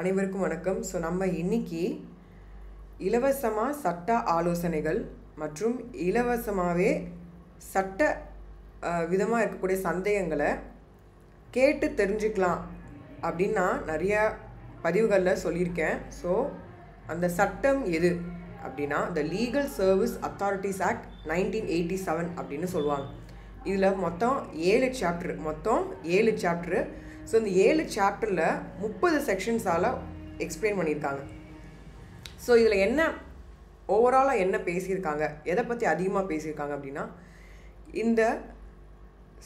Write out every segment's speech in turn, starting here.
அனைவருக்கும் வணக்கம். ஸோ நம்ம இன்னைக்கு இலவசமாக சட்ட ஆலோசனைகள் மற்றும் இலவசமாகவே சட்ட விதமாக இருக்கக்கூடிய சந்தேகங்களை கேட்டு தெரிஞ்சுக்கலாம் அப்படின்னு நான் நிறையா பதிவுகளில் சொல்லியிருக்கேன். ஸோ அந்த சட்டம் எது அப்படின்னா த லீகல் சர்வீஸ் அத்தாரிட்டிஸ் ஆக்ட் 1987 அப்படின்னு சொல்லுவாங்க. இதில் மொத்தம் 7 சாப்டரு. ஸோ இந்த 7 சாப்டரில் 30 செக்ஷன்ஸால் எக்ஸ்பிளைன் பண்ணியிருக்காங்க. ஸோ இதில் என்ன ஓவராலாக என்ன பேசியிருக்காங்க, எதை பற்றி அதிகமாக பேசியிருக்காங்க அப்படின்னா, இந்த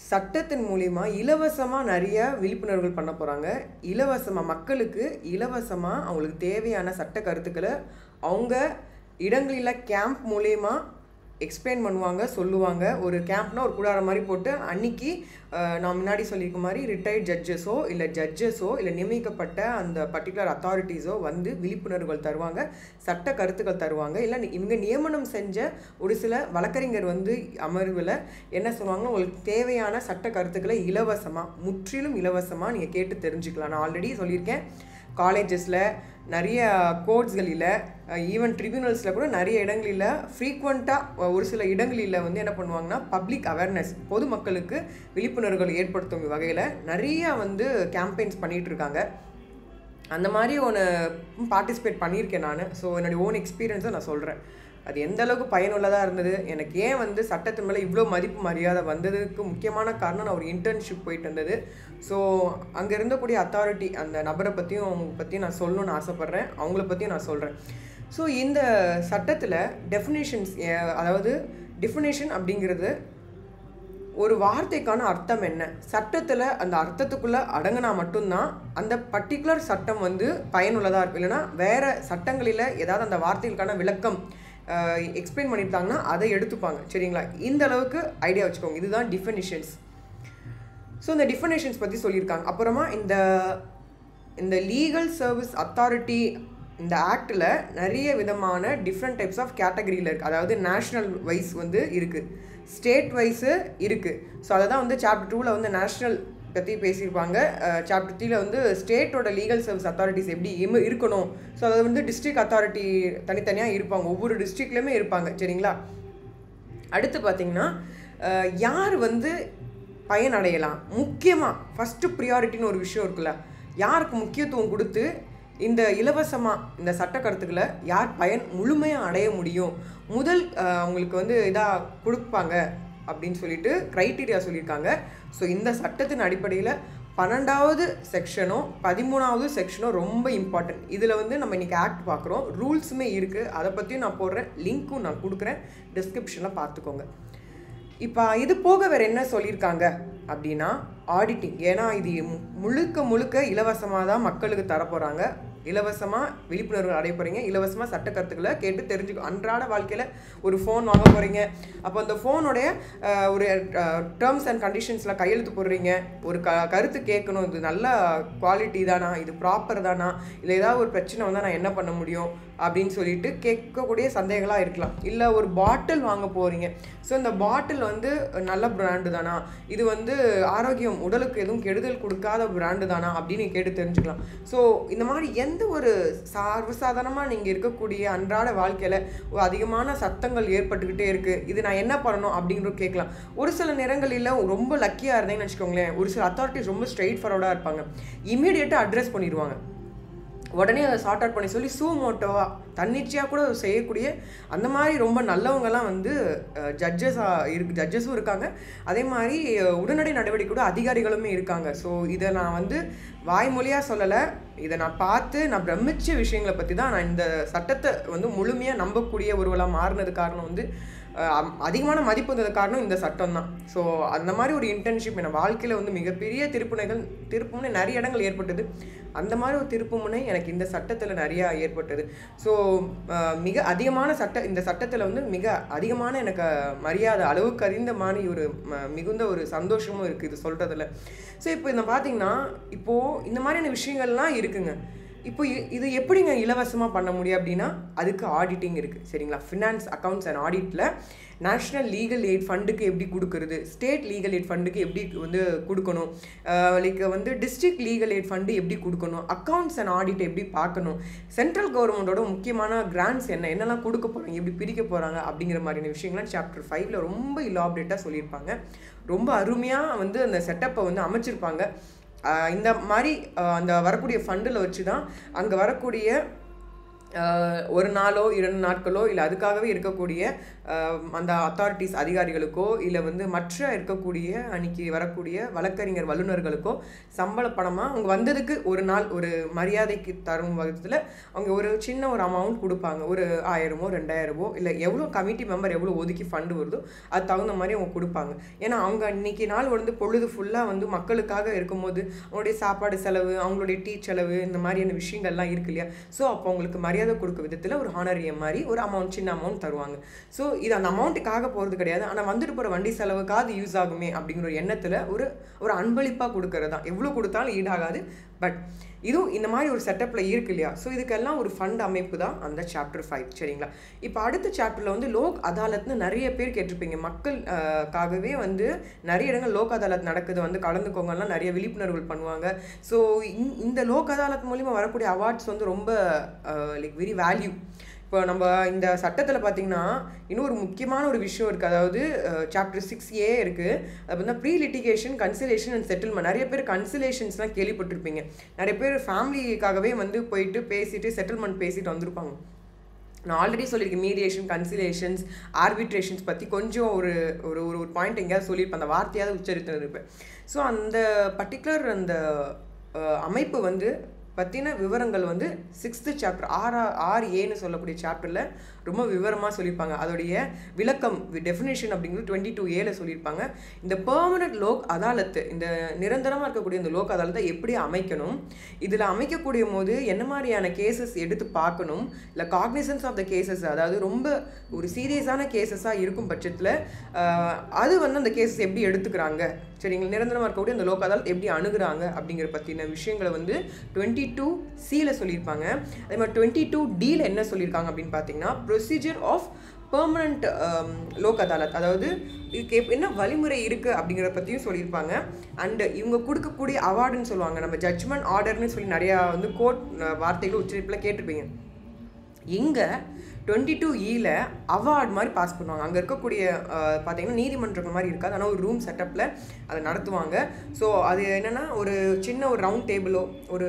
சட்டத்தின் மூலிமா இலவசமாக நிறைய விழிப்புணர்வுகள் பண்ண போகிறாங்க. இலவசமாக மக்களுக்கு இலவசமாக அவங்களுக்கு தேவையான சட்ட கருத்துக்களை அவங்க இடங்களில் கேம்ப் மூலயமா எக்ஸ்பிளைன் பண்ணுவாங்க, சொல்லுவாங்க. ஒரு கேம்ப்னா ஒரு கூடாரம் மாதிரி போட்டு அன்றைக்கி நான் முன்னாடி சொல்லியிருக்க மாதிரி ரிட்டையர்ட் ஜட்ஜஸோ இல்லை நியமிக்கப்பட்ட அந்த பர்டிகுலர் அத்தாரிட்டிஸோ வந்து விழிப்புணர்வுகள் தருவாங்க, சட்ட கருத்துக்கள் தருவாங்க. இல்லை இவங்க நியமனம் செஞ்ச ஒரு சில வழக்கறிஞர் வந்து அமர்வில் என்ன சொல்லுவாங்க, உங்களுக்கு தேவையான சட்ட கருத்துக்களை முற்றிலும் இலவசமாக நீங்கள் கேட்டு தெரிஞ்சுக்கலாம். நான் ஆல்ரெடி சொல்லியிருக்கேன், காலேஜஸில் நிறைய கோர்ட்ஸ்களில் ஈவன் ட்ரிபியூனல்ஸில் கூட நிறைய இடங்களில் ஃப்ரீக்வெண்ட்டாக ஒரு சில இடங்களில் வந்து என்ன பண்ணுவாங்கன்னா பப்ளிக் அவேர்னஸ், பொதுமக்களுக்கு விழிப்புணர்வுகள் ஏற்படுத்தும் வகையில் நிறையா வந்து கேம்பெயின்ஸ் பண்ணிகிட்ருக்காங்க. அந்த மாதிரி ஒன்று பார்ட்டிசிபேட் பண்ணியிருக்கேன் நான். ஸோ என்னுடைய ஓன் எக்ஸ்பீரியன்ஸை நான் சொல்கிறேன். அது எந்த அளவுக்கு பயனுள்ளதாக இருந்தது, எனக்கு ஏன் வந்து சட்டத்தின் மேலே இவ்வளோ மதிப்பு மரியாதை வந்ததுக்கு முக்கியமான காரணம் நான் ஒரு இன்டர்ன்ஷிப் போயிட்டு இருந்தது. ஸோ அங்கே இருந்தக்கூடிய அத்தாரிட்டி அந்த நபரை பற்றியும் அவங்க பற்றியும் நான் சொல்லணும்னு ஆசைப்பட்றேன், அவங்கள பற்றியும் நான் சொல்கிறேன். ஸோ இந்த சட்டத்தில் டெஃபினேஷன்ஸ், அதாவது டெஃபினேஷன் அப்படிங்கிறது ஒரு வார்த்தைக்கான அர்த்தம் என்ன, சட்டத்தில் அந்த அர்த்தத்துக்குள்ளே அடங்கினா மட்டும்தான் அந்த பர்டிகுலர் சட்டம் வந்து பயனுள்ளதாக இருக்கும். இல்லைனா வேறு சட்டங்களில் ஏதாவது அந்த வார்த்தைகளுக்கான விளக்கம் எக்ஸ்பிளைன் பண்ணிட்டாங்கன்னா அதை எடுத்துப்பாங்க. சரிங்களா? இந்த அளவுக்கு ஐடியா வச்சுக்கோங்க. இதுதான் டிஃபினிஷன்ஸ். ஸோ இந்த டிஃபினேஷன்ஸ் பற்றி சொல்லியிருக்காங்க. அப்புறமா இந்த லீகல் சர்வீஸ் அத்தாரிட்டி இந்த ஆக்டில் நிறைய விதமான டிஃப்ரெண்ட் டைப்ஸ் ஆஃப் கேட்டகரியில் இருக்குது. அதாவது நேஷ்னல் வைஸ் வந்து இருக்குது, ஸ்டேட் வைஸு இருக்குது. ஸோ அதை தான் வந்து சாப்டர் 2ல் வந்து நேஷ்னல் பற்றி பேசியிருப்பாங்க. சாப்டர் 3ல் வந்து ஸ்டேட்டோட லீகல் சர்வீஸ் அத்தாரிட்டிஸ் எப்படி இருக்கணும். ஸோ அதை வந்து டிஸ்ட்ரிக்ட் அத்தாரிட்டி தனித்தனியாக இருப்பாங்க, ஒவ்வொரு டிஸ்ட்ரிக்ட்லேயுமே இருப்பாங்க. சரிங்களா? அடுத்து பார்த்திங்கன்னா யார் வந்து பயனடையலாம், முக்கியமாக ஃபஸ்ட்டு ப்ரியாரிட்டின்னு ஒரு விஷயம் இருக்குல்ல, யாருக்கு முக்கியத்துவம் கொடுத்து இந்த இலவசமாக இந்த சட்ட கருத்துக்களை யார் முழுமையாக அடைய முடியும், முதல் அவங்களுக்கு வந்து இதாக கொடுப்பாங்க அப்படின்னு சொல்லிட்டு க்ரைட்டீரியா சொல்லியிருக்காங்க. ஸோ இந்த சட்டத்தின் அடிப்படையில் 12வது செக்ஷனோ 13வது செக்ஷனோ ரொம்ப இம்பார்ட்டன்ட். இதில் வந்து நம்ம இன்றைக்கி ஆக்ட் பார்க்குறோம், ரூல்ஸுமே இருக்குது, அதை பற்றியும் நான் போடுறேன், லிங்க்கும் நான் கொடுக்குறேன், டிஸ்கிரிப்ஷனில் பார்த்துக்கோங்க. இப்போ இது போக வேறு என்ன சொல்லியிருக்காங்க அப்படின்னா ஆடிட்டிங். ஏன்னா இது முழுக்க இலவசமாக தான் மக்களுக்கு தரப்போகிறாங்க, இலவசமாக விழிப்புணர்வு அடைய போகிறீங்க, இலவசமாக சட்ட கருத்துக்களை கேட்டு தெரிஞ்சுக்கோ. அன்றாட வாழ்க்கையில் ஒரு ஃபோன் வாங்க போகிறீங்க, அப்போ அந்த ஃபோனுடைய ஒரு டேர்ம்ஸ் அண்ட் கண்டிஷன்ஸில் கையெழுத்து போடுறீங்க, ஒரு கருத்து கேட்கணும், இது நல்ல குவாலிட்டி தானா, இது ப்ராப்பர் தானா, இல்லை ஏதாவது ஒரு பிரச்சனை வந்தால் நான் என்ன பண்ண முடியும் அப்படின்னு சொல்லிட்டு கேட்கக்கூடிய சந்தேகங்களாக இருக்கலாம். இல்லை ஒரு பாட்டில் வாங்க போகிறீங்க, ஸோ இந்த பாட்டில் வந்து நல்ல பிராண்டு தானா, இது வந்து ஆரோக்கியம் உடலுக்கு எதுவும் கெடுதல் கொடுக்காத பிராண்டு தானா அப்படின்னு கேட்டு தெரிஞ்சுக்கலாம். ஸோ இந்த மாதிரி எந்த ஒரு சர்வசாதாரணமாக நீங்கள் இருக்கக்கூடிய அன்றாட வாழ்க்கையில் அதிகமான சத்தங்கள் ஏற்பட்டுக்கிட்டே இருக்குது, இது நான் என்ன பண்ணணும் அப்படிங்கிறது கேட்கலாம். ஒரு சில நேரங்களில் ரொம்ப லக்கியாக இருந்தேன்னு வச்சுக்கோங்களேன், ஒரு சில அத்தாரிட்டிஸ் ரொம்ப ஸ்ட்ரெயிட் ஃபார்வர்டாக இருப்பாங்க, இமீடியட்டாக அட்ரஸ் பண்ணிடுவாங்க, உடனே அதை சார்ட் அவுட் பண்ணி சொல்லி சூமோட்டோவாக தன்னிச்சையாக கூட செய்யக்கூடிய அந்த மாதிரி ரொம்ப நல்லவங்கலாம் வந்து ஜட்ஜஸும் இருக்காங்க. அதே மாதிரி உடனடி நடவடிக்கை கூட அதிகாரிகளுமே இருக்காங்க. ஸோ இதை நான் வந்து வாய்மொழியாக சொல்லலை, இதை நான் பார்த்து நான் பிரமிச்ச விஷயங்களை பற்றி தான் நான் இந்த சட்டத்தை வந்து முழுமையாக நம்பக்கூடிய ஒருவளாக மாறினது காரணம் வந்து அதிகமான மதிப்பு வந்தது காரணம் இந்த சட்டம் தான். ஸோ அந்த மாதிரி ஒரு இன்டர்ன்ஷிப் என் வாழ்க்கையில் வந்து மிகப்பெரிய திருப்புமுனை நிறைய இடங்கள் ஏற்பட்டது. அந்த மாதிரி ஒரு திருப்புமுனை எனக்கு இந்த சட்டத்தில் நிறையா ஏற்பட்டது. ஸோ மிக அதிகமான இந்த சட்டத்தில் வந்து மிக அதிகமான எனக்கு மரியாதை, அளவுக்கு அறிந்த மாதிரி ஒரு மிகுந்த ஒரு சந்தோஷமும் இருக்குது இது சொல்கிறதுல. ஸோ இப்போ இதை பார்த்தீங்கன்னா இப்போது இந்த மாதிரியான விஷயங்கள்லாம் இருக்குங்க. இப்போ இது எப்படிங்க இலவசமாக பண்ண முடியும் அப்படின்னா அதுக்கு ஆடிட்டிங் இருக்குது சரிங்களா. ஃபினான்ஸ் அக்கௌண்ட்ஸ் அண்ட் ஆடிட்டில் நேஷ்னல் லீகல் எய்ட் ஃபண்டுக்கு எப்படி கொடுக்கறது, ஸ்டேட் லீகல் எய்ட் ஃபண்டுக்கு எப்படி வந்து கொடுக்கணும், லைக் வந்து டிஸ்ட்ரிக்ட் லீகல் எய்ட் ஃபண்டு எப்படி கொடுக்கணும், அக்கௌண்ட்ஸ் அண்ட் ஆடிட் எப்படி பார்க்கணும், சென்ட்ரல் கவர்மெண்ட்டோட முக்கியமான கிராண்ட்ஸ் என்னெல்லாம் கொடுக்க போகிறாங்க, எப்படி பிரிக்க போகிறாங்க அப்படிங்கிற மாதிரியான விஷயங்கள்லாம் சாப்டர் 5ல் ரொம்ப இலாபரேட்டாக சொல்லியிருப்பாங்க. ரொம்ப அருமையாக வந்து அந்த செட்டப்பை வந்து அமைச்சிருப்பாங்க. இந்த மாதிரி அந்த வரக்கூடிய ஃபண்டில் வச்சு தான் அங்கே வரக்கூடிய ஒரு நாளோ 2 நாட்களோ இல்லை அதுக்காகவே இருக்கக்கூடிய அந்த அத்தாரிட்டிஸ் அதிகாரிகளுக்கோ இல்லை வந்து மற்ற இருக்கக்கூடிய அன்னைக்கு வரக்கூடிய வழக்கறிஞர் வல்லுநர்களுக்கோ சம்பள பணமாக அவங்க வந்ததுக்கு ஒரு நாள் ஒரு மரியாதைக்கு தரும் விதத்தில் அவங்க ஒரு சின்ன ஒரு அமௌண்ட் கொடுப்பாங்க. ஒரு 1000மோ 2000மோ இல்லை எவ்வளோ கமிட்டி மெம்பர் எவ்வளோ ஒதுக்கி ஃபண்டு வருதோ அது தகுந்த மாதிரி அவங்க கொடுப்பாங்க. ஏன்னா அவங்க அன்னைக்கு நாள் வந்து பொழுது ஃபுல்லாக வந்து மக்களுக்காக இருக்கும்போது அவங்களுடைய சாப்பாடு செலவு, அவங்களுடைய டீ செலவு, இந்த மாதிரியான விஷயங்கள்லாம் இருக்கு இல்லையா. ஸோ அப்போ அவங்களுக்கு மரியாதை கொடுக்க விதத்தில் ஒரு ஹானரியம் மாதிரி ஒரு அமௌண்ட், சின்ன அமௌண்ட் தருவாங்க. ஸோ இது அந்த அமௌண்ட்டுக்காக போகிறது கிடையாது, ஆனால் வந்துட்டு போகிற வண்டி செலவுக்காக யூஸ் ஆகுமே அப்படிங்கிற ஒரு எண்ணத்தில் ஒரு அன்பளிப்பாக கொடுக்கறது தான். எவ்வளோ கொடுத்தாலும் ஈடாகாது. பட் இதுவும் இந்த மாதிரி ஒரு செட்டப்பில் இருக்கு இல்லையா. ஸோ இதுக்கெல்லாம் ஒரு ஃபண்ட் அமைப்பு தான் அந்த சாப்டர் 5 சரிங்களா. இப்போ அடுத்த சாப்டரில் வந்து லோக் அதாலத்னு நிறைய பேர் கேட்டிருப்பீங்க. மக்களுக்காகவே வந்து நிறைய இடங்கள் லோக் அதாலத் நடக்குது, வந்து கலந்துக்கோங்கலாம் நிறைய விழிப்புணர்வுகள் பண்ணுவாங்க. ஸோ இந்த லோக் அதாலத் மூலிமா வரக்கூடிய அவார்ட்ஸ் வந்து ரொம்ப லைக் வெரி வேல்யூ. இப்போ நம்ம இந்த சட்டத்தில் பார்த்திங்கன்னா இன்னும் ஒரு முக்கியமான ஒரு விஷயம் இருக்குது. அதாவது சாப்டர் 6A இருக்குது. அது வந்து pre litigation, conciliation and settlement. நிறைய பேர் கன்சிலேஷன்ஸ்லாம் கேள்விப்பட்டிருப்பீங்க. நிறைய பேர் ஃபேமிலிக்காகவே வந்து போயிட்டு பேசிட்டு செட்டில்மெண்ட் பேசிட்டு வந்திருப்பாங்க. நான் ஆல்ரெடி சொல்லியிருக்கேன் மீடியேஷன், கன்சிலேஷன்ஸ், ஆர்பிட்ரேஷன்ஸ் பற்றி கொஞ்சம் ஒரு ஒரு ஒரு பாயிண்ட் எங்கேயாவது சொல்லியிருப்பேன், அந்த வார்த்தையாவது உச்சரித்து இருப்பேன். ஸோ அந்த பர்டிகுலர் அந்த அமைப்பு வந்து பற்றின விவரங்கள் வந்து 6th சாப்டர் 6Aன்னு சொல்லக்கூடிய சாப்டரில் ரொம்ப விவரமாக சொல்லியிருப்பாங்க. அதோடைய விளக்கம் டெஃபினேஷன் அப்படிங்கிறது 22Aல சொல்லியிருப்பாங்க. இந்த பெர்மனன்ட் லோக் அதாலத்து, இந்த நிரந்தரமாக இருக்கக்கூடிய இந்த லோக் அதாலத்தை எப்படி அமைக்கணும், இதில் அமைக்கக்கூடிய போது என்ன மாதிரியான கேசஸ் எடுத்து பார்க்கணும், இல்லை காக்னிசன்ஸ் ஆஃப் த கேசஸ், அதாவது ரொம்ப ஒரு சீரியஸான கேசஸாக இருக்கும் பட்சத்தில் அது வந்து அந்த கேசஸ் எப்படி எடுத்துக்கிறாங்க சரிங்களா, நிரந்தரமாக இருக்கக்கூடிய அந்த லோக் அதாலத் எப்படி அணுகுறாங்க அப்படிங்கிற பற்றின விஷயங்களை வந்து 22Cல சொல்லியிருப்பாங்க. அதே மாதிரி 22Dல என்ன சொல்லியிருக்காங்க அப்படின்னு பார்த்தீங்கன்னா procedure of permanent Lok Adalat, அதாவது இதுக்கு என்ன வழிமுறை இருக்குது அப்படிங்கிற பற்றியும் சொல்லியிருப்பாங்க. அண்டு இவங்க கொடுக்கக்கூடிய அவார்டுன்னு சொல்லுவாங்க. நம்ம ஜட்ஜ்மெண்ட் ஆர்டர்னு சொல்லி நிறையா வந்து கோர்ட் வார்த்தைகள் உச்சரிப்பில் கேட்டிருப்பீங்க. இங்கே 22Eல அவார்டு மாதிரி பாஸ் பண்ணுவாங்க. அங்கே இருக்கக்கூடிய பார்த்தீங்கன்னா நீதிமன்றங்கள் மாதிரி இருக்காது, ஆனால் ஒரு ரூம் செட்டப்பில் அதை நடத்துவாங்க. ஸோ அது என்னென்னா ஒரு சின்ன ஒரு ரவுண்ட் டேபிளோ ஒரு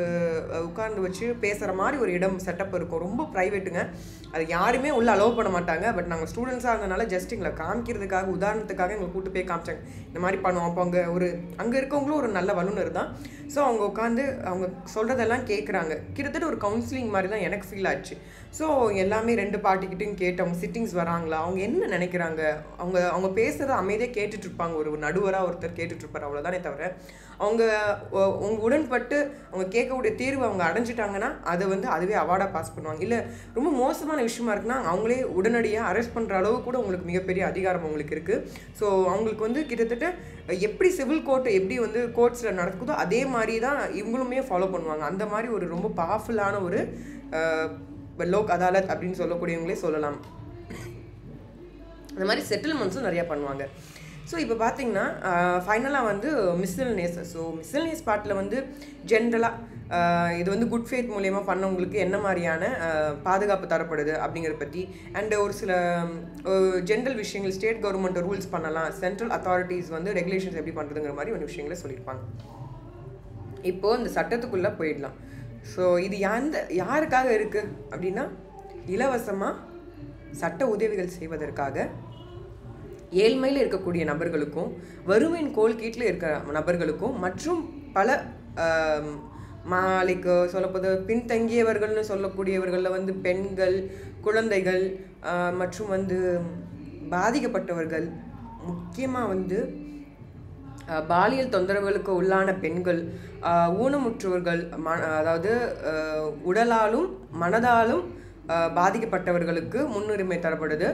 உட்கார்ந்து வச்சு பேசுகிற மாதிரி ஒரு இடம் செட்டப் இருக்கும். ரொம்ப ப்ரைவேட்டுங்க, அது யாருமே உள்ளே அலோவ் பண்ண மாட்டாங்க. பட் நாங்கள் ஸ்டூடெண்ட்ஸாக இருந்தனால ஜஸ்ட் எங்களை காமிக்கிறதுக்காக, உதாரணத்துக்காக எங்களை கூப்பிட்டு போய் காமிச்சாங்க, இந்த மாதிரி பண்ணுவோம். அப்போ அங்கே இருக்கவங்களும் ஒரு நல்ல வல்லுநர் தான். ஸோ அவங்க உட்காந்து அவங்க சொல்கிறதெல்லாம் கேட்குறாங்க. கிட்டத்தட்ட ஒரு கவுன்சிலிங் மாதிரி தான் எனக்கு ஃபீல் ஆச்சு. ஸோ எல்லாமே 2 பார்ட்டிக்கிட்டையும் கேட்டு அவங்க சிட்டிங்ஸ் வராங்களா, அவங்க என்ன நினைக்கிறாங்க, அவங்க பேசுகிறத அமைதியாக கேட்டுட்ருப்பாங்க. ஒரு நடுவராக ஒருத்தர் கேட்டுட்ருப்பார், அவ்வளோதானே தவிர அவங்க உடன்பட்டு அவங்க கேட்கக்கூடிய தீர்வு அவங்க அடைஞ்சிட்டாங்கன்னா அதை வந்து அதுவே அவார்டாக பாஸ் பண்ணுவாங்க. இல்லை ரொம்ப மோசமான விஷயமா இருக்குன்னா அவங்களே உடனடியாக அரெஸ்ட் பண்ணுற அளவு கூட உங்களுக்கு மிகப்பெரிய அதிகாரம் அவங்களுக்கு இருக்குது. ஸோ அவங்களுக்கு வந்து கிட்டத்தட்ட எப்படி சிவில் கோர்ட்டை எப்படி வந்து கோர்ட்ஸில் நடக்குதோ அதே மாதிரி தான் இவங்களுமே ஃபாலோ பண்ணுவாங்க. அந்த மாதிரி ஒரு ரொம்ப பவர்ஃபுல்லான ஒரு லோக் அதாலத் அப்படின்னு சொல்லக்கூடியவங்களே சொல்லலாம். அந்த மாதிரி செட்டில்மெண்ட்ஸும் நிறையா பண்ணுவாங்க. ஸோ இப்போ பார்த்தீங்கன்னா ஃபைனலாக வந்து மிஸ்செல்னியஸ். ஸோ மிஸ்செல்னியஸ் பார்ட்டில் வந்து ஜென்ரலாக இது வந்து குட் ஃபேத் மூலயமா பண்ணவங்களுக்கு என்ன மாதிரியான பாதுகாப்பு தரப்படுது அப்படிங்கிறத பற்றி, அண்டு ஒரு சில ஜென்ரல் விஷயங்கள், ஸ்டேட் கவர்மெண்ட் ரூல்ஸ் பண்ணலாம், சென்ட்ரல் அத்தாரிட்டிஸ் வந்து ரெகுலேஷன்ஸ் எப்படி பண்ணுறதுங்கிற மாதிரி ஒரு விஷயங்களை சொல்லியிருப்பாங்க. இப்போது இந்த சட்டத்துக்குள்ளே போயிடலாம். ஸோ இது யாருக்காக இருக்குது அப்படின்னா இலவசமாக சட்ட உதவிகள் செய்வதற்காக ஏழ்மையில் இருக்கக்கூடிய நபர்களுக்கும் வறுமையின் கோல்கீட்டில் இருக்கிற நபர்களுக்கும் மற்றும் பல லைக் சொல்லப்போது பின்தங்கியவர்கள்னு சொல்லக்கூடியவர்களில் வந்து பெண்கள், குழந்தைகள் மற்றும் வந்து பாதிக்கப்பட்டவர்கள், முக்கியமாக வந்து பாலியல் தொந்தரவுகளுக்கு உள்ளான பெண்கள், ஊனமுற்றவர்கள், அதாவது உடலாலும் மனதாலும் பாதிக்கப்பட்டவர்களுக்கு முன்னுரிமை தரப்படுது.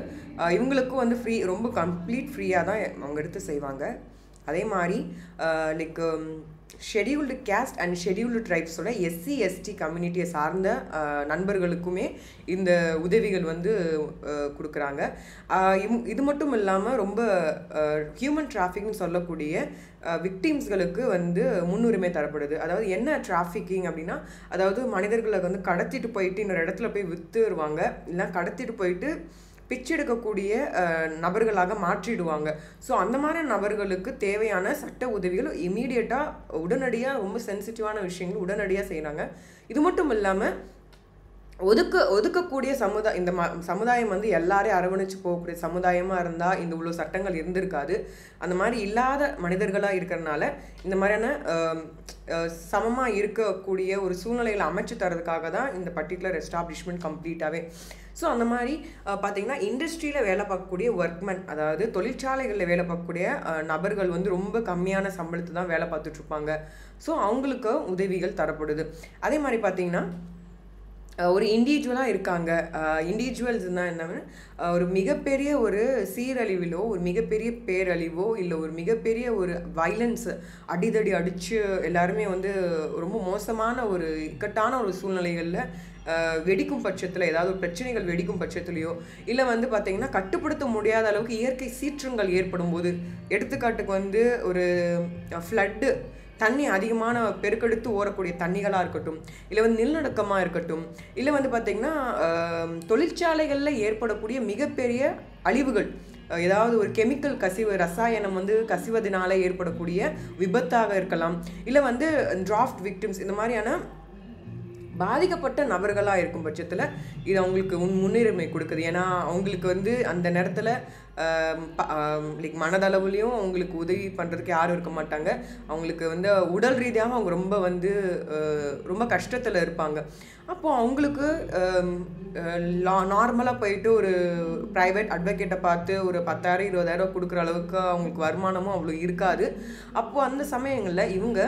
இவங்களுக்கும் வந்து ரொம்ப கம்ப்ளீட் ஃப்ரீயாக தான் அவங்க எடுத்து செய்வாங்க. அதே மாதிரி like scheduled caste and scheduled ட்ரைப்ஸோட எஸ்சி எஸ்டி கம்யூனிட்டியை சார்ந்த நண்பர்களுக்குமே இந்த உதவிகள் வந்து கொடுக்குறாங்க. இது மட்டும் இல்லாமல் ரொம்ப ஹியூமன் டிராஃபிக்னு சொல்லக்கூடிய விக்டிம்ஸ்களுக்கு வந்து முன்னுரிமை தரப்படுது. அதாவது என்ன டிராஃபிக்கிங் அப்படின்னா, அதாவது மனிதர்களை வந்து கடத்திட்டு போயிட்டு இன்னொரு இடத்துல போய் விற்றுருவாங்க, இல்லை கடத்திட்டு போயிட்டு பிச்செடுக்கக்கூடிய நபர்களாக மாற்றிடுவாங்க. ஸோ அந்த மாதிரி நபர்களுக்கு தேவையான சட்ட உதவிகள் இமீடியட்டாக உடனடியாக ரொம்ப சென்சிட்டிவான விஷயங்கள் உடனடியாக செய்கிறாங்க. இது மட்டும் இல்லாமல் ஒதுக்கக்கூடிய இந்த சமுதாயம் வந்து எல்லாரையும் அரவணைச்சு போகக்கூடிய சமுதாயமாக இருந்தால் இந்த இவ்வளோ சட்டங்கள் இருந்திருக்காது. அந்த மாதிரி இல்லாத மனிதர்களாக இருக்கிறதுனால இந்த மாதிரியான சமமாக இருக்கக்கூடிய ஒரு சூழ்நிலைகளை அமைச்சு தரதுக்காக தான் இந்த பர்டிகுலர் எஸ்டாப்ளிஷ்மெண்ட் கம்ப்ளீட்டாகவே. ஸோ அந்த மாதிரி பார்த்திங்கன்னா இண்டஸ்ட்ரியில் வேலை பார்க்கக்கூடிய ஒர்க்மேன், அதாவது தொழிற்சாலைகளில் வேலை பார்க்கக்கூடிய நபர்கள் வந்து ரொம்ப கம்மியான சம்பளத்தை தான் வேலை பார்த்துட்ருப்பாங்க. ஸோ அவங்களுக்கு உதவிகள் தரப்படுது. அதே மாதிரி பார்த்திங்கன்னா ஒரு இண்டிவிஜுவலாக இருக்காங்க. இண்டிவிஜுவல்ஸ்னால் என்னன்னு, ஒரு மிகப்பெரிய ஒரு சீரழிவிலோ ஒரு மிகப்பெரிய பேரழிவோ இல்லை ஒரு மிகப்பெரிய ஒரு வைலன்ஸ் அடிதடி அடித்து எல்லாருமே வந்து ரொம்ப மோசமான ஒரு இக்கட்டான ஒரு சூழ்நிலைகளில் வெடிக்கும் பட்சத்தில், ஏதாவது ஒரு பிரச்சனைகள் வெடிக்கும் பட்சத்துலையோ இல்லை வந்து பார்த்திங்கன்னா கட்டுப்படுத்த முடியாத அளவுக்கு இயற்கை சீற்றங்கள் ஏற்படும் போது, எடுத்துக்காட்டுக்கு வந்து ஒரு ஃப்ளட்டு, தண்ணி அதிகமான பெருக்கெடுத்து ஓடக்கூடிய தண்ணிகளாக இருக்கட்டும், இல்லை வந்து நிலநடுக்கமாக இருக்கட்டும், இல்லை வந்து பார்த்திங்கன்னா தொழிற்சாலைகளில் ஏற்படக்கூடிய மிகப்பெரிய அழிவுகள், ஏதாவது ஒரு கெமிக்கல் கசிவு, ரசாயனம் வந்து கசிவதனால ஏற்படக்கூடிய விபத்தாக இருக்கலாம், இல்லை வந்து டிராஃப்ட் விக்டிம்ஸ், இந்த மாதிரியான பாதிக்கப்பட்ட நபர்களாக இருக்கும் பட்சத்தில் இது அவங்களுக்கு முன்னுரிமை கொடுக்குது. ஏன்னா அவங்களுக்கு வந்து அந்த நேரத்தில் லைக் மனதளவுலேயும் அவங்களுக்கு உதவி பண்ணுறதுக்கு யாரும் இருக்க மாட்டாங்க. அவங்களுக்கு வந்து உடல் ரீதியாக அவங்க ரொம்ப கஷ்டத்தில் இருப்பாங்க. அப்போது அவங்களுக்கு நார்மலாக போயிட்டு ஒரு ப்ரைவேட் அட்வொகேட்டை பார்த்து ஒரு 10,000 20,000 கொடுக்குற அளவுக்கு அவங்களுக்கு வருமானமும் அவ்வளோ இருக்காது. அப்போது அந்த சமயங்களில் இவங்க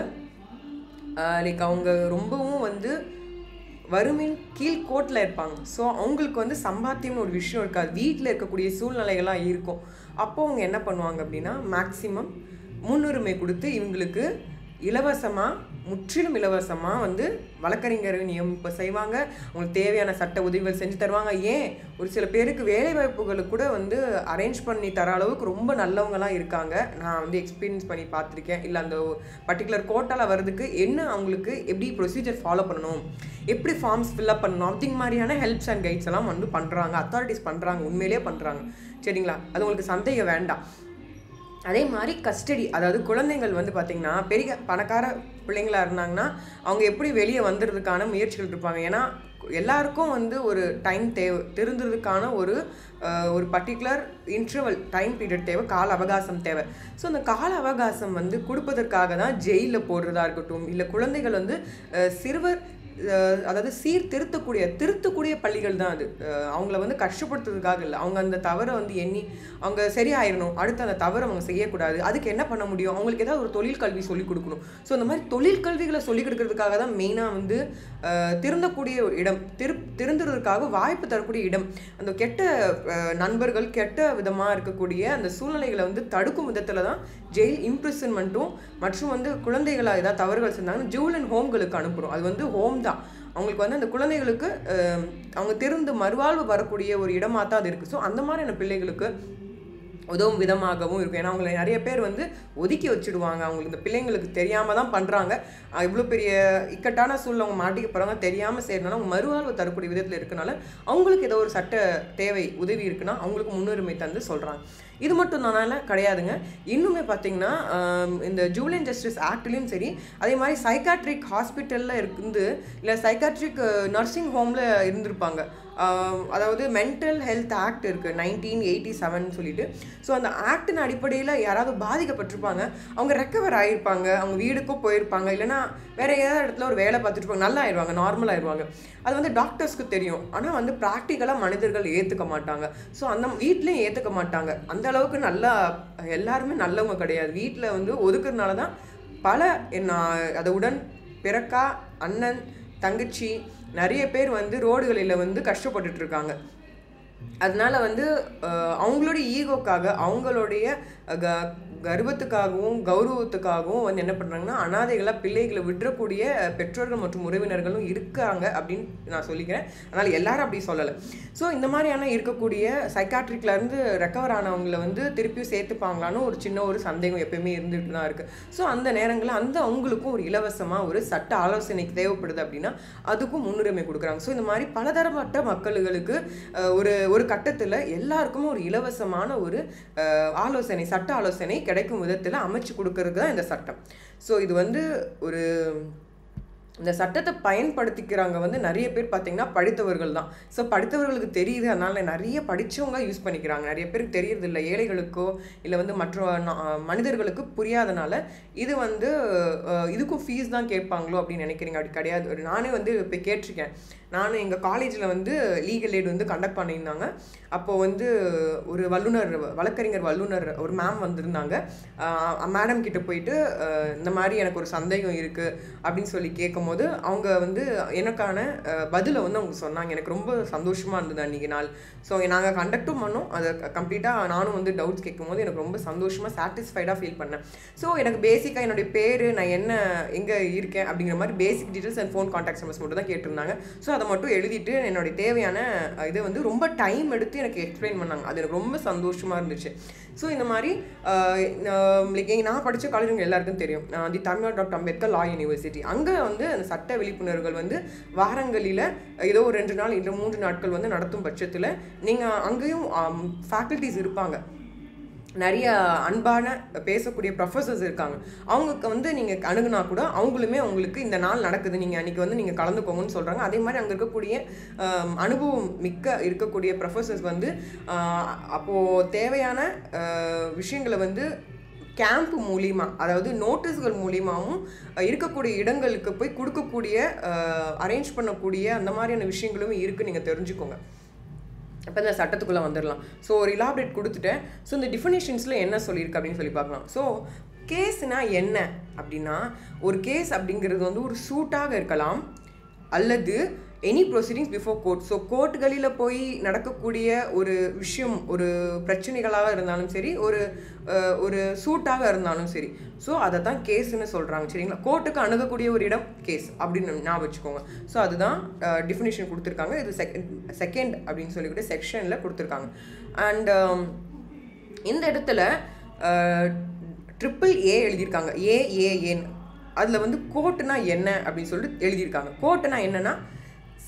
லைக் அவங்க ரொம்பவும் வந்து வறுமையின் கீழ்கோட்டில் இருப்பாங்க. ஸோ அவங்களுக்கு வந்து சம்பாத்தியம்னு ஒரு விஷயம் இருக்காது, வீட்டில் இருக்கக்கூடிய சூழ்நிலைகள்லாம் இருக்கும். அப்போது அவங்க என்ன பண்ணுவாங்க அப்படின்னா, மேக்சிமம் முன்னுரிமை கொடுத்து இவங்களுக்கு முற்றிலும் இலவசமாக வந்து வழக்கறிஞர் நியமிப்பு செய்வாங்க. அவங்களுக்கு தேவையான சட்ட உதவிகள் செஞ்சு தருவாங்க. ஏன் ஒரு சில பேருக்கு வேலைவாய்ப்புகளுக்கு கூட வந்து அரேஞ்ச் பண்ணி தர அளவுக்கு ரொம்ப நல்லவங்களாம் இருக்காங்க. நான் வந்து எக்ஸ்பீரியன்ஸ் பண்ணி பார்த்துருக்கேன். இல்லை அந்த பர்டிகுலர் கோட்டாவில் வர்றதுக்கு என்ன அவங்களுக்கு எப்படி ப்ரொசீஜர் ஃபாலோ பண்ணணும், எப்படி ஃபார்ம்ஸ் ஃபில்அப் பண்ணணும், அப்படிங்க மாதிரியான ஹெல்ப்ஸ் அண்ட் கைட்ஸ் எல்லாம் வந்து பண்ணுறாங்க. அத்தாரிட்டிஸ் பண்ணுறாங்க, உண்மையிலே பண்ணுறாங்க. சரிங்களா, அது உங்களுக்கு சந்தேகம் வேண்டாம். அதே மாதிரி கஸ்டடி, அதாவது குழந்தைகள் வந்து பார்த்திங்கன்னா பெரிய பணக்கார பிள்ளைங்களாக இருந்தாங்கன்னா அவங்க எப்படி வெளியே வந்துடுறதுக்கான முயற்சிகள் இருப்பாங்க. ஏன்னா எல்லாருக்கும் வந்து ஒரு டைம் தேவை, திருந்துறதுக்கான ஒரு பர்டிகுலர் இன்டர்வல் டைம் பீரியட் தேவை, கால அவகாசம் தேவை. ஸோ அந்த கால அவகாசம் வந்து கொடுப்பதற்காக தான் ஜெயிலில் போடுறதா இருக்கட்டும், இல்லை குழந்தைகள் வந்து சிறுவர் அதாவது திருத்தக்கூடிய பள்ளிகள் தான் அது. அவங்கள வந்து கஷ்டப்படுத்துறதுக்காக இல்லை, அவங்க அந்த தவறை வந்து எண்ணி அவங்க சரியாயிடணும், அடுத்து அந்த தவறை அவங்க செய்யக்கூடாது. அதுக்கு என்ன பண்ண முடியும், அவங்களுக்கு ஏதாவது ஒரு தொழில் கல்வி சொல்லிக் கொடுக்கணும். ஸோ அந்த மாதிரி தொழில் கல்விகளை சொல்லிக் கொடுக்கறதுக்காக தான் மெயினாக வந்து திருந்தக்கூடிய இடம், திருந்துறதுக்காக வாய்ப்பு தரக்கூடிய இடம். அந்த கெட்ட நண்பர்கள் கெட்ட விதமாக இருக்கக்கூடிய அந்த சூழ்நிலைகளை வந்து தடுக்கும் விதத்தில் தான் ஜெயில் இம்ப்ரிசன்மெண்ட்டும் மற்றும் வந்து குழந்தைகளாக ஏதாவது தவறுகள் செஞ்சாங்கன்னா ஜூவல் அண்ட் ஹோம்களுக்கு அனுப்புகிறோம். அது வந்து ஹோம் தான், அவங்களுக்கு வந்து அந்த குழந்தைகளுக்கு அவங்க திருந்து மறுவாழ்வு வரக்கூடிய ஒரு இடமாக தான் அது இருக்குது. ஸோ அந்த மாதிரியான பிள்ளைகளுக்கு உதவும் விதமாகவும் இருக்கும். ஏன்னா அவங்களை நிறைய பேர் வந்து ஒதுக்கி வச்சுடுவாங்க, அவங்களுக்கு இந்த பிள்ளைங்களுக்கு தெரியாமல் தான் பண்ணுறாங்க. இவ்வளோ பெரிய இக்கட்டான சூழ்நிலை அவங்க மாட்டிக்க போகிறாங்க, தெரியாமல் செய்யறதுனால அவங்க மறுவாழ்வு தரக்கூடிய விதத்தில் இருக்கனால அவங்களுக்கு ஏதோ ஒரு சட்ட தேவை உதவி இருக்குன்னா அவங்களுக்கு முன்னுரிமை தந்து சொல்கிறாங்க. இது மட்டும் தானால கிடையாதுங்க. இன்னுமே பார்த்திங்கன்னா இந்த ஜூவல் ஜஸ்டிஸ் ஆக்ட்லேயும் சரி, அதே மாதிரி சைக்காட்ரிக் ஹாஸ்பிட்டலில் இருந்து இல்லை சைக்காட்ரிக் நர்சிங் ஹோமில் இருந்திருப்பாங்க. அதாவது மென்டல் ஹெல்த் ஆக்ட் இருக்குது 1987 சொல்லிட்டு. ஸோ அந்த ஆக்டின் அடிப்படையில் யாராவது பாதிக்கப்பட்டிருப்பாங்க, அவங்க ரெக்கவர் ஆகிருப்பாங்க, அவங்க வீடுக்கும் போயிருப்பாங்க, இல்லைனா வேறு ஏதாவது இடத்துல ஒரு வேலை பார்த்துட்ருப்பாங்க, நல்லா ஆயிடுவாங்க, நார்மல் ஆயிடுவாங்க. அது வந்து டாக்டர்ஸ்க்கு தெரியும். ஆனால் வந்து ப்ராக்டிக்கலாக மனிதர்கள் ஏற்றுக்க மாட்டாங்க. ஸோ அந்த வீட்லேயும் ஏற்றுக்க மாட்டாங்க. அந்த அளவுக்கு நல்லா எல்லாருமே நல்லவங்க கிடையாது. வீட்டில் வந்து ஒதுக்குறதுனால தான் பல அதை உடன் பிறக்கா அண்ணன் தங்கச்சி நிறைய பேர் வந்து ரோடுகளில் வந்து கஷ்டப்பட்டுட்ருக்காங்க. அதனால வந்து அவங்களுடைய ஈகோக்காக அவங்களுடைய கர்வத்துக்காகவும் கௌரவத்துக்காகவும் வந்து என்ன பண்ணுறாங்கன்னா அனாதைகளாக பிள்ளைகளை விட்டுறக்கூடிய பெற்றோர்கள் மற்றும் உறவினர்களும் இருக்காங்க அப்படின்னு நான் சொல்லிக்கிறேன். அதனால் எல்லாரும் அப்படி சொல்லலை. ஸோ இந்த மாதிரியான இருக்கக்கூடிய சைக்காட்ரிக்லேருந்து ரெக்கவர் ஆனவங்களை வந்து திருப்பியும் சேர்த்துப்பாங்களான்னு ஒரு சின்ன ஒரு சந்தேகம் எப்பயுமே இருந்துட்டு தான் இருக்குது. ஸோ அந்த நேரங்களில் அவங்களுக்கும் ஒரு இலவசமாக ஒரு சட்ட ஆலோசனைக்கு தேவைப்படுது அப்படின்னா அதுக்கும் முன்னுரிமை கொடுக்குறாங்க. ஸோ இந்த மாதிரி பலதரப்பட்ட மக்களுக்கு ஒரு கட்டத்தில் எல்லாருக்குமே ஒரு இலவசமான ஒரு ஆலோசனை, சட்ட ஆலோசனை கிடைக்கும் விதத்தில் அமைச்சு கொடுக்கறது தான் இந்த சட்டம். ஸோ இது வந்து இந்த சட்டத்தை பயன்படுத்திக்கிறாங்க வந்து நிறைய பேர் பார்த்தீங்கன்னா படித்தவர்கள் தான். ஸோ படித்தவர்களுக்கு தெரியுது, அதனால நிறைய படித்தவங்க யூஸ் பண்ணிக்கிறாங்க. நிறைய பேருக்கு தெரியறது இல்லை, ஏழைகளுக்கோ இல்லை வந்து மற்ற மனிதர்களுக்கு புரியாதனால இது வந்து இதுக்கும் ஃபீஸ் தான் கேட்பாங்களோ அப்படின்னு நினைக்கிறீங்க. அப்படி கிடையாது. நானே வந்து இப்போ கேட்டிருக்கேன். நானும் எங்கள் காலேஜில் வந்து லீகல் எய்டு வந்து கண்டக்ட் பண்ணியிருந்தாங்க. அப்போது வந்து ஒரு வழக்கறிஞர் வல்லுநர் ஒரு மேம் வந்திருந்தாங்க. மேடம் கிட்ட போயிட்டு இந்த மாதிரி எனக்கு ஒரு சந்தேகம் இருக்குது அப்படின்னு சொல்லி கேட்கும்போது அவங்க வந்து எனக்கான பதிலை வந்து அவங்க சொன்னாங்க. எனக்கு ரொம்ப சந்தோஷமாக இருந்தது அன்றைக்கி நாள். ஸோ நாங்கள் கண்டக்டும் பண்ணோம். அதை கம்ப்ளீட்டாக நானும் வந்து டவுட்ஸ் கேட்கும்போது எனக்கு ரொம்ப சந்தோஷமாக சாட்டிஸ்ஃபைடாக ஃபீல் பண்ணேன். ஸோ எனக்கு பேசிக்காக என்னுடைய பேர், நான் எங்கே இருக்கேன் அப்படிங்கிற மாதிரி பேசிக் details and phone contact numbers மட்டும் தான் கேட்டிருந்தாங்க. ஸோ அதை மட்டும் எழுதிட்டு என்னுடைய தேவையான இதை வந்து ரொம்ப டைம் எடுத்து எனக்கு எக்ஸ்பிளைன் பண்ணாங்க. அது எனக்கு ரொம்ப சந்தோஷமாக இருந்துச்சு. ஸோ இந்த மாதிரி நான் படித்த காலேஜ் எல்லாருக்கும் தெரியும், the Tamil Nadu doctor Ambedkar law university. அங்கே வந்து அந்த சட்ட விழிப்புணர்வுகள் வந்து வாரங்களில் ஏதோ ஒரு 2 நாள் இல்லை 3 நாட்கள் வந்து நடத்தும் பட்சத்தில் நீங்கள் அங்கேயும் ஃபேக்கல்ட்டிஸ் இருப்பாங்க. நிறைய அன்பான பேசக்கூடிய ப்ரொஃபஸர்ஸ் இருக்காங்க. அவங்களுக்கு வந்து நீங்கள் அணுகுனா கூட அவங்களுமே உங்களுக்கு இந்த நாள் நடக்குது, நீங்கள் அன்றைக்கி வந்து நீங்கள் கலந்துக்கோங்கன்னு சொல்கிறாங்க. அதே மாதிரி அங்கே இருக்கக்கூடிய அனுபவம் மிக்க இருக்கக்கூடிய ப்ரொஃபஸர்ஸ் வந்து அப்போது தேவையான விஷயங்களை வந்து கேம்ப் மூலிமா, அதாவது நோட்டீஸ்கள் மூலிமாவும் இருக்கக்கூடிய இடங்களுக்கு போய் கொடுக்கக்கூடிய அரேஞ்ச் பண்ணக்கூடிய அந்த மாதிரியான விஷயங்களும் இருக்குது. நீங்கள் தெரிஞ்சுக்கோங்க. இப்போ இந்த சட்டத்துக்குள்ளே வந்துடலாம். ஸோ ஒரு இலாபரேட் கொடுத்துட்டேன். ஸோ இந்த டிஃபினிஷன்ஸில் என்ன சொல்லியிருக்கு அப்படின்னு சொல்லி பார்க்கலாம். ஸோ கேஸ்னால் என்ன அப்படின்னா, ஒரு கேஸ் அப்படிங்கிறது வந்து ஒரு சூட்டாக இருக்கலாம் அல்லது any proceedings before court. So கோர்ட்டுகளில் போய் நடக்கக்கூடிய ஒரு விஷயம், ஒரு பிரச்சனைகளாக இருந்தாலும் சரி, ஒரு சூட்டாக இருந்தாலும் சரி, ஸோ அதை தான் கேஸுன்னு சொல்கிறாங்க. சரிங்களா? கோர்ட்டுக்கு அணுகக்கூடிய ஒரு இடம் கேஸ் அப்படின்னு ஞாபகம் வச்சுக்கோங்க. ஸோ அதுதான் டிஃபினிஷன் கொடுத்துருக்காங்க. இது செகண்ட் அப்படின்னு சொல்லிக்கிட்டு செக்ஷனில் கொடுத்துருக்காங்க. அண்ட் இந்த இடத்துல AAA எழுதியிருக்காங்க. ஏஏஎன். அதில் வந்து கோர்ட்டுனா என்ன அப்படின்னு சொல்லிட்டு எழுதியிருக்காங்க. கோர்ட்டுனா என்னன்னா,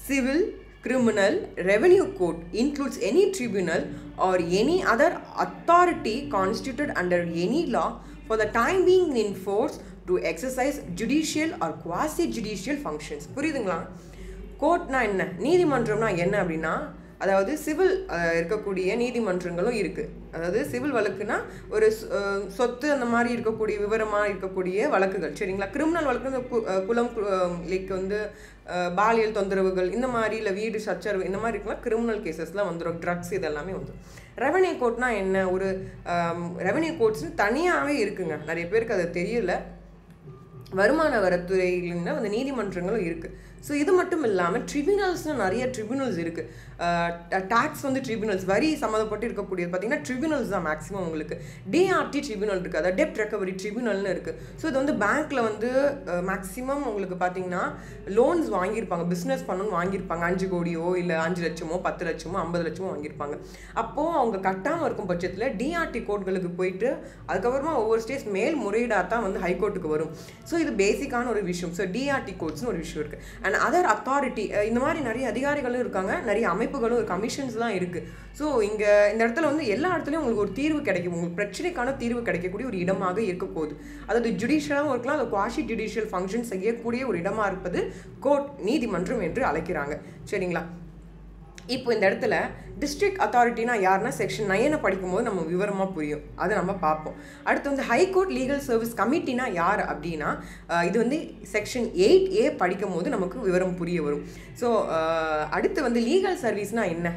civil, criminal, revenue court includes any tribunal or any other authority constituted under any law for the time being in force to exercise judicial or quasi-judicial functions. புரியுதுங்களா? கோர்ட்னா என்ன, நீதிமன்றம்னா என்ன அப்படின்னா, அதாவது சிவில் இருக்கக்கூடிய நீதிமன்றங்களும் இருக்குது. அதாவது சிவில் வழக்குனா ஒரு சொத்து அந்த மாதிரி இருக்கக்கூடிய விவரமாக இருக்கக்கூடிய வழக்குகள். சரிங்களா? கிரிமினல் வழக்கு குலம் லைக் வந்து பாலியல் தொந்தரவுகள் இந்த மாதிரி, இல்லை வீடு சச்சரவு இந்த மாதிரி இருக்கலாம். கிரிமினல் கேசஸ்லாம் வந்துடும். ட்ரக்ஸ் இதெல்லாமே வந்துடும். ரெவன்யூ கோர்ட்னா என்ன, ஒரு ரெவன்யூ கோர்ட்ஸ்னு தனியாகவே இருக்குங்க. நிறைய பேருக்கு அது தெரியல. வருமான வரத்துறையிலிருந்து அந்த நீதிமன்றங்களும் இருக்குது. ஸோ இது மட்டும் இல்லாமல் ட்ரிபியூனல்ஸ்னால் நிறைய ட்ரிபியூனல்ஸ் இருக்குது. டேக்ஸ் வந்து ட்ரிபியூனல்ஸ், வரி சம்மந்தப்பட்டு இருக்கக்கூடியது பார்த்திங்கன்னா ட்ரிபியூனல்ஸ் தான் மேக்ஸிமம் உங்களுக்கு. டிஆர்டி ட்ரிபியூனல் இருக்குது, அதாவது டெப்ட் ரெக்கவரி ட்ரிபியூனல்னு இருக்குது. ஸோ இது வந்து பேங்க்கில் வந்து மேக்ஸிமம் உங்களுக்கு பார்த்திங்கன்னா லோன்ஸ் வாங்கியிருப்பாங்க, பிஸ்னஸ் பண்ணணும்னு வாங்கியிருப்பாங்க. 5 கோடியோ இல்லை 5 லட்சமோ 10 லட்சமோ 50 லட்சமோ வாங்கியிருப்பாங்க. அப்போது அவங்க கட்டாமல் இருக்கும் பட்சத்தில் டிஆர்டி கோர்ட்களுக்கு போயிட்டு அதுக்கப்புறமா ஒவ்வொரு ஸ்டேட்ஸ் மேல் முறையீடாக தான் வந்து ஹைகோர்ட்டுக்கு வரும். ஸோ இது பேசிக்கான ஒரு விஷயம். ஸோ டிஆர்டி கோர்ட்ஸ்னு ஒரு விஷயம் இருக்குது. அண்ட் அதர் அத்தாரிட்டி, இந்த மாதிரி நிறைய அதிகாரிகளும் இருக்காங்க, நிறைய அமைப்புகளும் கமிஷன்ஸ்லாம் இருக்குது. ஸோ இந்த இடத்துல வந்து எல்லா இடத்துலையும் உங்களுக்கு ஒரு தீர்வு கிடைக்கும், உங்களுக்கு பிரச்சனைக்கான தீர்வு கிடைக்கக்கூடிய ஒரு இடமாக இருக்க போகுது. அதாவது ஜுடிஷியலாகவும் இருக்கலாம், அது குவாஷி ஜுடிஷியல் ஃபங்க்ஷன் செய்யக்கூடிய ஒரு இடமாக இருப்பது கோர்ட், நீதிமன்றம் என்று அழைக்கிறாங்க. சரிங்களா? இப்போ இந்த இடத்துல டிஸ்ட்ரிக்ட் அத்தாரிட்டினா யாருன்னா செக்ஷன் 9 படிக்கும்போது நம்ம விவரமாக புரியும், அதை நம்ம பார்ப்போம். அடுத்து வந்து ஹைகோர்ட் லீகல் சர்வீஸ் கமிட்டினா யார் அப்படின்னா, இது வந்து செக்ஷன் 8A படிக்கும் போது நமக்கு விவரம் புரிய வரும். ஸோ அடுத்து வந்து லீகல் சர்வீஸ்னால் என்ன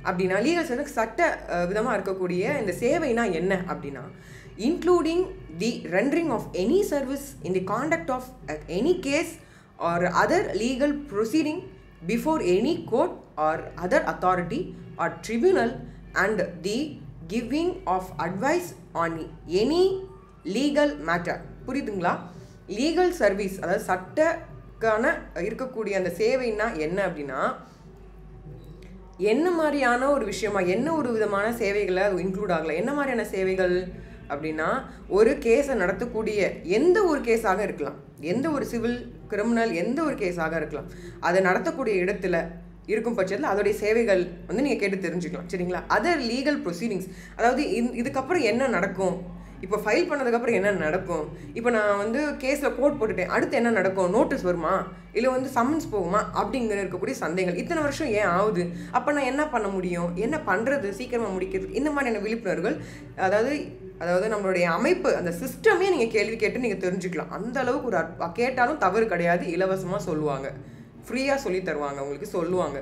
அப்படின்னா, லீகல் சர்வீஸ் சட்ட விதமாக இருக்கக்கூடிய இந்த சேவைனா என்ன அப்படின்னா, including the rendering of any service in the conduct of any case or other legal proceeding before any court or other authority or tribunal and the giving of advice on any legal matter. புரியுதுங்களா? Legal service, அதாவது சட்டக்கான இருக்கக்கூடிய அந்த சேவைன்னா என்ன அப்படின்னா, என்ன மாதிரியான ஒரு விஷயமா, என்ன ஒரு விதமான சேவைகளை இன்க்ளூட் ஆகலாம். என்ன மாதிரியான சேவைகள் அப்படின்னா, ஒரு கேஸை நடத்தக்கூடிய எந்த ஒரு கேஸாக இருக்கலாம், எந்த ஒரு சிவில் கிரிமினல் எந்த ஒரு கேஸாக இருக்கலாம், அதை நடத்தக்கூடிய இடத்துல இருக்கும் பட்சத்தில் அதோடைய சேவைகள் வந்து நீங்கள் கேட்டு தெரிஞ்சுக்கலாம். சரிங்களா? அதர் லீகல் ப்ரொசீடிங்ஸ், அதாவது இதுக்கப்புறம் என்ன நடக்கும், இப்போ ஃபைல் பண்ணதுக்கப்புறம் என்ன நடக்கும், இப்போ நான் வந்து கேஸில் கோர்ட் போட்டுட்டேன், அடுத்து என்ன நடக்கும், நோட்டீஸ் வருமா, இல்லை வந்து சம்மன்ஸ் போகுமா அப்படிங்கிற இருக்கக்கூடிய சந்தேகங்கள். இத்தனை வருஷம் ஏன் ஆகுது, அப்போ நான் என்ன பண்ண முடியும், என்ன பண்ணுறது சீக்கிரமாக முடிக்கிறது, இந்த மாதிரியான விழிப்புணர்வுகள், அதாவது நம்மளுடைய அமைப்பு, அந்த சிஸ்டமே நீங்கள் கேள்வி கேட்டு நீங்கள் தெரிஞ்சுக்கலாம். அந்த அளவுக்கு ஒரு கேட்டாலும் தவறு கிடையாது, இலவசமாக சொல்லுவாங்க, ஃப்ரீயாக சொல்லி தருவாங்க, உங்களுக்கு சொல்லுவாங்க.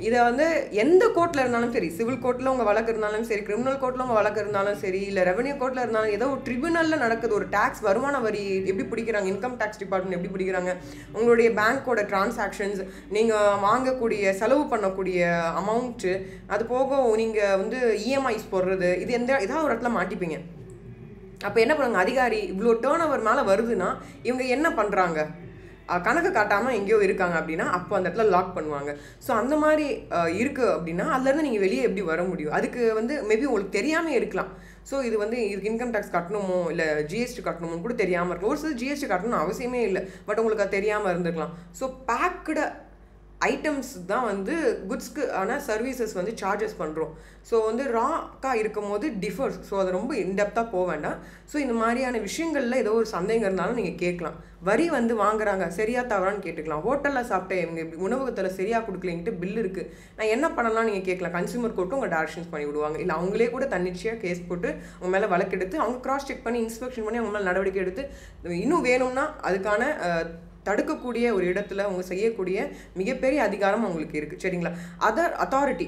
இதை வந்து எந்த கோர்ட்டில் இருந்தாலும் சரி, சிவில் கோர்ட்டில் உங்கள் வழக்கு இருந்தாலும் சரி, கிரிமினல் கோர்ட்டில் உங்கள் வழக்கு இருந்தாலும் சரி, இல்லை ரெவன்யூ கோர்ட்டில் இருந்தாலும், ஏதோ ஒரு ட்ரிபியூனலில் நடக்குது, ஒரு டேக்ஸ் வருமான வரி எப்படி பிடிக்கிறாங்க, இன்கம் டேக்ஸ் டிபார்ட்மெண்ட் எப்படி பிடிக்கிறாங்க, உங்களுடைய பேங்க்கோட டிரான்சாக்ஷன்ஸ், நீங்கள் வாங்கக்கூடிய செலவு பண்ணக்கூடிய அமௌண்ட்டு, அது போக நீங்கள் வந்து இஎம்ஐஸ் போடுறது, இது ஏதாவது ஒரு இடத்துல மாட்டிப்பீங்க. அப்போ என்ன பண்ணுவாங்க அதிகாரி, இவ்வளோ டேர்ன் ஓவர் மேலே வருதுன்னா இவங்க என்ன பண்ணுறாங்க, கணக்கு காட்டாமல் எங்கேயோ இருக்காங்க அப்படின்னா அப்போ அந்த இடத்துல லாக் பண்ணுவாங்க. ஸோ அந்த மாதிரி இருக்குது அப்படின்னா அதுலேருந்து நீங்கள் வெளியே எப்படி வர முடியும், அதுக்கு வந்து மேபி உங்களுக்கு தெரியாமல் இருக்கலாம். ஸோ இது வந்து இதுக்கு இன்கம் டேக்ஸ் கட்டணுமோ இல்லை ஜிஎஸ்டி கட்டணுமோ கூட தெரியாமல் இருக்கும். ஒரு சில ஜிஎஸ்டி கட்டணும் அவசியமே இல்லை, பட் உங்களுக்கு அது தெரியாமல் இருந்துக்கலாம். ஸோ பேக்கடு ஐட்டம்ஸ் தான் வந்து குட்ஸ்க்கு ஆனால் சர்வீசஸ் வந்து சார்ஜஸ் பண்ணுறோம். ஸோ வந்து ராக்காக இருக்கும் போது டிஃபர்ஸ். ஸோ அது ரொம்ப இன்டெப்த்தாக போக வேண்டாம். ஸோ இந்த மாதிரியான விஷயங்களில் ஏதோ ஒரு சந்தேகம் இருந்தாலும் நீங்கள் கேட்கலாம். வரி வந்து வாங்குறாங்க, சரியாக தவறான்னு கேட்டுக்கலாம். ஹோட்டலில் சாப்பிட்டேன், இவங்க இப்படி உணவகத்தில் சரியாக கொடுக்கலங்கிட்டு பில் இருக்குது, நான் என்ன பண்ணலாம் நீங்கள் கேட்கலாம். கன்சியூமர் கோர்ட்டும் உங்கள் டைரக்ஷன்ஸ் பண்ணி விடுவாங்க. இல்லை அவங்களே கூட தன்னிச்சையாக கேஸ் போட்டு அவங்க மேலே வழக்கெடுத்து அவங்க கிராஸ் செக் பண்ணி இன்ஸ்பெக்ஷன் பண்ணி அவங்க மேலே நடவடிக்கை எடுத்து இன்னும் வேணும்னா அதுக்கான தடுக்கக்கூடிய ஒரு இடத்துல அவங்க செய்யக்கூடிய மிகப்பெரிய அதிகாரம் அவங்களுக்கு இருக்குது. சரிங்களா? அதர் அத்தாரிட்டி,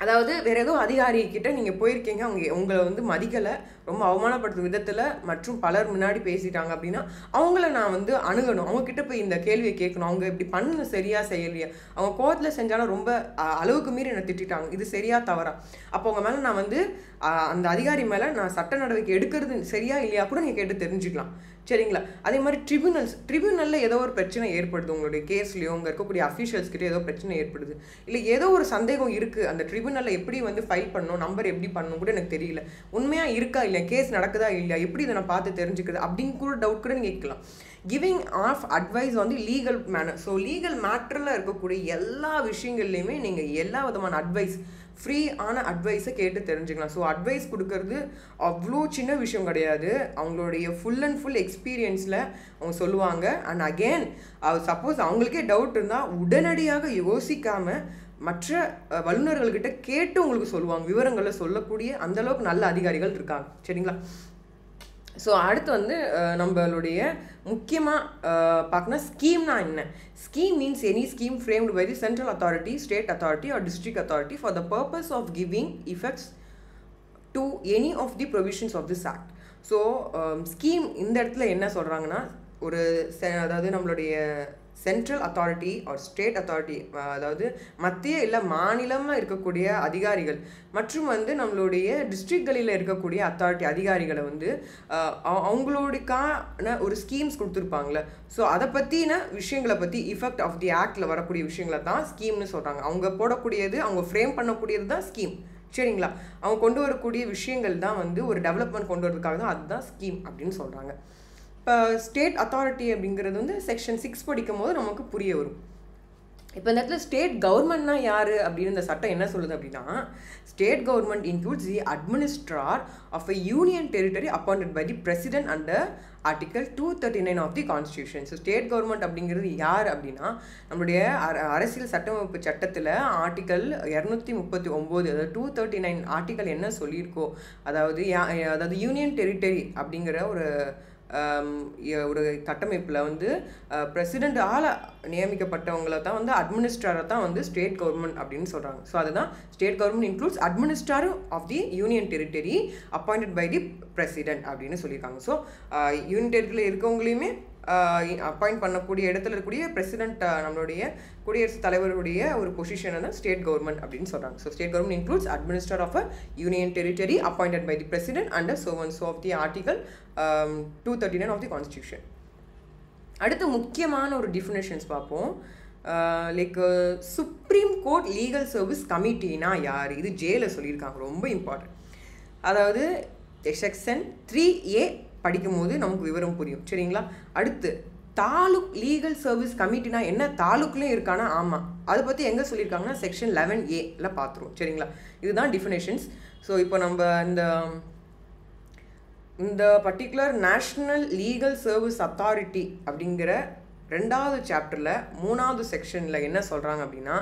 அதாவது வேறு ஏதோ அதிகாரிக்கிட்ட நீங்கள் போயிருக்கீங்க, அவங்க உங்களை வந்து மதிக்கலை, ரொம்ப அவமானப்படுத்தும் விதத்தில் மற்றும் பலர் முன்னாடி பேசிட்டாங்க அப்படின்னா அவங்கள நான் வந்து அணுகணும், அவங்கக்கிட்ட போய் இந்த கேள்வியை கேட்கணும். அவங்க இப்படி பண்ணு சரியா செய்யலையா, அவங்க கோவத்தில் செஞ்சாலும் ரொம்ப அளவுக்கு மீறி என்னை திட்டாங்க, இது சரியா தவறா, அப்போ உங்கள் மேலே நான் வந்து அந்த அதிகாரி மேலே நான் சட்ட நடவடிக்கை எடுக்கிறது சரியா இல்லையா கூட நீங்கள் கேட்டு தெரிஞ்சுக்கலாம். சரிங்களா? அதே மாதிரி ட்ரிபியூனலில் ஏதோ ஒரு பிரச்சனை ஏற்படுது, உங்களுடைய கேஸ்லையோ அங்கே இருக்கக்கூடிய அஃபீஷியல்ஸ்கிட்ட ஏதோ பிரச்சனை ஏற்படுது, இல்லை ஏதோ ஒரு சந்தேகம் இருக்குது, அந்த ட்ரிபியூனலில் எப்படி வந்து ஃபைல் பண்ணணும், நம்பர் எப்படி பண்ணணும் கூட எனக்கு தெரியல, உண்மையாக இருக்கா இல்லை, கேஸ் நடக்குதா இல்லையா, எப்படி இதை நான் பார்த்து தெரிஞ்சுக்கிறது அப்படின்னு கூட டவுட் கூட நீங்கள் கேட்கலாம். கிவிங் ஆஃப் அட்வைஸ் வந்து லீகல் மேனர். ஸோ லீகல் மேட்டரில் இருக்கக்கூடிய எல்லா விஷயங்கள்லையுமே நீங்கள் எல்லா விதமான அட்வைஸ், ஃப்ரீ ஆன அட்வைஸை கேட்டு தெரிஞ்சுக்கலாம். ஸோ அட்வைஸ் கொடுக்கறது அவ்வளோ சின்ன விஷயம் கிடையாது. அவங்களுடைய ஃபுல் அண்ட் ஃபுல் எக்ஸ்பீரியன்ஸில் அவங்க சொல்லுவாங்க. அண்ட் அகெயின் சப்போஸ் அவங்களுக்கே டவுட் இருந்தால் உடனடியாக யோசிக்காமல் மற்ற வல்லுநர்கள்கிட்ட கேட்டு உங்களுக்கு சொல்லுவாங்க, விவரங்களை சொல்லக்கூடிய அந்தளவுக்கு நல்ல அதிகாரிகள் இருக்காங்க. சரிங்களா? ஸோ அடுத்து வந்து நம்மளுடைய முக்கியமாக பார்க்கணும் ஸ்கீம்னா என்ன. Scheme means any scheme framed by the central authority, state authority or district authority for the purpose of giving effects to any of the provisions of this act. So scheme இந்த இடத்துல என்ன சொல்கிறாங்கன்னா, ஒரு அதாவது நம்மளுடைய central authority or state authority, அதாவது மத்திய இல்லை மாநிலமாக இருக்கக்கூடிய அதிகாரிகள் மற்றும் வந்து நம்மளுடைய டிஸ்ட்ரிக்ட்களில் இருக்கக்கூடிய அத்தாரிட்டி அதிகாரிகளை வந்து அவங்களுக்கான ஒரு ஸ்கீம்ஸ் கொடுத்துருப்பாங்களே. ஸோ அதை பற்றின விஷயங்களை பற்றி இஃபெக்ட் ஆஃப் தி ஆக்டில் வரக்கூடிய விஷயங்களை தான் ஸ்கீம்னு சொல்கிறாங்க. அவங்க போடக்கூடியது, அவங்க ஃப்ரேம் பண்ணக்கூடியது தான் ஸ்கீம். சரிங்களா? அவங்க கொண்டு வரக்கூடிய விஷயங்கள் தான் வந்து ஒரு டெவலப்மெண்ட் கொண்டு வரதுக்காக தான் அதுதான் ஸ்கீம் அப்படின்னு சொல்கிறாங்க. இப்போ ஸ்டேட் அத்தாரிட்டி அப்படிங்கிறது வந்து செக்ஷன் 6 படிக்கும் போது நமக்கு புரிய வரும். இப்போ இந்த இடத்துல ஸ்டேட் கவர்மெண்ட்னா யார் அப்படின்னு இந்த சட்டம் என்ன சொல்லுது அப்படின்னா, state government includes the administrator of a union territory appointed by the president under article 239 of the constitution. So state government அப்படிங்கிறது யார் அப்படின்னா, நம்மளுடைய அரசியல் சட்டமைப்பு சட்டத்தில் ஆர்டிக்கல் 239, அதாவது 239 ஆர்டிக்கல் என்ன சொல்லியிருக்கோ, அதாவது யூனியன் டெரிட்டரி அப்படிங்கிற ஒரு கட்டமைப்பில் வந்து பிரசிடென்டால் நியமிக்கப்பட்டவங்களை தான் வந்து அட்மினிஸ்ட்ராரை தான் வந்து ஸ்டேட் கவர்மெண்ட் அப்படின்னு சொல்கிறாங்க. ஸோ அதுதான் state government includes administrator of the union territory appointed by the president அப்படின்னு சொல்லியிருக்காங்க. ஸோ யூனியன் டெரிட்டரியில் இருக்கவங்களையுமே அப்பாயிண்ட் பண்ணக்கூடிய இடத்துல இருக்கக்கூடிய பிரசிடென்ட் நம்மளுடைய குடியரசுத் தலைவருடைய ஒரு பொசிஷனை தான் ஸ்டேட் கவர்மெண்ட் அப்படின்னு சொல்கிறாங்க. So state government includes administrator of a union territory appointed by the president under so and so of the article 239 of the constitution. அடுத்து முக்கியமான ஒரு டிஃபினேஷன்ஸ் பார்ப்போம். Like supreme court legal service கமிட்டினா யார்? இது ஜேல சொல்லியிருக்காங்க, ரொம்ப இம்பார்ட்டன்ட். அதாவது செக்ஷன் 3A படிக்கும்போது நமக்கு விவரம் புரியும், சரிங்களா? அடுத்து தாலுக் லீகல் சர்வீஸ் கமிட்டினா என்ன? தாலுக்லேயும் இருக்கானா? ஆமாம். அதை பற்றி எங்கே சொல்லியிருக்காங்கன்னா செக்ஷன் 11A பார்த்துருவோம், சரிங்களா? இதுதான் டிஃபினேஷன்ஸ். ஸோ இப்போ நம்ம இந்த particular national legal service authority அப்படிங்கிற 2வது சாப்டரில் 3வது செக்ஷனில் என்ன சொல்கிறாங்க அப்படின்னா,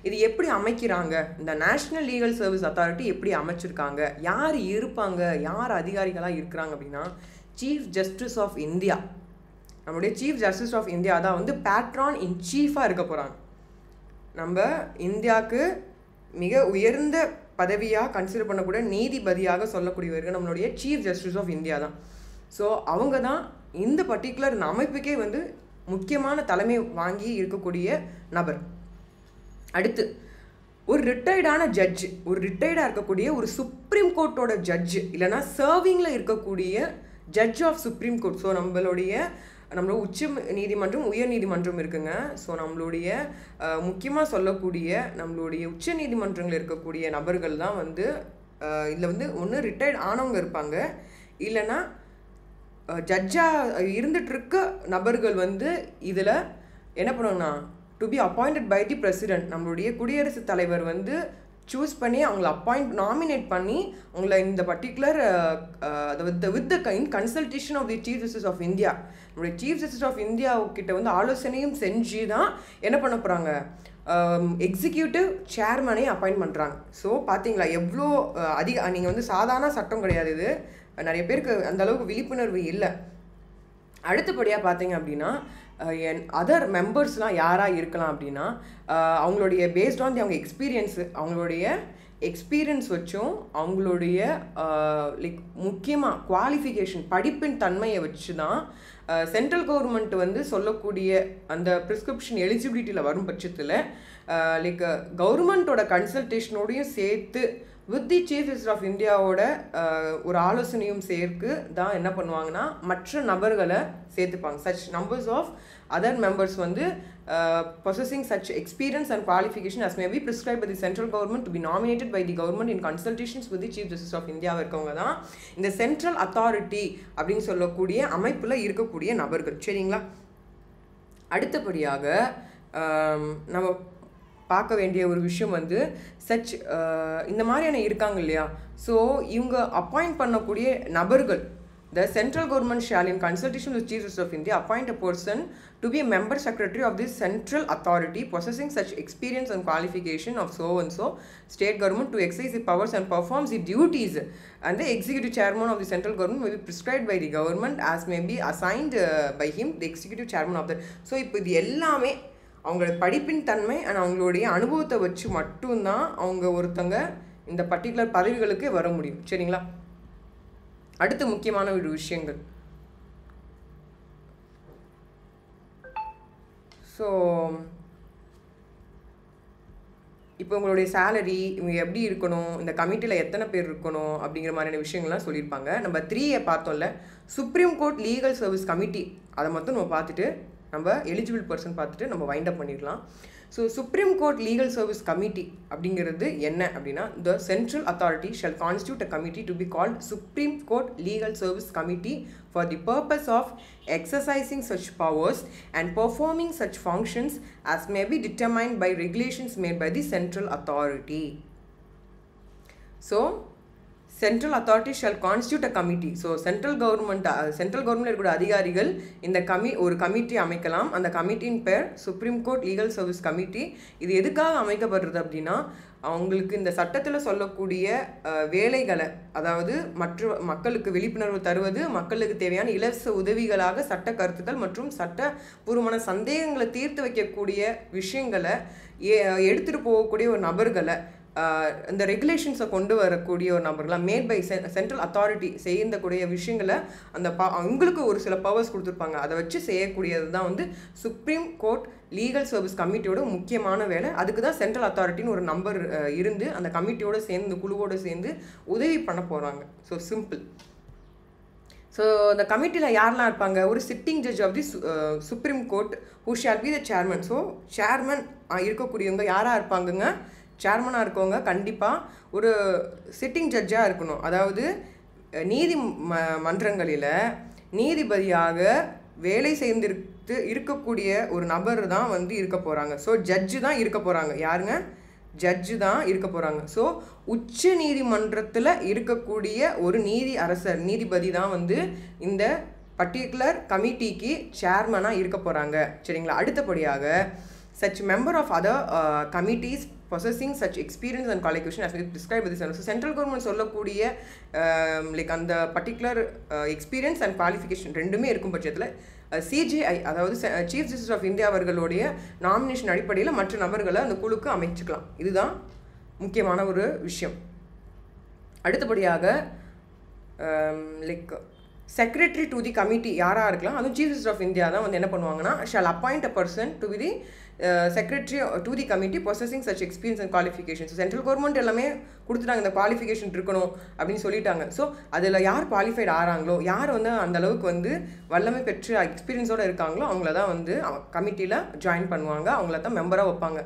இது எப்படி அமைக்கிறாங்க, இந்த நேஷ்னல் லீகல் சர்வீஸ் அத்தாரிட்டி எப்படி அமைச்சிருக்காங்க, யார் இருப்பாங்க, யார் அதிகாரிகளாக இருக்கிறாங்க அப்படின்னா, சீஃப் ஜஸ்டிஸ் ஆஃப் இந்தியா, நம்மளுடைய சீஃப் ஜஸ்டிஸ் ஆஃப் இந்தியா தான் வந்து பேட்ரான் இன் சீஃபாக இருக்க போகிறாங்க. நம்ம இந்தியாவுக்கு மிக உயர்ந்த பதவியாக கன்சிடர் பண்ணக்கூடிய நீதிபதியாக சொல்லக்கூடியவர்கள் நம்மளுடைய சீஃப் ஜஸ்டிஸ் ஆஃப் இந்தியா தான். ஸோ அவங்க தான் இந்த பர்டிகுலர் அமைப்புக்கே வந்து முக்கியமான தலைமை வாங்கி இருக்கக்கூடிய நபர். அடுத்து ஒரு ரிட்டையர்டான ஜட்ஜு, ஒரு ரிட்டையர்டாக இருக்கக்கூடிய ஒரு சுப்ரீம் கோர்ட்டோட ஜட்ஜு இல்லைனா சர்விங்கில் இருக்கக்கூடிய judge of supreme court. So நம்மளோட உச்ச நீதிமன்றம் உயர் நீதிமன்றம் இருக்குங்க. ஸோ நம்மளுடைய முக்கியமாக சொல்லக்கூடிய நம்மளுடைய உச்ச நீதிமன்றங்களில் இருக்கக்கூடிய நபர்கள் தான் வந்து இதில் வந்து ஒன்று ரிட்டையர்ட் ஆனவங்க இருப்பாங்க, இல்லைன்னா ஜட்ஜாக இருந்துகிட்ருக்க நபர்கள் வந்து இதில் என்ன பண்ணுவாங்கன்னா to be appointed by the president, நம்மளுடைய குடியரசுத் தலைவர் வந்து சூஸ் பண்ணி அவங்கள நாமினேட் பண்ணி அவங்கள இந்த particular with the consultation of the chief justice of India, நம்மளுடைய சீஃப் ஜஸ்டிஸ் ஆஃப் இந்தியா கிட்ட வந்து ஆலோசனையும் செஞ்சு தான் என்ன பண்ண போகிறாங்க, எக்ஸிக்யூட்டிவ் சேர்மனை அப்பாயிண்ட் பண்ணுறாங்க. ஸோ பார்த்தீங்களா எவ்வளோ நீங்கள் வந்து சாதாரண சட்டம் கிடையாது இது, நிறைய பேருக்கு அந்த அளவுக்கு விழிப்புணர்வு இல்லை. அடுத்தபடியாக பார்த்தீங்க அப்படின்னா அதர் மெம்பர்ஸ்லாம் யாராக இருக்கலாம் அப்படின்னா அவங்களுடைய பேஸ்ட் ஆன் அவங்க அவங்களுடைய எக்ஸ்பீரியன்ஸ் வச்சும் அவங்களுடைய லைக் முக்கியமாக குவாலிஃபிகேஷன் படிப்பின் தன்மையை வச்சு தான் சென்ட்ரல் கவர்மெண்ட் வந்து சொல்லக்கூடிய அந்த ப்ரிஸ்கிரிப்ஷன் எலிஜிபிலிட்டியில் வரும் பட்சத்தில் லைக் கவர்மெண்ட்டோட கன்சல்டேஷனோடையும் சேர்த்து with the chief justice of இந்தியாவோட ஒரு ஆலோசனையும் சேர்க்கு தான் என்ன பண்ணுவாங்கன்னா மற்ற நபர்களை சேர்த்துப்பாங்க. Such numbers of other members வந்து possessing such experience and qualification as may be prescribed by the central government to be nominated by the government in consultations with the chief justice of India இருக்கவங்க தான் இந்த central authority அப்படின்னு சொல்லக்கூடிய அமைப்பில் இருக்கக்கூடிய நபர்கள், சரிங்களா? அடுத்தபடியாக நம்ம பார்க்க வேண்டிய ஒரு விஷயம் வந்து சச் இந்த மாதிரியான இருக்காங்க இல்லையா, ஸோ இவங்க அப்பாயிண்ட் பண்ணக்கூடிய நபர்கள் the central government shall in consultation with Chief Justice of India appoint a person to be a member secretary of this central authority possessing such experience and qualification of so and so state government to exercise the powers and performs the duties, and the executive chairman of the central government may be prescribed by the government as may be assigned by him the executive chairman of the. So இப்போ இது எல்லாமே அவங்களோட படிப்பின் தன்மை and அவங்களுடைய அனுபவத்தை வச்சு மட்டும்தான் அவங்க ஒருத்தங்க இந்த பர்டிகுலர் பதவிகளுக்கு வர முடியும், சரிங்களா? அடுத்து முக்கியமான ஒரு விஷயங்கள். ஸோ இப்போ உங்களுடைய சேலரி இவங்க எப்படி இருக்கணும், இந்த கமிட்டியில் எத்தனை பேர் இருக்கணும் அப்படிங்கிற மாதிரியான விஷயங்கள்லாம் சொல்லியிருப்பாங்க. நம்ம 3 பார்த்தோம்ல, supreme court legal service committee, அதை மட்டும் நம்ம பார்த்துட்டு நம்ம எலிஜிபிள் பர்சன் பார்த்துட்டு நம்ம வைண்ட் அப் பண்ணிடலாம். So supreme court legal service committee அப்படிங்கிறது என்ன அப்படின்னா, the central authority shall constitute a committee to be called supreme court legal service committee for the purpose of exercising such powers and performing such functions as may be determined by regulations made by the central authority. So central authority shall constitute a committee. So central government இருக்கக்கூடிய அதிகாரிகள் இந்த ஒரு committee அமைக்கலாம். அந்த கமிட்டியின் பேர் supreme court legal service committee. இது எதுக்காக அமைக்கப்படுறது அப்படின்னா, அவங்களுக்கு இந்த சட்டத்தில் சொல்லக்கூடிய வேலைகளை, அதாவது மற்ற மக்களுக்கு விழிப்புணர்வு தருவது, மக்களுக்கு தேவையான இலவச உதவிகளாக சட்ட கருத்துக்கள் மற்றும் சட்டபூர்வமான சந்தேகங்களை தீர்த்து வைக்கக்கூடிய விஷயங்களை எடுத்துகிட்டு போகக்கூடிய ஒரு நபர்களை இந்த ரெகுலேஷன்ஸை கொண்டு வரக்கூடிய ஒரு நபர்களாக மேட் பை சென்ட்ரல் அத்தாரிட்டி செய்யக்கூடிய விஷயங்களை அந்த அவங்களுக்கு ஒரு சில பவர்ஸ் கொடுத்துருப்பாங்க, அதை வச்சு செய்யக்கூடியது தான் வந்து சுப்ரீம் கோர்ட் லீகல் சர்வீஸ் கமிட்டியோட முக்கியமான வேலை. அதுக்கு தான் சென்ட்ரல் அத்தாரிட்டின்னு ஒரு நம்பர் இருந்து அந்த கமிட்டியோடு சேர்ந்து குழுவோடு சேர்ந்து உதவி பண்ண போகிறாங்க. So simple. ஸோ இந்த கமிட்டியில் யாரெல்லாம் இருப்பாங்க? ஒரு sitting judge of the supreme court who shall be the chairman. So chairman இருக்கக்கூடியவங்க யாராக இருப்பாங்கங்க? சேர்மனாக இருக்கவங்க கண்டிப்பாக ஒரு சிட்டிங் ஜட்ஜாக இருக்கணும். அதாவது நீதி மன்றங்களில் நீதிபதியாக வேலை செய்து இருக்கக்கூடிய ஒரு நபர் தான் வந்து இருக்க போகிறாங்க. ஸோ ஜட்ஜு தான் இருக்க போகிறாங்க. யாருங்க? ஜட்ஜு தான் இருக்க போகிறாங்க. ஸோ உச்ச நீதிமன்றத்தில் இருக்கக்கூடிய ஒரு நீதிபதி தான் வந்து இந்த பர்டிகுலர் கமிட்டிக்கு சேர்மனாக இருக்க போகிறாங்க. சரிங்களா? அடுத்தபடியாக such member of other committees possessing such experience and qualification as described by the Central. So central government சொல்லக்கூடிய லைக் அந்த பர்டிகுலர் எக்ஸ்பீரியன்ஸ் அண்ட் குவாலிஃபிகேஷன் ரெண்டுமே இருக்கும் பட்சத்தில் சிஜிஐ அதாவது சீஃப் ஜஸ்டிஸ் ஆஃப் இந்தியா அவர்களுடைய நாமினேஷன் அடிப்படையில் மற்ற நபர்களை அந்த குழுக்கு அமைச்சுக்கலாம். இதுதான் முக்கியமான ஒரு விஷயம். அடுத்தபடியாக like secretary to the committee யாராக இருக்கலாம்? அதுவும் சீஃப் ஜஸ்டிஸ் ஆஃப் இந்தியா தான் வந்து என்ன பண்ணுவாங்கன்னா shall appoint a person to be the secretary to the committee possessing such experience and qualifications. Central government எல்லாமே கொடுத்துட்டாங்க, இந்த குவாலிஃபிகேஷன் இருக்கணும் அப்படின்னு சொல்லிட்டாங்க. ஸோ அதில் யார் குவாலிஃபைட் ஆகிறாங்களோ, யார் வந்து அந்தளவுக்கு வந்து வல்லமை பெற்று எக்ஸ்பீரியன்ஸோடு இருக்காங்களோ அவங்கள தான் வந்து கமிட்டியில் ஜாயின் பண்ணுவாங்க, அவங்கள தான் மெம்பராக வைப்பாங்க.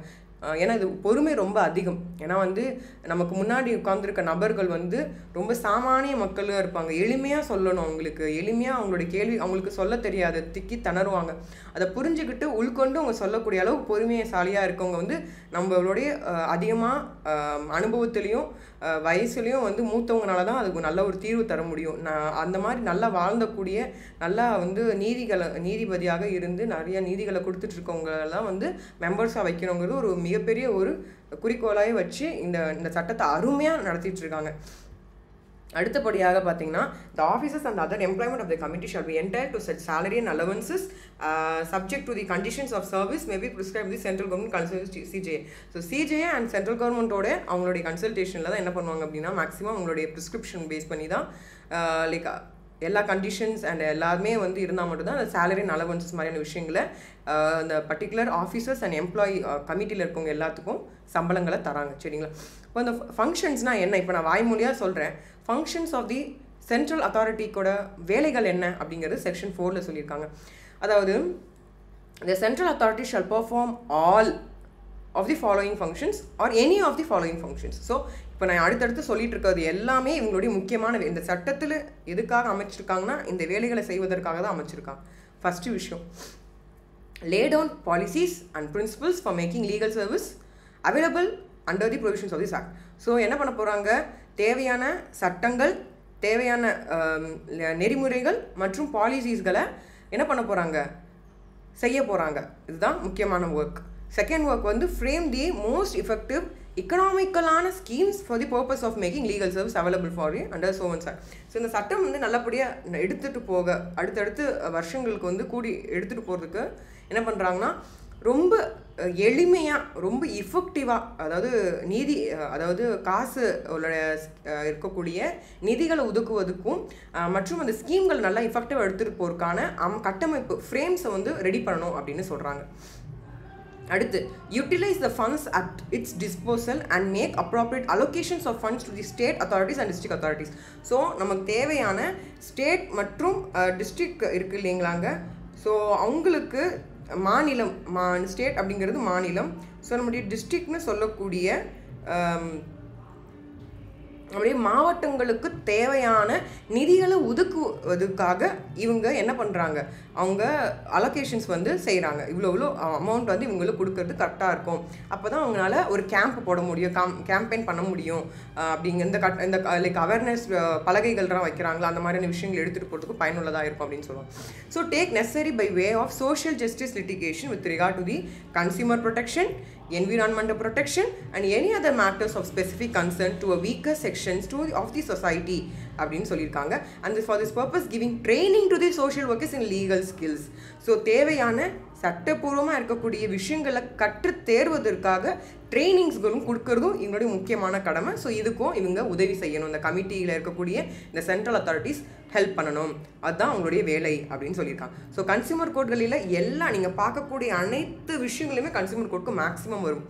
ஏன்னா இது பொறுமை ரொம்ப அதிகம். ஏன்னா வந்து நமக்கு முன்னாடி உட்காந்துருக்க நபர்கள் வந்து ரொம்ப சாமானிய மக்களாக இருப்பாங்க. எளிமையாக சொல்லணும், அவங்களுக்கு எளிமையாக அவங்களுடைய கேள்வி அவங்களுக்கு சொல்ல தெரியாது, திக்கி திணறுவாங்க. அதை புரிஞ்சுக்கிட்டு உள்கொண்டு அவங்க சொல்லக்கூடிய அளவுக்கு பொறுமைசாலியாக இருக்கவங்க வந்து நம்மளுடைய அதிகமாக அனுபவத்துலேயும் வயசுலேயும் வந்து மூத்தவங்கனால தான் அதுக்கு நல்ல ஒரு தீர்வு தர முடியும். அந்த மாதிரி நல்லா வாழ்ந்தக்கூடிய நல்லா வந்து நீதிபதியாக இருந்து நிறைய நீதிகளை கொடுத்துட்ருக்கவங்களெல்லாம் வந்து மெம்பர்ஸாக வைக்கணுங்கிறது ஒரு மிகப்பெரிய ஒரு குறிக்கோளாக வச்சு இந்த சட்டத்தை அருமையாக நடத்திட்டு இருக்காங்க. அடுத்தபடியாக பார்த்தீங்கன்னா the officers and other employment of the committee shall be entitled to such salary and allowances subject to the conditions of service may be prescribed the central government consultation CJA. So CJA and central கவர்மெண்ட்டோட அவங்களுடைய கன்சல்டேஷனில் தான் என்ன பண்ணுவாங்க அப்படின்னா maximum அவங்களுடைய prescription base பண்ணி தான் like எல்லா கண்டிஷன்ஸ் அண்ட் எல்லாருமே வந்து இருந்தால் மட்டும்தான் அந்த சேலரி அண்ட் அலவன்சஸ் மாதிரியான விஷயங்களை அந்த பர்டிகுலர் ஆஃபீஸர்ஸ் அண்ட் எம்ப்ளாயி கமிட்டியில் இருக்கவங்க எல்லாத்துக்கும் சம்பளங்களை தராங்க. சரிங்களா? இப்போ இந்த ஃபங்க்ஷன்ஸ்னால் என்ன? இப்போ நான் வாய்மொழியாக சொல்கிறேன். ஃபங்க்ஷன்ஸ் ஆஃப் தி சென்ட்ரல் அத்தாரிட்டிக்கோட வேலைகள் என்ன அப்படிங்கிறது செக்ஷன் 4ல் சொல்லியிருக்காங்க. அதாவது the central authority shall perform all of the following functions or any of the following functions. So இப்போ நான் அடுத்தடுத்து சொல்லிட்டு இருக்கிறது எல்லாமே இவங்களுடைய முக்கியமான இந்த சட்டத்தில் எதுக்காக அமைச்சிருக்காங்கன்னா இந்த வேலைகளை செய்வதற்காக தான் அமைச்சிருக்காங்க. ஃபஸ்ட்டு விஷயம், lay down policies and principles for making legal service available under the provisions of this act. So என்ன பண்ண போகிறாங்க? தேவையான சட்டங்கள், தேவையான நெறிமுறைகள் மற்றும் பாலிசிஸ்களை என்ன பண்ண போகிறாங்க? செய்ய போகிறாங்க. இதுதான் முக்கியமான ஒர்க். செகண்ட் ஒர்க் வந்து ஃப்ரேம் தி மோஸ்ட் எஃபெக்டிவ் எக்கனாமிக்கலான schemes for the purpose of making legal service available for you under so and sir. So இந்த சட்டம் வந்து நல்லபடியாக எடுத்துகிட்டு போக அடுத்தடுத்து வருஷங்களுக்கு வந்து கூடி எடுத்துகிட்டு போகிறதுக்கு என்ன பண்ணுறாங்கன்னா ரொம்ப எளிமையாக ரொம்ப இஃபெக்டிவாக அதாவது காசு இருக்கக்கூடிய நிதிகளை ஒதுக்குவதுக்கும் மற்றும் அந்த ஸ்கீம்கள் நல்லா இஃபெக்டிவாக எடுத்துகிட்டு போகிறதுக்கான கட்டமைப்பு ஃப்ரேம்ஸை வந்து ரெடி பண்ணணும் அப்படின்னு சொல்கிறாங்க. அடுத்து, utilise the funds at its disposal and make appropriate allocations of funds to the state authorities and district authorities. So நமக்கு தேவையான ஸ்டேட் மற்றும் டிஸ்ட்ரிக்ட் இருக்குது இல்லைங்களாங்க. ஸோ அவங்களுக்கு மாநிலம் ஸ்டேட் அப்படிங்கிறது மாநிலம். ஸோ நம்முடைய டிஸ்ட்ரிக்ட்னு சொல்லக்கூடிய நம்முடைய மாவட்டங்களுக்கு தேவையான நிதிகளை ஒதுக்குவதற்காக இவங்க என்ன பண்ணுறாங்க? அவங்க அலோகேஷன்ஸ் வந்து செய்கிறாங்க. இவ்வளோ அமௌண்ட் வந்து இவங்களுக்கு கொடுக்கறது கரெக்டாக இருக்கும். அப்போ தான் அவங்களால ஒரு கேம்ப் போட முடியும், கேம்பெயின் பண்ண முடியும். அப்படிங்கிற இந்த லைக் அவேர்னஸ் பலகைகள்லாம் வைக்கிறாங்களா, அந்த மாதிரியான விஷயங்கள் எடுத்துகிட்டு போகிறதுக்கு பயனுள்ளதாக இருக்கும் அப்படின்னு சொல்லுவாங்க. So take necessary by way of social justice litigation with regard to the consumer protection, environmental protection and any other matters of specific concern to a weaker sections of the society அப்படின்னு சொல்லியிருக்காங்க. and for this purpose giving training to the social workers in legal skills. So தேவையான சட்டப்பூர்வமாக இருக்கக்கூடிய விஷயங்களை கற்று தேர்வதற்காக ட்ரைனிங்ஸ்களும் கொடுக்கறதும் இவங்களுடைய முக்கியமான கடமை. ஸோ இதுக்கும் இவங்க உதவி செய்யணும். இந்த கமிட்டியில் இருக்கக்கூடிய இந்த சென்ட்ரல் அத்தாரிட்டிஸ் ஹெல்ப் பண்ணணும். அதுதான் அவங்களுடைய வேலை அப்படின்னு சொல்லியிருக்காங்க. ஸோ கன்சியூமர் கோர்ட்களில் எல்லாம் நீங்கள் பார்க்கக்கூடிய அனைத்து விஷயங்களுமே கன்சியூமர் கோர்ட்டுக்கு மேக்ஸிமம் வரும்.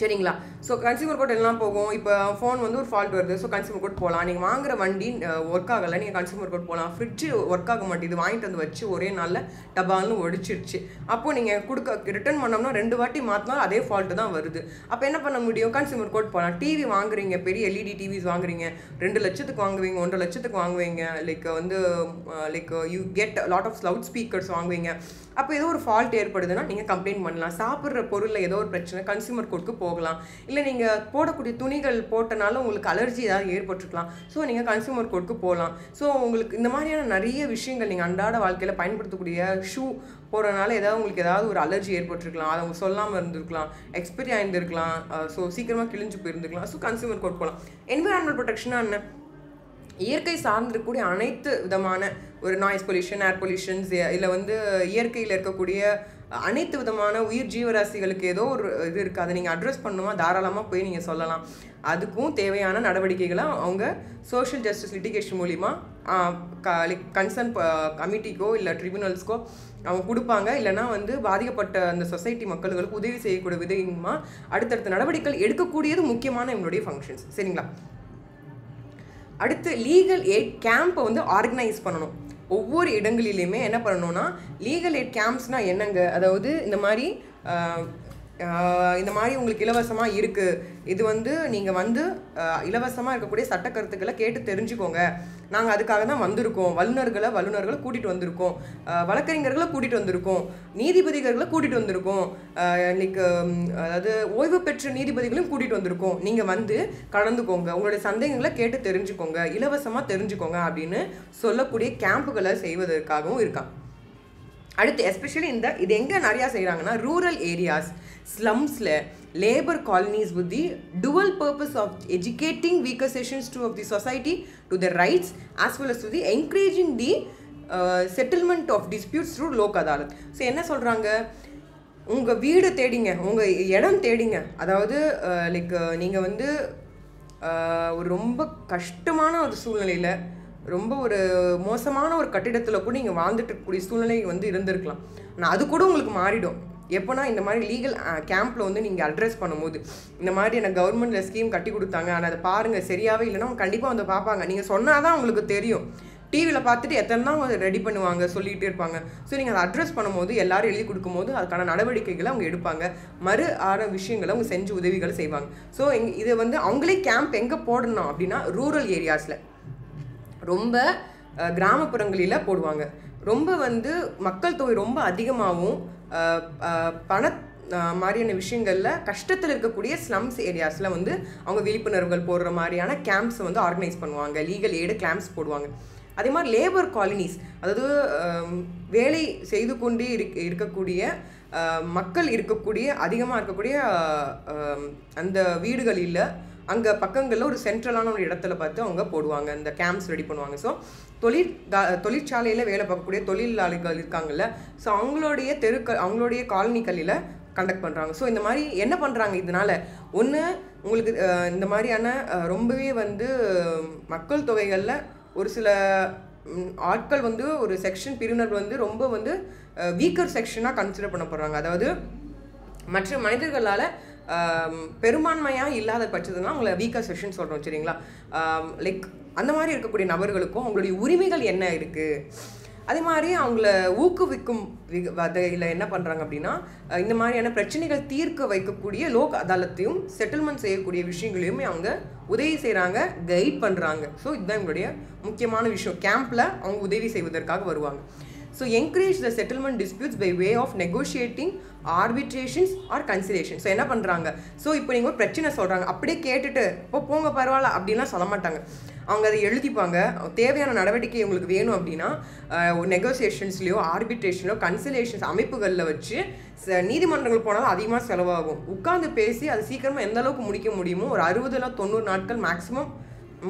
சரிங்களா? ஸோ கன்சியூமர் கோர்ட் எல்லாம் போகும். இப்போ ஃபோன் வந்து ஒரு ஃபால்ட் வருது, ஸோ கன்சியூமர் கோர்ட் போகலாம். நீங்கள் வாங்குற வண்டி ஒர்க் ஆகலை, நீங்கள் கன்சியூமர் கோர்ட் போகலாம். ஃப்ரிட்ஜு ஒர்க் ஆக மாட்டேது, வாங்கிட்டு வந்து வச்சு ஒரே நாளில் டபால்னு ஒடிச்சிருச்சு. அப்போது நீங்கள் ரிட்டர்ன் பண்ணோம்னா 2 வாட்டி மாற்றினாலும் அதே ஃபால்ட்டு தான் வருது. அப்போ என்ன பண்ண முடியும்? கன்சியூமர் கோர்ட் போகலாம். டிவி வாங்குறீங்க, பெரிய எல்இடி டிவிஸ் வாங்குறீங்க, 2 லட்சத்துக்கு வாங்குவீங்க, 1.5 லட்சத்துக்கு வாங்குவீங்க. Like you get lot of loud speakers வாங்குவீங்க. அப்போ ஏதோ ஒரு ஃபால்ட் ஏற்படுதுன்னா நீங்கள் கம்ப்ளைண்ட் பண்ணலாம். சாப்பிட்ற பொருளில் ஏதோ ஒரு பிரச்சனை, கன்சியூமர் கோர்ட்டுக்கு போகலாம். இல்லை நீங்கள் போடக்கூடிய துணிகள் போட்டனால உங்களுக்கு அலர்ஜி ஏதாவது ஏற்பட்டுருக்கலாம், ஸோ நீங்கள் கன்சியூமர் கோர்ட்டுக்கு போகலாம். ஸோ உங்களுக்கு இந்த மாதிரியான நிறைய விஷயங்கள் நீங்கள் அன்றாட வாழ்க்கையில் பயன்படுத்தக்கூடிய ஷூ போடுறதுனால உங்களுக்கு ஏதாவது ஒரு அலர்ஜி ஏற்பட்டுருக்கலாம், அதை அவங்க சொல்லாமல் இருந்திருக்கலாம், எக்ஸ்பைரி ஆகிருந்துருக்கலாம், ஸோ சீக்கிரமாக கிழிஞ்சு போயிருந்துருக்கலாம். ஸோ கன்சியூமர் கோர்ட் போகலாம். என்விரான்மெண்டல் ப்ரொடெக்ஷனாக என்ன? இயற்கை சார்ந்திருக்கக்கூடிய அனைத்து விதமான ஒரு நாய்ஸ் பொல்யூஷன், ஏர் பொல்யூஷன்ஸ், இல்லை வந்து இயற்கையில் இருக்கக்கூடிய அனைத்து விதமான உயிர் ஜீவராசிகளுக்கு ஏதோ ஒரு இது இருக்குது, அதை நீங்கள் அட்ரஸ் பண்ணுமா தாராளமாக போய் நீங்கள் சொல்லலாம். அதுக்கும் தேவையான நடவடிக்கைகளை அவங்க சோஷியல் ஜஸ்டிஸ் லிட்டிகேஷன் மூலிமா கன்சர்ன் கமிட்டிக்கோ இல்லை ட்ரிபியூனல்ஸ்க்கோ அவங்க கொடுப்பாங்க. இல்லைனா வந்து பாதிக்கப்பட்ட அந்த சொசைட்டி மக்களுக்கு உதவி செய்யக்கூடிய விதமா அடுத்தடுத்த நடவடிக்கைகள் எடுக்கக்கூடியது முக்கியமான இவங்களுடைய ஃபங்க்ஷன்ஸ். சரிங்களா? அடுத்து லீகல் எய்ட் கேம்பை வந்து ஆர்கனைஸ் பண்ணணும். ஒவ்வொரு இடங்களிலையுமே என்ன பண்ணணும்னா, லீகல் எய்ட் கேம்ப்ஸ்னால் என்னங்க, அதாவது இந்த மாதிரி உங்களுக்கு இலவசமாக இருக்குது, இது வந்து நீங்கள் வந்து இலவசமாக இருக்கக்கூடிய சட்ட கருத்துக்களை கேட்டு தெரிஞ்சுக்கோங்க, நாங்கள் அதுக்காக தான் வந்திருக்கோம், வல்லுநர்களை கூட்டிகிட்டு வந்திருக்கோம், வழக்கறிஞர்களை கூட்டிகிட்டு வந்திருக்கோம், நீதிபதிகளை கூட்டிகிட்டு வந்திருக்கோம், அதாவது ஓய்வு பெற்ற நீதிபதிகளையும் கூட்டிகிட்டு வந்திருக்கோம், நீங்கள் வந்து கலந்துக்கோங்க, உங்களுடைய சந்தேகங்களை கேட்டு தெரிஞ்சுக்கோங்க, இலவசமாக தெரிஞ்சுக்கோங்க அப்படின்னு சொல்லக்கூடிய கேம்புகளை செய்வதற்காகவும் இருக்காங்க. அடுத்து எஸ்பெஷலி இது எங்கே நிறையா செய்கிறாங்கன்னா, ரூரல் ஏரியாஸ், ஸ்லம்ஸில், labour colonies with the dual purpose of educating weaker sections of the society to their rights as well as to the encouraging the settlement of disputes through Lok Adalat. So என்ன சொல்கிறாங்க, உங்கள் வீடு தேடிங்க, உங்கள் இடம் தேடிங்க, அதாவது நீங்கள் வந்து ஒரு ரொம்ப கஷ்டமான ஒரு சூழ்நிலையில், ரொம்ப ஒரு மோசமான ஒரு கட்டிடத்தில் கூட நீங்கள் வாழ்ந்துட்டு இருக்கக்கூடிய சூழ்நிலை வந்து இருந்திருக்கலாம். ஆனால் அது கூட உங்களுக்கு மாறிடும் எப்போனா இந்த மாதிரி லீகல் கேம்பில் வந்து நீங்கள் அட்ரஸ் பண்ணும்போது, இந்த மாதிரி எனக்கு கவர்மெண்ட்டில் ஸ்கீம் கட்டி கொடுத்தாங்க, ஆனால் அதை பாருங்கள் சரியாகவே இல்லைன்னா அவங்க கண்டிப்பாக வந்து பார்ப்பாங்க. நீங்கள் சொன்னால் தான் அவங்களுக்கு தெரியும். டிவியில் பார்த்துட்டு எத்தனை தான் அவங்க ரெடி பண்ணுவாங்க, சொல்லிகிட்டே இருப்பாங்க. ஸோ நீங்கள் அதை அட்ரஸ் பண்ணும்போது, எல்லோரும் எழுதி கொடுக்கும்போது அதுக்கான நடவடிக்கைகளை அவங்க எடுப்பாங்க, விஷயங்களை அவங்க செஞ்சு உதவிகளை செய்வாங்க. ஸோ இதை வந்து அவங்களே கேம்ப் எங்கே போடணும் அப்படின்னா, ரூரல் ஏரியாஸில், ரொம்ப கிராமப்புறங்களில் போடுவாங்க. ரொம்ப வந்து மக்கள் தொகை ரொம்ப அதிகமாகவும் மாதிரியான விஷயங்களில் கஷ்டத்தில் இருக்கக்கூடிய ஸ்லம்ஸ் ஏரியாஸில் வந்து அவங்க விழிப்புணர்வுகள் போடுற மாதிரியான கேம்ப்ஸை வந்து ஆர்கனைஸ் பண்ணுவாங்க, லீகல் எய்டு கேம்ப்ஸ் போடுவாங்க. அதே மாதிரி லேபர் காலனிஸ், அதாவது வேலை செய்து கொண்டே இருக்கக்கூடிய மக்கள் அதிகமாக இருக்கக்கூடிய அந்த வீடுகளில், அங்கே பக்கங்களில் ஒரு சென்ட்ரலான ஒரு இடத்துல பார்த்து அவங்க போடுவாங்க, இந்த கேம்ப்ஸ் ரெடி பண்ணுவாங்க. ஸோ தொழிற்சாலையில் வேலை பார்க்கக்கூடிய தொழிலாளிகள் இருக்காங்கல்ல, ஸோ அவங்களுடைய காலனிகளில் கண்டக்ட் பண்ணுறாங்க. ஸோ இந்த மாதிரி என்ன பண்ணுறாங்க, இதனால் ஒன்று உங்களுக்கு இந்த மாதிரியான ரொம்பவே வந்து மக்கள் தொகைகளில் ஒரு சில ஆட்கள் வந்து ஒரு செக்ஷன் பிரிவினர் வந்து ரொம்ப வந்து வீக்கர் செக்ஷனாக கன்சிடர் பண்ணப்படுறாங்க. அதாவது மற்ற மனிதர்களால் பெரும்பான்மையாக இல்லாத பட்சத்துலாம் அவங்கள வீக்கர் செக்ஷன் சொல்கிறோம். சரிங்களா? அந்த மாதிரி இருக்கக்கூடிய நபர்களுக்கும் அவங்களுடைய உரிமைகள் என்ன இருக்குது, அதே மாதிரி அவங்கள ஊக்குவிக்கும் வகையில் என்ன பண்ணுறாங்க அப்படின்னா, இந்த மாதிரியான பிரச்சனைகள் தீர்க்க வைக்கக்கூடிய லோக் அதாலத்தையும் செட்டில்மெண்ட் செய்யக்கூடிய விஷயங்களையுமே அவங்க உதவி செய்கிறாங்க, கைட் பண்ணுறாங்க. ஸோ இதுதான் எங்களுடைய முக்கியமான விஷயம். கேம்பில் அவங்க உதவி செய்வதற்காக வருவாங்க. So encourage the settlement disputes by way of negotiating arbitrations or conciliation. So என்ன பண்ணுறாங்க, ஸோ இப்போ நீங்கள் ஒரு பிரச்சனை சொல்கிறாங்க, அப்படியே கேட்டுட்டு இப்போ போங்க பரவாயில்ல அப்படின்லாம் சொல்ல மாட்டாங்க. அவங்க அதை எழுதிப்பாங்க, தேவையான நடவடிக்கை உங்களுக்கு வேணும் அப்படின்னா நெகோசியேஷன்ஸ்லையோ ஆர்பிட்ரேஷன்லையோ கன்சிலேஷன்ஸ் அமைப்புகளில் வச்சு நீதிமன்றங்கள் போனாலும் அதிகமாக செலவாகும். உட்காந்து பேசி அது சீக்கிரமாக எந்த அளவுக்கு முடிக்க முடியுமோ ஒரு 60 to 90 நாட்கள் மேக்ஸிமம்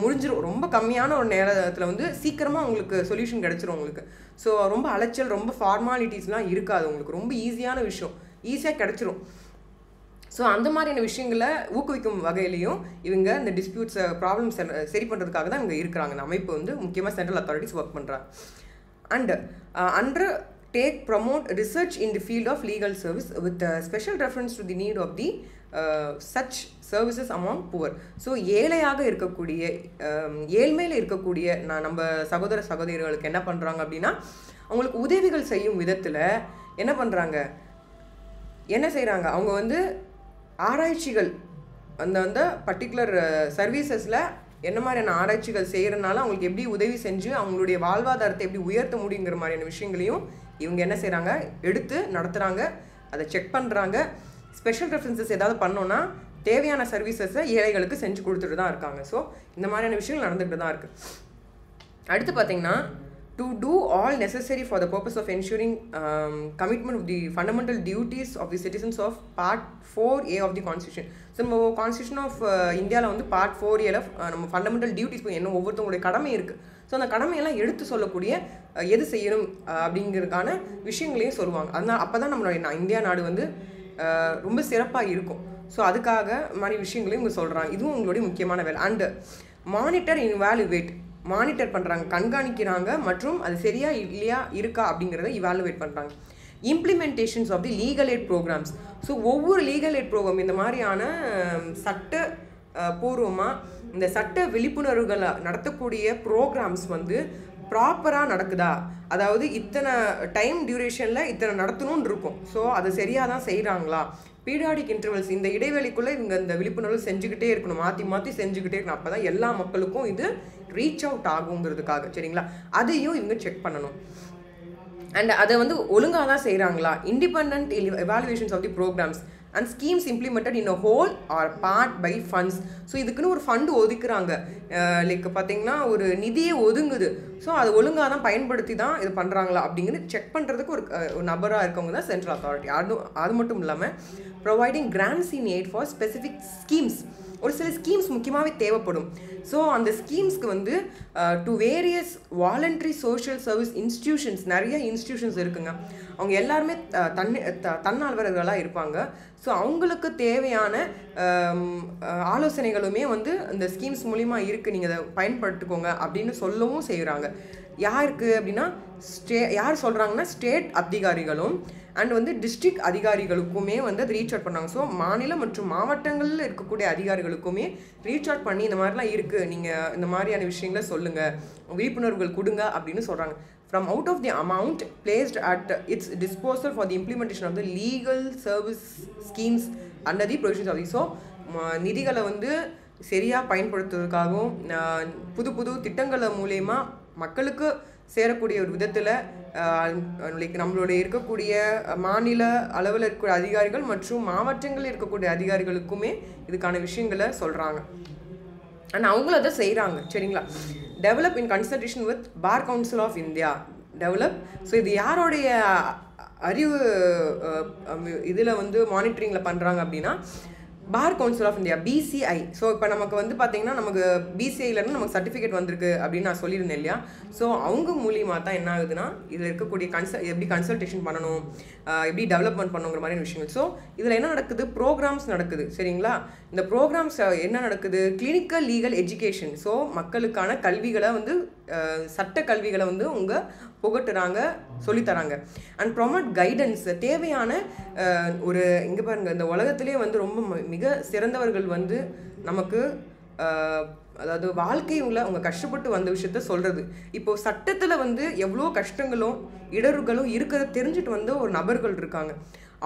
முடிஞ்சிடும். ரொம்ப கம்மியான ஒரு நேரத்தில் வந்து சீக்கிரமாக உங்களுக்கு சொல்யூஷன் கிடச்சிரும் உங்களுக்கு. ஸோ ரொம்ப அலைச்சல், ரொம்ப ஃபார்மாலிட்டிஸ்லாம் இருக்காது உங்களுக்கு. ரொம்ப ஈஸியான விஷயம், ஈஸியாக கிடச்சிரும். ஸோ அந்த மாதிரியான விஷயங்களை ஊக்குவிக்கும் வகையிலையும் இவங்க இந்த டிஸ்பியூட்ஸை ப்ராப்ளம்ஸ் சரி பண்ணுறதுக்காக தான் இவங்க இருக்கிறாங்க. இந்த அமைப்பு வந்து முக்கியமாக சென்ட்ரல் அத்தாரிட்டிஸ் ஒர்க் பண்ணுறாங்க. And under promote research in the field of legal service with special reference to the need of the such services among poor. So ஏழையாக இருக்கக்கூடிய ஏழ்மையில் இருக்கக்கூடிய நம்ம சகோதர சகோதரிகளுக்கு என்ன பண்ணுறாங்க அப்படின்னா, அவங்களுக்கு உதவிகள் செய்யும் விதத்தில் என்ன பண்ணுறாங்க, என்ன செய்கிறாங்க, அவங்க வந்து ஆராய்ச்சிகள் அந்த பர்டிகுலர் சர்வீசஸில் என்ன மாதிரியான ஆராய்ச்சிகள் செய்கிறனால அவங்களுக்கு எப்படி உதவி செஞ்சு அவங்களுடைய வாழ்வாதாரத்தை எப்படி உயர்த்த முடியுங்கிற மாதிரியான விஷயங்களையும் இவங்க என்ன செய்கிறாங்க, எடுத்து நடத்துகிறாங்க, அதை செக் பண்ணுறாங்க. ஸ்பெஷல் ரெஃபரன்சஸ் ஏதாவது பண்ணோன்னா தேவையான சர்வீசஸை ஏழைகளுக்கு செஞ்சு கொடுத்துட்டு தான் இருக்காங்க. ஸோ இந்த மாதிரியான விஷயங்கள் நடந்துகிட்டு தான் இருக்குது. அடுத்து பார்த்திங்கன்னா, to do all necessary for the purpose of ensuring commitment of the fundamental duties of the citizens of Part 4A of the Constitution. So நம்ம கான்ஸ்டியூஷன் ஆஃப் இந்தியாவில் வந்து Part 4A நம்ம ஃபண்டமெண்டல் டியூட்டிஸ் என்ன ஒவ்வொருத்தவங்களுடைய கடமை இருக்குது. ஸோ அந்த கடமையெல்லாம் எடுத்து சொல்லக்கூடிய எது செய்யணும் அப்படிங்கிறதுக்கான விஷயங்களையும் சொல்லுவாங்க. அதனால் அப்போ தான் நம்மளுடைய இந்தியா நாடு வந்து ரொம்ப சிறப்பாக இருக்கும். ஸோ அதுக்காக மாதிரி விஷயங்களையும் இவங்க சொல்கிறாங்க. இதுவும் உங்களுடைய முக்கியமான வேலை. அண்டு மானிட்டர் இன்வாலுவேட், மானிட்டர் பண்ணுறாங்க, கண்காணிக்கிறாங்க, மற்றும் அது சரியா இல்லையா இருக்கா அப்படிங்கிறத இவாலுவேட் பண்ணுறாங்க. Implementations of the legal aid programmes. So ஒவ்வொரு லீகல் எய்ட் ப்ரோக்ராம் இந்த மாதிரியான சட்ட பூர்வமாக இந்த சட்ட விழிப்புணர்வுகளை நடத்தக்கூடிய ப்ரோக்ராம்ஸ் வந்து ப்ராப்பராக நடக்குதா, அதாவது இத்தனை டைம் டியூரேஷனில் இத்தனை நடத்தணும்னு இருக்கும். ஸோ அதை சரியாக தான் செய்கிறாங்களா, பீரியாடிக் இன்டர்வல்ஸ் இந்த இடைவெளிக்குள்ளே இவங்க இந்த விழிப்புணர்வு செஞ்சுக்கிட்டே இருக்கணும், மாற்றி மாற்றி செஞ்சுக்கிட்டே இருக்கணும். அப்போ தான் எல்லா மக்களுக்கும் இது ரீச் அவுட் ஆகுங்கிறதுக்காக, சரிங்களா, அதையும் இவங்க செக் பண்ணணும். அண்ட் அதை வந்து ஒழுங்காக தான் செய்கிறாங்களா, independent evaluations of the programmes and schemes implemented in a whole or part by funds. So இதுக்குன்னு ஒரு ஃபண்டு ஒதுக்குறாங்க, லைக் பார்த்தீங்கன்னா ஒரு நிதியை ஒதுங்குது. ஸோ அது ஒழுங்காக தான் பயன்படுத்தி தான் இது பண்ணுறாங்களா அப்படிங்கிறது செக் பண்ணுறதுக்கு ஒரு நபராக இருக்கவங்க தான் சென்ட்ரல் அத்தாரிட்டி. அது மட்டும் இல்லாமல் providing grants in eight for specific schemes. ஒரு சில ஸ்கீம்ஸ் முக்கியமாகவே தேவைப்படும். ஸோ அந்த ஸ்கீம்ஸ்க்கு வந்து to various voluntary social service institutions, நிறைய இன்ஸ்டிடியூஷன்ஸ் இருக்குங்க. அவங்க எல்லாருமே தன்னார்வலர்களாக இருப்பாங்க. ஸோ அவங்களுக்கு தேவையான ஆலோசனைகளுமே வந்து இந்த ஸ்கீம்ஸ் மூலிமா இருக்குது, நீங்கள் அதை பயன்படுத்திக்கோங்க அப்படின்னு சொல்லவும் செய்கிறாங்க. யாருக்கு அப்படின்னா யார் சொல்கிறாங்கன்னா ஸ்டேட் அதிகாரிகளும் அண்ட் வந்து டிஸ்ட்ரிக்ட் அதிகாரிகளுக்குமே வந்து அது ரீச் அவுட் பண்ணாங்க. ஸோ மாநிலம் மற்றும் மாவட்டங்களில் இருக்கக்கூடிய அதிகாரிகளுக்குமே ரீச் அவுட் பண்ணி இந்த மாதிரிலாம் இருக்குது, நீங்கள் இந்த மாதிரியான விஷயங்களை சொல்லுங்கள், விழிப்புணர்வுகள் கொடுங்க அப்படின்னு சொல்கிறாங்க. From out of the amount placed at its disposal for the implementation of the legal service schemes under the provisions of the. So நிதிகளை வந்து சரியாக பயன்படுத்துவதற்காகவும் புது புது திட்டங்களை மூலயமா மக்களுக்கு சேரக்கூடிய ஒரு விதத்தில் லைக் நம்மளுடைய இருக்கக்கூடிய மாநில அளவில் இருக்கக்கூடிய அதிகாரிகள் மற்றும் மாவட்டங்களில் இருக்கக்கூடிய அதிகாரிகளுக்குமே இதுக்கான விஷயங்களை சொல்கிறாங்க. அண்ட் அவங்களும் அதை செய்கிறாங்க, சரிங்களா. Develop in consultation with bar council of India develop. So இது யாரோடைய அறிவு இதில் வந்து மானிட்டரிங்கில் பண்ணுறாங்க அப்படின்னா bar council of India, BCI. So இப்போ நமக்கு வந்து பார்த்திங்கன்னா நமக்கு பிசிஐலேருந்து நமக்கு சர்டிஃபிகேட் வந்திருக்கு அப்படின்னு நான் சொல்லியிருந்தேன் இல்லையா. ஸோ அவங்க மூலியமாக தான் என்ன ஆகுதுன்னா இதில் இருக்கக்கூடிய எப்படி கன்சல்டேஷன் பண்ணணும், எப்படி டெவலப்மெண்ட் பண்ணுங்கிற மாதிரியான விஷயங்கள். ஸோ இதில் என்ன நடக்குது, ப்ரோக்ராம்ஸ் நடக்குது, சரிங்களா. இந்த ப்ரோக்ராம்ஸ் என்ன நடக்குது, கிளினிக்கல் லீகல் எஜுகேஷன். ஸோ மக்களுக்கான கல்விகளை வந்து சட்ட கல்விகளை வந்து அவங்க புகட்டுறாங்க, சொல்லித்தராங்க. அண்ட் ப்ரொமோட் கைடன்ஸ், தேவையான ஒரு இங்கே பாருங்கள், இந்த உலகத்திலே வந்து ரொம்ப மிக சிறந்தவர்கள் வந்து நமக்கு அதாவது வாழ்க்கையில் அவங்க கஷ்டப்பட்டு வந்த விஷயத்த சொல்கிறது. இப்போது சட்டத்தில் வந்து எவ்வளோ கஷ்டங்களும் இடர்களும் இருக்கிறத தெரிஞ்சுட்டு வந்து ஒரு நபர்கள் இருக்காங்க.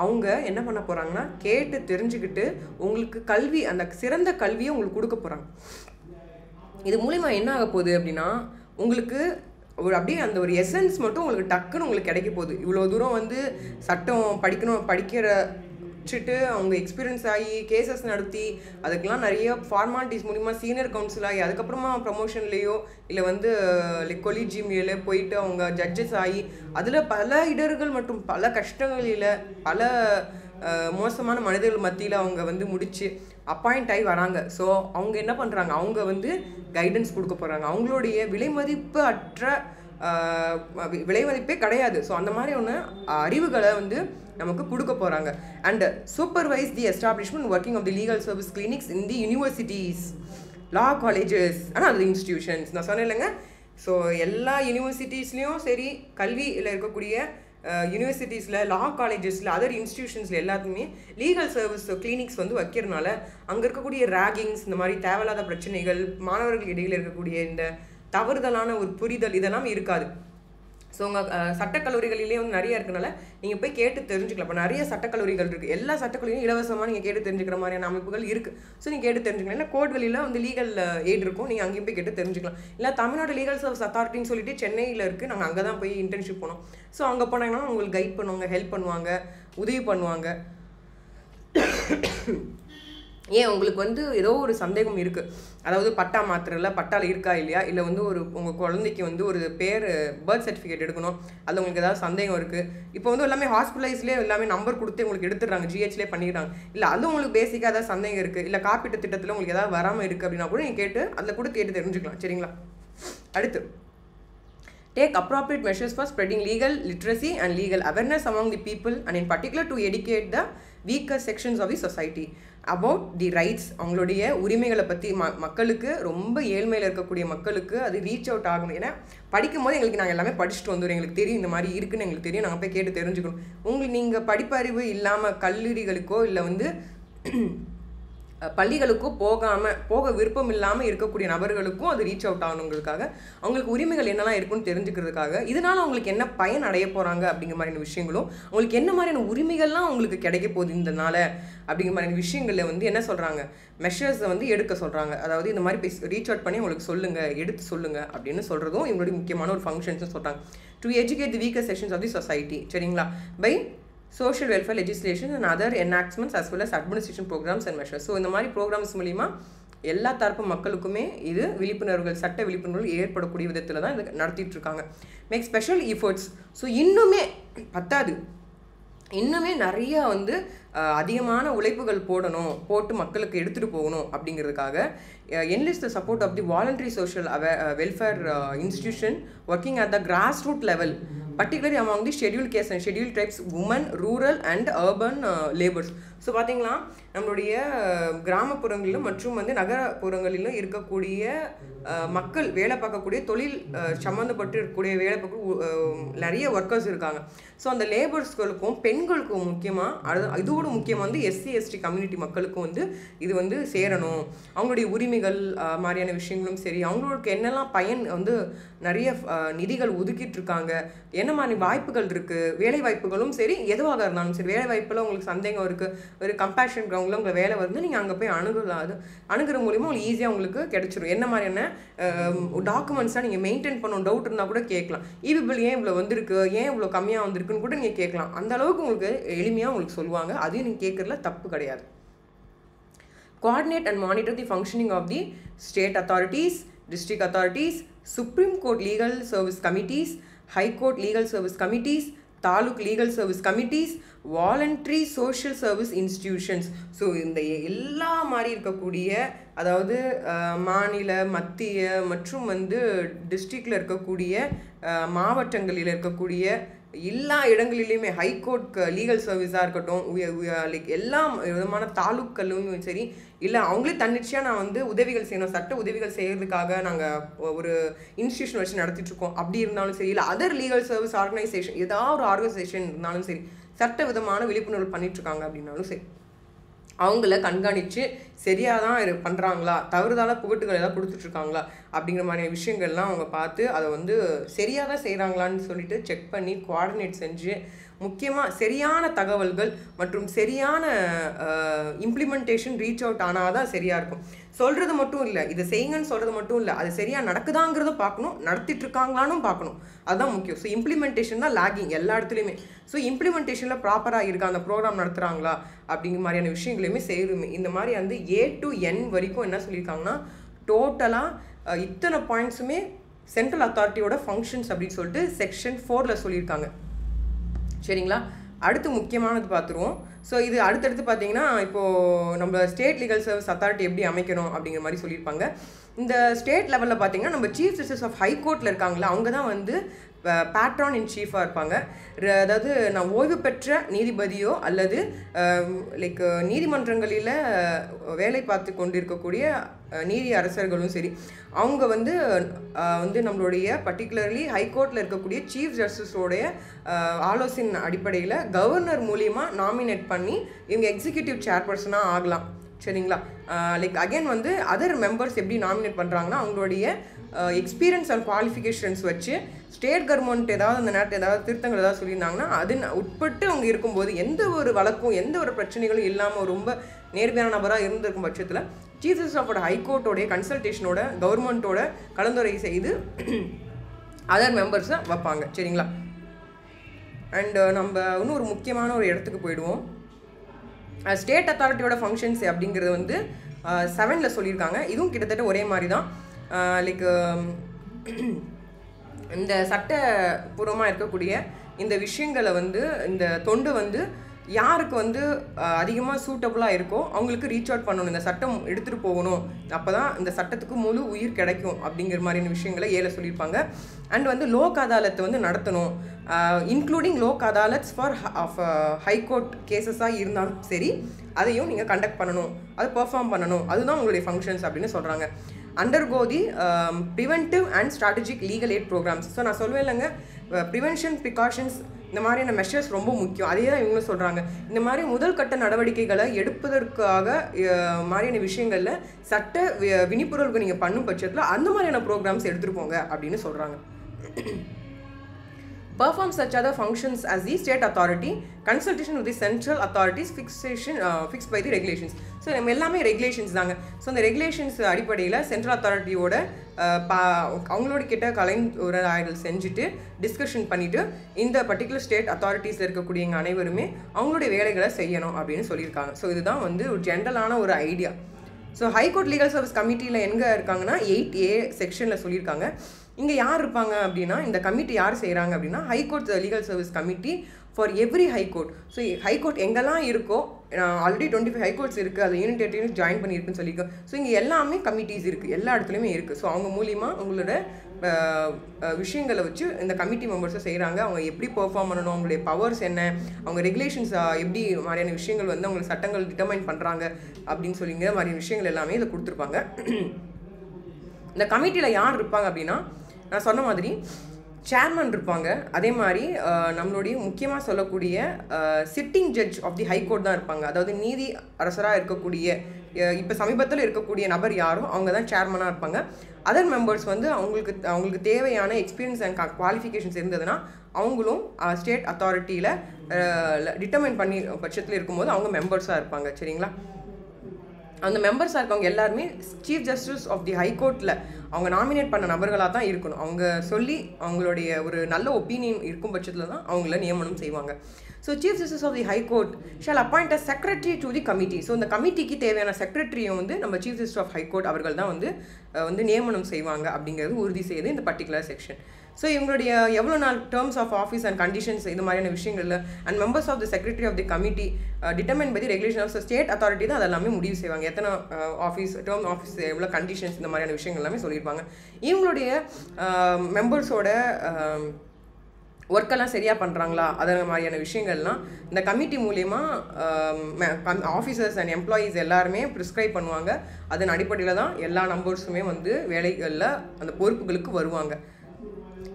அவங்க என்ன பண்ண போகிறாங்கன்னா கேட்டு தெரிஞ்சுக்கிட்டு உங்களுக்கு கல்வி, அந்த சிறந்த கல்வியை உங்களுக்கு கொடுக்க போகிறாங்க. இது மூலிமா என்ன ஆக போகுது அப்படின்னா உங்களுக்கு ஒரு அப்படியே அந்த ஒரு எசன்ஸ் மட்டும் உங்களுக்கு டக்குன்னு உங்களுக்கு கிடைக்க போகுது. இவ்வளோ தூரம் வந்து சட்டம் படிச்சுட்டு அவங்க எக்ஸ்பீரியன்ஸ் ஆகி கேசஸ் நடத்தி அதுக்கெலாம் நிறைய ஃபார்மாலிட்டிஸ் மூலிமா சீனியர் கவுன்சில் ஆகி அதுக்கப்புறமா ப்ரமோஷன்லேயோ இல்லை வந்து லைக் கொலிஜியம்லேயோ போயிட்டு அவங்க ஜட்ஜஸ் ஆகி அதில் பல இடர்கள் மற்றும் பல கஷ்டங்களில் பல மோசமான மனிதர்கள் மத்தியில் அவங்க வந்து முடித்து அப்பாயிண்ட் ஆகி வராங்க. ஸோ அவங்க என்ன பண்ணுறாங்க, அவங்க வந்து கைடன்ஸ் கொடுக்க போகிறாங்க. அவங்களுடைய விலைமதிப்பு அற்ற விலைமதிப்பே கிடையாது. ஸோ அந்த மாதிரி ஒன்று அறிவுகளை வந்து நமக்கு கொடுக்க போகிறாங்க. And supervise the establishment working of the legal service clinics in the universities, law colleges and other institutions. நான் சொன்னேன் இல்லைங்க. ஸோ எல்லா யூனிவர்சிட்டிஸ்லேயும் சரி, கல்வியில் இருக்கக்கூடிய யூனிவர்சிட்டிஸில், லா காலேஜஸில், அதர் இன்ஸ்டிடியூஷன்ஸில் எல்லாத்துக்குமே லீகல் சர்வீஸ் கிளினிக்ஸ் வந்து வைக்கிறதுனால அங்கே இருக்கக்கூடிய ரேகிங்ஸ், இந்த மாதிரி தேவையில்லாத பிரச்சனைகள், மாணவர்கள் இடையில் இருக்கக்கூடிய இந்த தவறுதலான ஒரு புரிதல் இதெல்லாம் இருக்காது. ஸோ உங்கள் சட்டக்கல்லூரிகளிலே வந்து நிறைய இருக்கனால நீங்கள் போய் கேட்டு தெரிஞ்சுக்கலாம். இப்போ நிறைய சட்டக்கல்லூரிகள் இருக்குது. எல்லா சட்டக்கல்லூரியும் இலவசமாக நீங்கள் கேட்டு தெரிஞ்சுக்கிற மாதிரியான அமைப்புகள் இருக்குது. ஸோ நீங்கள் கேட்டு தெரிஞ்சுக்கலாம். இல்லை கோட்வெளியில் வந்து லீகல் எய்ட் இருக்கும், நீங்கள் அங்கேயும் போய் கேட்டு தெரிஞ்சுக்கலாம். இல்லை தமிழ்நாடு லீகல் சர்வீஸ் அத்தாரிட்டின்னு சொல்லிட்டு சென்னையில் இருக்குது, நாங்கள் அங்கே தான் போய் இன்டர்ன்ஷிப் போனோம். ஸோ அங்கே போனாங்கன்னா உங்களுக்கு கைட் பண்ணுவாங்க, ஹெல்ப் பண்ணுவாங்க, உதவி பண்ணுவாங்க. ஏன் உங்களுக்கு வந்து ஏதோ ஒரு சந்தேகம் இருக்குது, அதாவது பட்டா மாத்திரல பட்டாவில் இருக்கா இல்லையா, இல்லை வந்து உங்கள் குழந்தைக்கு வந்து ஒரு பேர் பர்த் சர்டிஃபிகேட் எடுக்கணும், அதில் உங்களுக்கு ஏதாவது சந்தேகம் இருக்குது. இப்போ வந்து எல்லாமே ஹாஸ்பிட்டலைஸ்லேயே எல்லாமே நம்பர் கொடுத்து உங்களுக்கு எடுத்துடுறாங்க, ஜிஹெச்லேயே பண்ணிடுறாங்க. இல்லை அது உங்களுக்கு பேசிக்காக ஏதாவது சந்தேகம் இருக்குது, இல்லை காப்பீட்டு திட்டத்தில் உங்களுக்கு ஏதாவது வராமல் இருக்குது அப்படின்னா கூட நீங்கள் கேட்டு அதில் கூட கேட்டு தெரிஞ்சுக்கலாம். சரிங்களா? அடுத்து, take appropriate measures for spreading legal literacy and legal awareness among the people, and in particular to educate the weaker sections of the society about the rights. அவங்களுடைய உரிமைகளை பற்றி மக்களுக்கு, ரொம்ப ஏழ்மையில் இருக்கக்கூடிய மக்களுக்கு அது ரீச் அவுட் ஆகணும். ஏன்னா படிக்கும் போது எங்களுக்கு நாங்கள் எல்லாமே படிச்சுட்டு வந்துடும், எங்களுக்கு தெரியும் இந்த மாதிரி இருக்குன்னு எங்களுக்கு தெரியும், நாங்கள் போய் கேட்டு தெரிஞ்சுக்கணும். உங்களுக்கு நீங்கள் படிப்பறிவு இல்லாமல் கல்லூரிகளுக்கோ இல்லை வந்து பள்ளிகளுக்கோ போக விருப்பம் இல்லாமல் இருக்கக்கூடிய நபர்களுக்கும் அது ரீச் அவுட் ஆகணுங்கிறதுக்காக, அவங்களுக்கு உரிமைகள் என்னெல்லாம் இருக்குன்னு தெரிஞ்சுக்கிறதுக்காக, இதனால் அவங்களுக்கு என்ன பயன் அடைய போகிறாங்க அப்படிங்கிற மாதிரியான விஷயங்களும், அவங்களுக்கு என்ன மாதிரியான உரிமைகள்லாம் அவங்களுக்கு கிடைக்க போகுது இதனால அப்படிங்கிற மாதிரியான விஷயங்களில் வந்து என்ன சொல்கிறாங்க, மெஷர்ஸை வந்து எடுக்க சொல்கிறாங்க. அதாவது இந்த மாதிரி ரீச் அவுட் பண்ணி அவங்களுக்கு சொல்லுங்கள், எடுத்து சொல்லுங்கள் அப்படின்னு சொல்கிறதும் இவங்களுடைய முக்கியமான ஒரு ஃபங்க்ஷன்ஸ்னு சொல்கிறாங்க. To educate the weaker sections of the society. சரிங்களா? By social welfare legislation and other enactments as well as administration programs and measures. So இந்த மாதிரி ப்ரோக்ராம்ஸ் மூலிமா எல்லா தரப்பு மக்களுக்குமே இது விழிப்புணர்வுகள், சட்ட விழிப்புணர்வுகள் ஏற்படக்கூடிய விதத்தில் தான் இது நடத்திட்டு இருக்காங்க. Make special efforts. ஸோ இன்னுமே பத்தாது, இன்னுமே நிறையா வந்து அதிகமான உழைப்புகள் போட்டு மக்களுக்கு எடுத்துகிட்டு போகணும் அப்படிங்கிறதுக்காக enlist the support of the voluntary social welfare institution working at the grassroots level, particularly among the scheduled castes and scheduled tribes, women, rural and urban laborers. So பார்த்தீங்களா, நம்மளுடைய கிராமப்புறங்களிலும் மற்றும் வந்து நகரப்புறங்களிலும் இருக்கக்கூடிய மக்கள், வேலை பார்க்கக்கூடிய தொழில் சம்மந்தப்பட்டு இருக்கக்கூடிய வேலை பார்க்க நிறைய ஒர்க்கர்ஸ் இருக்காங்க. ஸோ அந்த லேபர்ஸ்களுக்கும் பெண்களுக்கும் முக்கியமாக, இதோட முக்கியமாக வந்து எஸ்சி எஸ்டி கம்யூனிட்டி மக்களுக்கும் வந்து இது வந்து சேரணும். அவங்களுடைய உரிமைகள் மாதிரியான விஷயங்களும் சரி, அவங்களுக்கு என்னெல்லாம் பயன் வந்து நிறைய நிதிகள் ஒதுக்கிட்டு இருக்காங்க, என்ன மாதிரி வாய்ப்புகள் இருக்குது, வேலை வாய்ப்புகளும் சரி, எதுவாக இருந்தாலும் சரி, வேலை வாய்ப்பில் உங்களுக்கு சந்தேகம் இருக்குது, ஒரு கம்பேஷன் கிரவுண்டில் உங்கள் வேலை வந்து நீங்கள் அங்கே போய் அணுகலாம். அது அணுகிற மூலிமா உங்களுக்கு ஈஸியாக உங்களுக்கு கிடைச்சிடும். என்ன மாதிரியான டாக்குமெண்ட்ஸாக நீங்கள் மெயின்டைன் பண்ணணும், டவுட் இருந்தால் கூட கேட்கலாம். இபிபிள் ஏன் இவ்வளோ வந்திருக்கு, ஏன் இவ்வளோ கம்மியாக வந்திருக்குன்னு கூட நீங்கள் கேட்கலாம். அந்த அளவுக்கு உங்களுக்கு எளிமையாக உங்களுக்கு சொல்லுவாங்க. அதையும் நீங்கள் கேட்குறதுல தப்பு கிடையாது. Coordinate and monitor the functioning of the state authorities, district authorities, Supreme Court Legal Service Committees, High Court Legal Service Committees, Taluk Legal Service Committees, Voluntary Social Service Institutions. So இந்த எல்லா மாதிரி இருக்கக்கூடிய, அதாவது மாநில, மத்திய மற்றும் வந்து டிஸ்ட்ரிக்டில் இருக்கக்கூடிய, மாவட்டங்களில் இருக்கக்கூடிய எல்லா இடங்களிலையுமே, ஹைகோர்ட் லீகல் சர்வீஸாக இருக்கட்டும், லைக் எல்லா விதமான தாலுக்களும் சரி, இல்லை அவங்களே தன்னிச்சையாக நான் வந்து உதவிகள் செய்யணும், சட்ட உதவிகள் செய்கிறதுக்காக நாங்கள் ஒரு இன்ஸ்டியூஷன் வச்சு நடத்திட்டுருக்கோம் அப்படி இருந்தாலும் சரி, இல்லை அதர் லீகல் சர்வீஸ் ஆர்கனைசேஷன் ஏதாவது ஒரு ஆர்கனைசேஷன் இருந்தாலும் சரி, சட்ட விதமான விழிப்புணர்வு பண்ணிட்டுருக்காங்க அப்படின்னாலும் சரி, அவங்கள கண்காணித்து சரியாக தான் பண்ணுறாங்களா, தவறுதான புகட்டுகள் ஏதாவது கொடுத்துட்ருக்காங்களா அப்படிங்கிற மாதிரியான விஷயங்கள்லாம் அவங்க பார்த்து அதை வந்து சரியாக தான் செய்கிறாங்களான்னு சொல்லிட்டு செக் பண்ணி கோஆர்டினேட் செஞ்சு, முக்கியமாக சரியான தகவல்கள் மற்றும் சரியான இம்ப்ளிமெண்டேஷன் ரீச் அவுட் ஆனால் தான் சரியாக இருக்கும். சொல்கிறது மட்டும் இல்லை, இதை செய்யுங்கன்னு சொல்கிறது மட்டும் இல்லை, அது சரியாக நடக்குதாங்கிறத பார்க்கணும், நடத்திட்டுருக்காங்களான்னு பார்க்கணும், அதுதான் முக்கியம். ஸோ இம்ப்ளிமெண்டேஷன் தான் லேகிங் எல்லா இடத்துலையுமே. ஸோ இம்ப்ளிமெண்டேஷனில் ப்ராப்பராக இருக்கா, அந்த ப்ரோக்ராம் நடத்துகிறாங்களா அப்படிங்கிற மாதிரியான விஷயங்களையுமே செய்யணுமே. இந்த மாதிரி வந்து A to N வரைக்கும் என்ன சொல்லியிருக்காங்கன்னா, டோட்டலாக இத்தனை பாயிண்ட்ஸுமே சென்ட்ரல் அத்தாரிட்டியோட ஃபங்க்ஷன்ஸ் அப்படின்னு சொல்லிட்டு செக்ஷன் 4ல் சொல்லியிருக்காங்க. சரிங்களா? அடுத்து முக்கியமானது பார்த்துருவோம். ஸோ இது அடுத்தடுத்து பார்த்தீங்கன்னா இப்போது நம்ம ஸ்டேட் லீகல் சர்வீஸ் அத்தாரிட்டி எப்படி அமைக்கணும் அப்படிங்கிற மாதிரி சொல்லியிருப்பாங்க. இந்த ஸ்டேட் லெவலில் பார்த்தீங்கன்னா நம்ம சீஃப் ஜஸ்டிஸ் ஆஃப் ஹைகோர்ட்டில் இருக்காங்களா, அவங்க தான் வந்து பேட்ரான் இன் சீஃபாக இருப்பாங்க. அதாவது நான் ஓய்வு பெற்ற நீதிபதியோ அல்லது லைக் நீதிமன்றங்களில் வேலை பார்த்து கொண்டு இருக்கக்கூடிய நீதி அரசர்களும் சரி, அவங்க வந்து நம்மளுடைய பர்டிகுலர்லி ஹைகோர்ட்டில் இருக்கக்கூடிய சீஃப் ஜஸ்டிஸோடைய ஆலோசனை அடிப்படையில் கவர்னர் மூலியமாக நாமினேட் பண்ணி இவங்க எக்ஸிக்யூட்டிவ் சேர்பர்சனாக ஆகலாம். சரிங்களா? லைக் அகைன் வந்து அதர் மெம்பர்ஸ் எப்படி நாமினேட் பண்ணுறாங்கன்னா அவங்களுடைய எக்ஸ்பீரியன்ஸ் அண்ட் குவாலிஃபிகேஷன்ஸ் வச்சு ஸ்டேட் கவர்மெண்ட் ஏதாவது அந்த நேரத்தில் ஏதாவது திருத்தங்கள் ஏதாவது சொல்லியிருந்தாங்கன்னா அது உட்பட்டு அவங்க இருக்கும்போது எந்த ஒரு வழக்கும் எந்த ஒரு பிரச்சனைகளும் இல்லாமல் ரொம்ப நேர்மையான நபராக இருந்திருக்கும் பட்சத்தில் சீஃப் ஜஸ்டிஸ் ஆஃப் ஹைகோர்ட்டோடைய கன்சல்டேஷனோட கவர்மெண்ட்டோட கலந்துரை செய்து அதர் மெம்பர்ஸை வைப்பாங்க. சரிங்களா? அண்ட் நம்ம இன்னும் ஒரு முக்கியமான ஒரு இடத்துக்கு போயிடுவோம். ஸ்டேட் அத்தாரிட்டியோட ஃபங்க்ஷன்ஸ் அப்படிங்கிறது வந்து 7ல் சொல்லியிருக்காங்க. இதுவும் கிட்டத்தட்ட ஒரே மாதிரி தான். லைக் இந்த சட்டப்பூர்வமாக இருக்கக்கூடிய இந்த விஷயங்களை வந்து இந்த தொண்டு வந்து யாருக்கு வந்து அதிகமாக சூட்டபுளாக இருக்கோ அவங்களுக்கு ரீச் அவுட் பண்ணணும், இந்த சட்டம் எடுத்துகிட்டு போகணும், அப்போ தான் இந்த சட்டத்துக்கு முழு உயிர் கிடைக்கும் அப்படிங்கிற மாதிரியான விஷயங்களை 7 சொல்லியிருப்பாங்க. அண்ட் வந்து லோக் அதாலத்தை வந்து நடத்தணும், இன்க்ளூடிங் லோக் அதாலத்ஸ் ஃபார் ஹைகோர்ட் கேசஸாக இருந்தாலும் சரி அதையும் நீங்கள் கண்டக்ட் பண்ணணும், அது பெர்ஃபார்ம் பண்ணணும், அதுதான் உங்களுடைய ஃபங்க்ஷன்ஸ் அப்படின்னு சொல்கிறாங்க. undergo the preventive and strategic legal aid programs. So நான் சொல்வேன் இல்லைங்க, ப்ரிவென்ஷன் ப்ரிகாஷன்ஸ் இந்த மாதிரியான மெஷர்ஸ் ரொம்ப முக்கியம். அதே தான் இவங்களும் சொல்கிறாங்க. இந்த மாதிரி முதல் கட்ட நடவடிக்கைகளை எடுப்பதற்காக மாதிரியான விஷயங்களில் சட்ட விழிப்புணர்வுக்கு நீங்கள் பண்ணும் பட்சத்தில் அந்த மாதிரியான ப்ரோக்ராம்ஸ் எடுத்துகிட்டு போங்க அப்படின்னு சொல்கிறாங்க. Perform such other functions as the state authority, consultation with the central authorities, fixed by the regulations. So நம்ம எல்லாமே ரெகுலேஷன்ஸ் தாங்க. ஸோ அந்த ரெகுலேஷன்ஸ் அடிப்படையில் சென்ட்ரல் அத்தாரிட்டியோட அவங்களோட கிட்ட கலந்துரையாடல் செஞ்சுட்டு டிஸ்கஷன் பண்ணிவிட்டு இந்த பர்டிகுலர் ஸ்டேட் அத்தாரிட்டிஸில் இருக்கக்கூடிய எங்கள் அனைவருமே அவங்களுடைய வேலைகளை செய்யணும் அப்படின்னு சொல்லியிருக்காங்க. ஸோ இதுதான் வந்து ஒரு ஜென்ரலான ஒரு idea. So high court legal service கமிட்டியில் எங்கே இருக்காங்கன்னா 8A செக்ஷனில் சொல்லியிருக்காங்க. இங்கே யார் இருப்பாங்க அப்படின்னா, இந்த கமிட்டி யார் செய்கிறாங்க அப்படின்னா high court legal service committee for every high court. So high court எங்கெல்லாம் இருக்கோ, ஆல்ரெடி 25 ஹைகோர்ட்ஸ் இருக்குது, அது யூனிட் டெரிட்டரிஸ் ஜாயின் பண்ணியிருக்குன்னு சொல்லியிருக்கோம். ஸோ இங்கே எல்லாமே கமிட்டிஸ் இருக்குது, எல்லா இடத்துலையுமே இருக்குது. ஸோ அவங்க மூலியமாக உங்களோட விஷயங்களை வச்சு இந்த கமிட்டி மெம்பர்ஸை செய்கிறாங்க. அவங்க எப்படி பெர்ஃபார்ம் பண்ணணும், அவங்களுடைய பவர்ஸ் என்ன, அவங்க ரெகுலேஷன்ஸ் எப்படி மாதிரியான விஷயங்கள் வந்து அவங்களுக்கு சட்டங்கள் டிட்டர்மைன் பண்ணுறாங்க அப்படின்னு சொல்லிங்கிற மாதிரியான விஷயங்கள் எல்லாமே இதை கொடுத்துருப்பாங்க. இந்த கமிட்டியில் யார் இருப்பாங்க அப்படின்னா, நான் சொன்ன மாதிரி சேர்மன் இருப்பாங்க. அதே மாதிரி நம்மளுடைய முக்கியமாக சொல்லக்கூடிய sitting judge of the high court தான் இருப்பாங்க. அதாவது நீதி அரசராக இருக்கக்கூடிய இப்போ சமீபத்தில் இருக்கக்கூடிய நபர் யாரும் அவங்க தான் சேர்மனாக இருப்பாங்க. அதர் மெம்பர்ஸ் வந்து அவங்களுக்கு தேவையான எக்ஸ்பீரியன்ஸ் அண்ட் குவாலிஃபிகேஷன்ஸ் இருந்ததுன்னா அவங்களும் ஸ்டேட் அத்தாரிட்டியில் டிட்டர்மைன் பண்ணி பட்சத்தில் இருக்கும்போது அவங்க மெம்பர்ஸாக இருப்பாங்க. சரிங்களா? அந்த மெம்பர்ஸாக இருக்கவங்க எல்லாருமே சீஃப் ஜஸ்டிஸ் ஆஃப் தி ஹைகோர்ட்டில் அவங்க நாமினேட் பண்ண நபர்களாக தான் இருக்கணும். அவங்க சொல்லி அவங்களுடைய ஒரு நல்ல ஒப்பீனியன் இருக்கும் பட்சத்தில் தான் அவங்கள நியமனம் செய்வாங்க. So chief justice of the high court shall appoint a secretary to the committee. So இந்த கமிட்டிக்கு தேவையான செக்ரட்டரியும் வந்து நம்ம சீஃப் ஜஸ்டிஸ் ஆஃப் ஹைகோர்ட் அவர்கள் தான் வந்து நியமனம் செய்வாங்க அப்படிங்கிறது உறுதி செய்யுது இந்த பர்டிகுலர் செக்ஷன். ஸோ இவங்களுடைய எவ்வளோ நாள் terms of office and conditions இது மாதிரியான விஷயங்களில் and members of the secretary of the committee determine by the regulation of state authority தான் அதெல்லாமே முடிவு செய்வாங்க. எத்தனை ஆஃபீஸ் டேர்ம் ஆஃபீஸ் எவ்வளோ கண்டிஷன்ஸ் இந்த மாதிரியான விஷயங்கள் எல்லாமே சொல்லியிருப்பாங்க. இவங்களுடைய மெம்பர்ஸோட ஒர்க்கெல்லாம் சரியாக பண்ணுறாங்களா அதே மாதிரியான விஷயங்கள்லாம் இந்த கமிட்டி மூலயமா ஆஃபீஸர்ஸ் அண்ட் எம்ப்ளாயீஸ் எல்லாருமே ப்ரிஸ்கிரைப் பண்ணுவாங்க. அதன் அடிப்படையில் தான் எல்லா நம்பர்ஸுமே வந்து வேலைகளில் அந்த பொறுப்புகளுக்கு வருவாங்க.